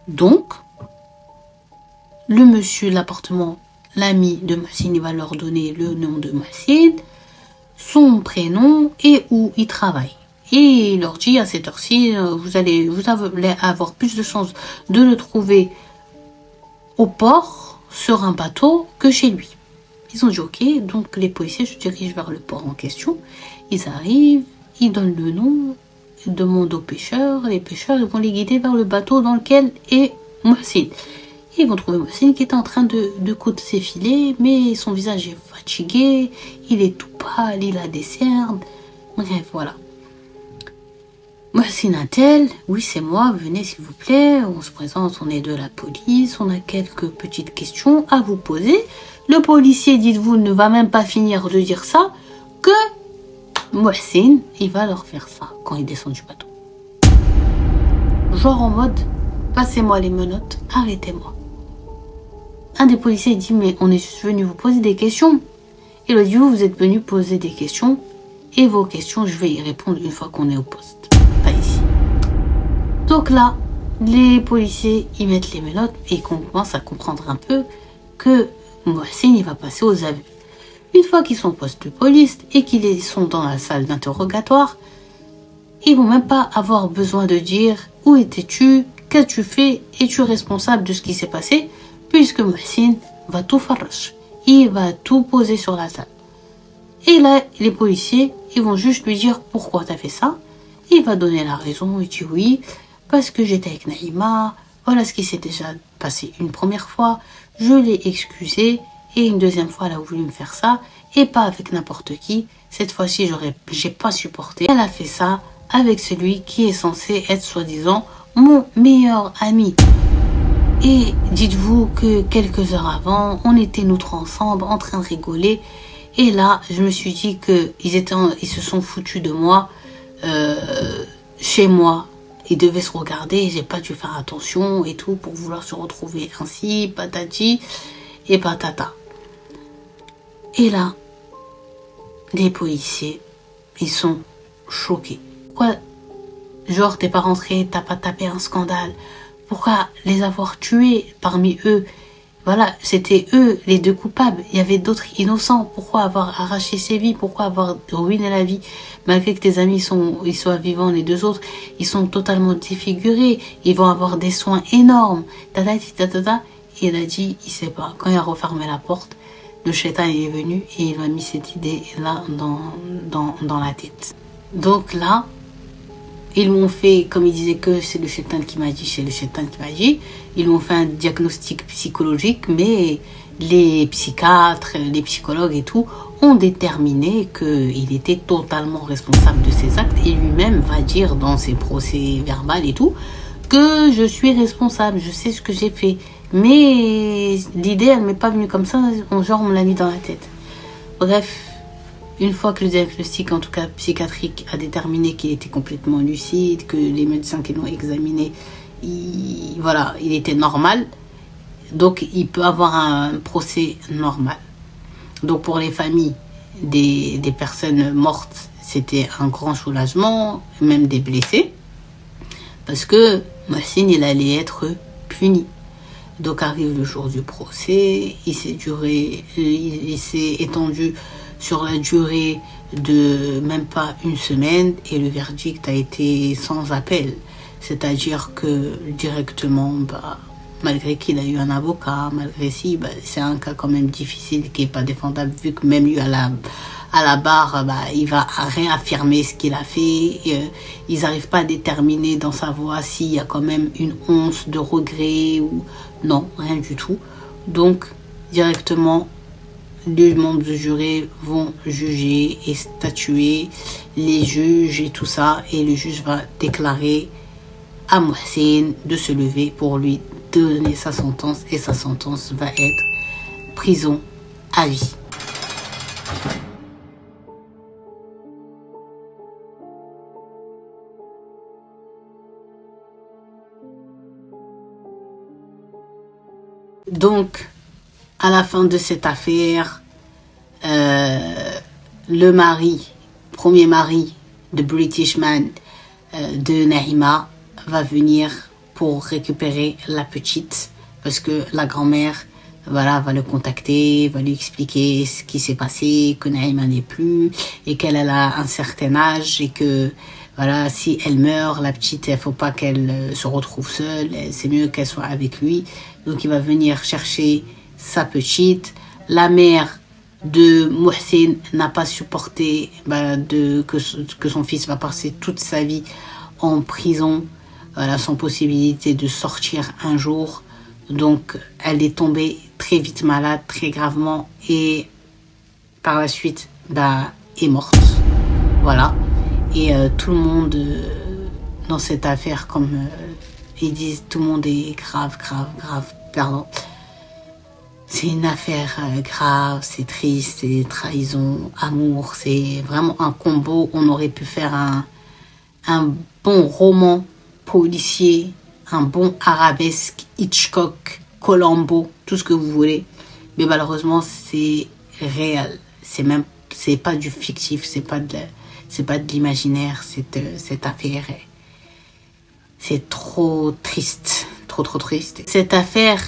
Donc, le monsieur de l'appartement, l'ami de Mohsen, il va leur donner le nom de Mohsen, son prénom et où il travaille. Et il leur dit à cette heure-ci, vous allez avoir plus de chances de le trouver au port, sur un bateau, que chez lui. Ils ont dit ok, donc les policiers se dirigent vers le port en question. Ils arrivent, ils donnent le nom, ils demandent aux pêcheurs. Les pêcheurs, ils vont les guider vers le bateau dans lequel est Mohsen. Et ils vont trouver Mohsen qui est en train de coudre ses filets, mais son visage est fatigué, il est tout pâle, il a des cernes. Bref, voilà. Mohsen a-t-elle? Oui, c'est moi, venez s'il vous plaît. On se présente, on est de la police, on a quelques petites questions à vous poser. Le policier, dites-vous, ne va même pas finir de dire ça, que Mohsen, il va leur faire ça quand il descend du bateau. Genre en mode, passez-moi les menottes, arrêtez-moi. Un des policiers dit, mais on est juste venu vous poser des questions. Il a dit, vous êtes venu poser des questions, et vos questions, je vais y répondre une fois qu'on est au poste, pas ici. Donc là, les policiers, ils mettent les menottes, et qu'on commence à comprendre un peu que Mohsen, il va passer aux aveux. Une fois qu'ils sont au poste de police et qu'ils sont dans la salle d'interrogatoire, ils vont même pas avoir besoin de dire où étais-tu, qu'as-tu fait, es-tu responsable de ce qui s'est passé, puisque Mohsen va tout farrache. Il va tout poser sur la table. Et là, les policiers, ils vont juste lui dire pourquoi tu as fait ça. Il va donner la raison, il dit oui, parce que j'étais avec Naïma, voilà ce qui s'est déjà passé une première fois, je l'ai excusé, et une deuxième fois, elle a voulu me faire ça, et pas avec n'importe qui. Cette fois-ci, j'ai pas supporté. Elle a fait ça avec celui qui est censé être soi-disant mon meilleur ami. Et dites-vous que quelques heures avant, on était nous trois ensemble, en train de rigoler, et là, je me suis dit que ils se sont foutus de moi, chez moi. Ils devaient se regarder, j'ai pas dû faire attention et tout pour vouloir se retrouver ainsi, patati et patata. Et là, les policiers, ils sont choqués. Pourquoi, genre, t'es pas rentré, t'as pas tapé un scandale? Pourquoi les avoir tués parmi eux? Voilà, c'était eux les deux coupables. Il y avait d'autres innocents. Pourquoi avoir arraché ses vies? Pourquoi avoir ruiné la vie? Malgré que tes amis ils soient vivants, les deux autres, ils sont totalement défigurés. Ils vont avoir des soins énormes. Tatati, tatata. Et il a dit, il sait pas. Quand il a refermé la porte, le shaitan est venu et il a mis cette idée-là dans la tête. Donc là, ils m'ont fait, comme ils disaient que c'est le shaitan qui m'a dit, c'est le shaitan qui m'a dit, ils m'ont fait un diagnostic psychologique, mais les psychiatres, les psychologues et tout ont déterminé qu'il était totalement responsable de ses actes et lui-même va dire dans ses procès verbaux et tout que je suis responsable, je sais ce que j'ai fait. Mais l'idée, elle m'est pas venue comme ça, genre on me l'a mis dans la tête. Bref, une fois que le diagnostic, en tout cas psychiatrique, a déterminé qu'il était complètement lucide, que les médecins qui l'ont examiné, voilà, il était normal. Donc, il peut avoir un procès normal. Donc, pour les familles des personnes mortes, c'était un grand soulagement, même des blessés. Parce que Mohsin, il allait être puni. Donc, arrive le jour du procès, il s'est étendu sur la durée de même pas une semaine et le verdict a été sans appel. C'est-à-dire que directement, malgré qu'il a eu un avocat, malgré si, c'est un cas quand même difficile qui n'est pas défendable vu que même lui à la barre, il va réaffirmer ce qu'il a fait. Ils n'arrivent pas à déterminer dans sa voix s'il y a quand même une once de regret ou non, rien du tout. Donc directement, les membres du jury vont juger et statuer, les juges et tout ça, et le juge va déclarer à Mohsin de se lever pour lui donner sa sentence, et sa sentence va être prison à vie. Donc, à la fin de cette affaire, le premier mari de British Man de Naïma va venir pour récupérer la petite parce que la grand-mère va le contacter, va lui expliquer ce qui s'est passé, que Naïma n'est plus et qu'elle a un certain âge et que voilà, si elle meurt, la petite, il faut pas qu'elle se retrouve seule, c'est mieux qu'elle soit avec lui. Donc il va venir chercher sa petite. La mère de Mohsin n'a pas supporté que son fils va passer toute sa vie en prison, voilà, sans possibilité de sortir un jour. Donc elle est tombée très vite malade, très gravement, et par la suite est morte. Voilà. Et tout le monde dans cette affaire, comme ils disent, tout le monde est grave perdant. C'est une affaire grave, c'est triste, c'est trahison, amour, c'est vraiment un combo. On aurait pu faire un bon roman policier, un bon arabesque, Hitchcock, Columbo, tout ce que vous voulez. Mais malheureusement, c'est réel. C'est pas du fictif, c'est pas de l'imaginaire, cette affaire. C'est trop triste, trop triste. Cette affaire,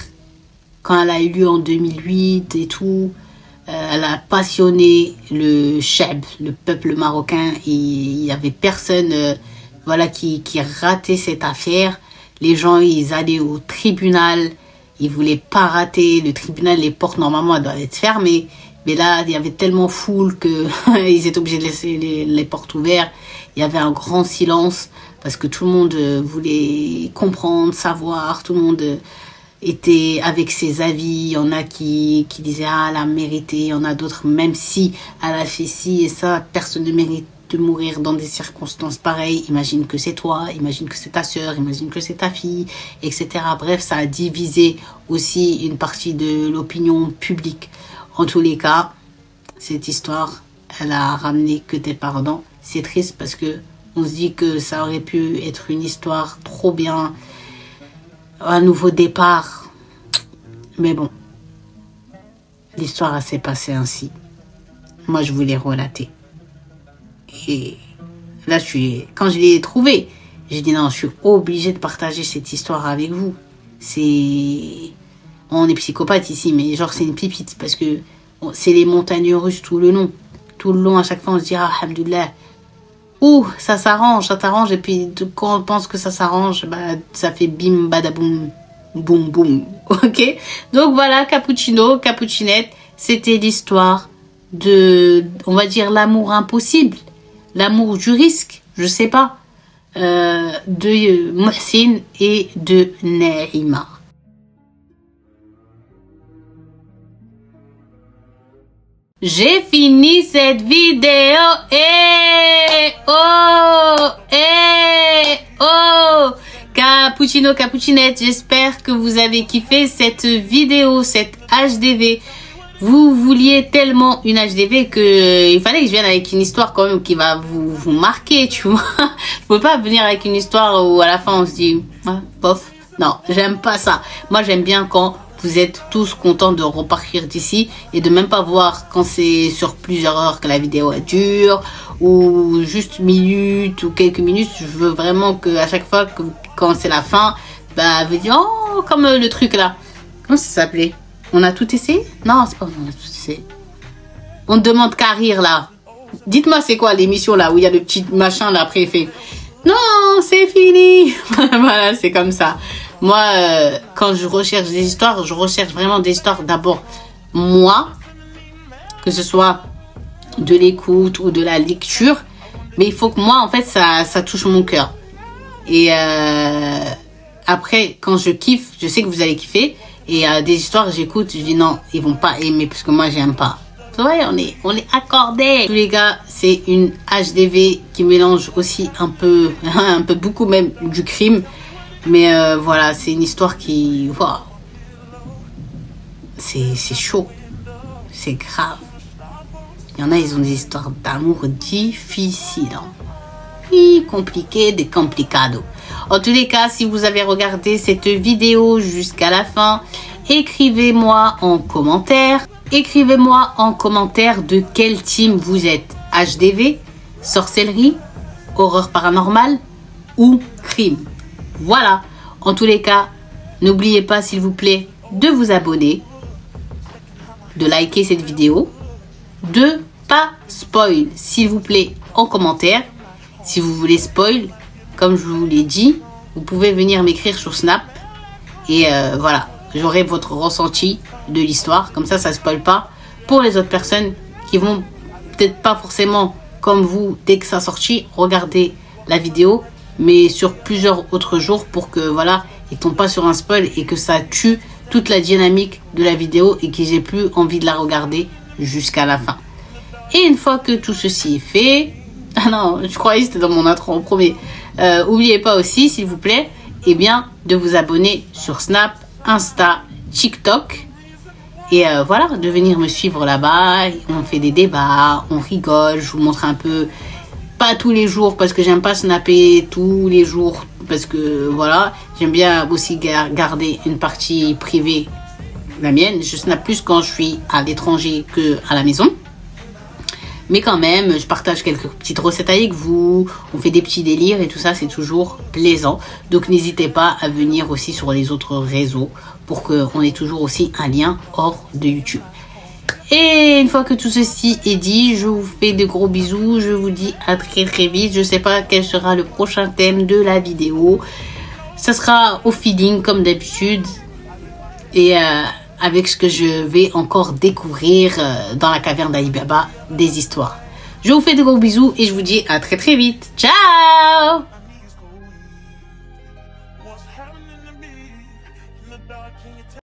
quand elle a eu lieu en 2008 et tout, elle a passionné le Cheb, le peuple marocain. Il y avait personne qui ratait cette affaire. Les gens, ils allaient au tribunal, ils voulaient pas rater. Le tribunal, les portes, normalement, elles doivent être fermées. Mais là, il y avait tellement foule que ils étaient obligés de laisser les portes ouvertes. Il y avait un grand silence parce que tout le monde voulait comprendre, savoir. Tout le monde était avec ses avis. Il y en a qui disaient « Ah, elle a mérité ». Il y en a d'autres, même si elle a fait ci et ça, personne ne mérite de mourir dans des circonstances pareilles. Imagine que c'est toi, imagine que c'est ta sœur, imagine que c'est ta fille, etc. Bref, ça a divisé aussi une partie de l'opinion publique. En tous les cas, cette histoire, elle a ramené que des pardons. C'est triste parce que on se dit que ça aurait pu être une histoire trop bien, un nouveau départ. Mais bon, l'histoire s'est passée ainsi. Moi, je voulais relater. Et là, quand je l'ai trouvée, j'ai dit non, je suis obligée de partager cette histoire avec vous. On est psychopathe ici, mais genre c'est une pipite parce que c'est les montagnes russes tout le long. Tout le long, à chaque fois, on se dit ah, alhamdoulilah. Ouh, ça s'arrange, et puis quand on pense que ça s'arrange, ça fait bim, badaboum, boum, boum. Ok? Donc voilà, Cappuccino, Cappuccinette, c'était l'histoire de, on va dire, l'amour impossible, l'amour du risque, je sais pas, de Mohsin et de Naïma. J'ai fini cette vidéo. Oh, Cappuccino, Cappuccinette, j'espère que vous avez kiffé cette vidéo, cette HDV. Vous vouliez tellement une HDV que il fallait que je vienne avec une histoire quand même qui va vous marquer, tu vois. Je peux pas venir avec une histoire où à la fin on se dit, ah, bof. Non, j'aime pas ça. Moi, j'aime bien quand vous êtes tous contents de repartir d'ici et de même pas voir quand c'est sur plusieurs heures que la vidéo dure ou juste minutes ou quelques minutes. Je veux vraiment que à chaque fois que quand c'est la fin, bah vous dites oh comme le truc là. Comment ça s'appelait? On a tout essayé? Non, c'est pas on a tout essayé. On demande qu'à rire là. Dites-moi c'est quoi l'émission là où il y a le petit machin là après il fait non c'est fini. Voilà, c'est comme ça. Moi, quand je recherche des histoires, je recherche vraiment des histoires d'abord moi, que ce soit de l'écoute ou de la lecture, mais il faut que moi en fait ça touche mon cœur. Et après quand je kiffe, je sais que vous allez kiffer. Et des histoires j'écoute, je dis non, ils vont pas aimer parce que moi j'aime pas. Ouais, on est accordés. Tous les gars, c'est une HDV qui mélange aussi un peu beaucoup même du crime. Mais voilà, c'est une histoire qui... Wow, c'est chaud. C'est grave. Il y en a, ils ont des histoires d'amour difficiles. Hein. Compliqué, des complicados. En tous les cas, si vous avez regardé cette vidéo jusqu'à la fin, écrivez-moi en commentaire. Écrivez-moi en commentaire de quel team vous êtes. HDV, sorcellerie, horreur paranormale ou crime. Voilà. En tous les cas, n'oubliez pas s'il vous plaît de vous abonner, de liker cette vidéo, de pas spoil s'il vous plaît en commentaire. Si vous voulez spoil, comme je vous l'ai dit, vous pouvez venir m'écrire sur Snap et voilà, j'aurai votre ressenti de l'histoire. Comme ça spoil pas pour les autres personnes qui vont peut-être pas forcément comme vous dès que ça sortit regarder la vidéo, mais sur plusieurs autres jours pour que voilà, ils tombent pas sur un spoil et que ça tue toute la dynamique de la vidéo et qu'ils aient plus envie de la regarder jusqu'à la fin. Et une fois que tout ceci est fait, ah non, je croyais que c'était dans mon intro en premier. Oubliez pas aussi, s'il vous plaît, eh bien, de vous abonner sur Snap, Insta, TikTok. Et voilà, de venir me suivre là-bas. On fait des débats, on rigole, je vous montre un peu. Pas tous les jours parce que j'aime pas snapper tous les jours. Parce que voilà, j'aime bien aussi garder une partie privée, la mienne. Je snap plus quand je suis à l'étranger que à la maison. Mais quand même, je partage quelques petites recettes avec vous. On fait des petits délires et tout ça, c'est toujours plaisant. Donc n'hésitez pas à venir aussi sur les autres réseaux pour qu'on ait toujours aussi un lien hors de YouTube. Et une fois que tout ceci est dit, je vous fais de gros bisous. Je vous dis à très très vite. Je sais pas quel sera le prochain thème de la vidéo. Ça sera au feeling comme d'habitude. Et avec ce que je vais encore découvrir dans la caverne d'Ali Baba, des histoires. Je vous fais de gros bisous et je vous dis à très très vite. Ciao!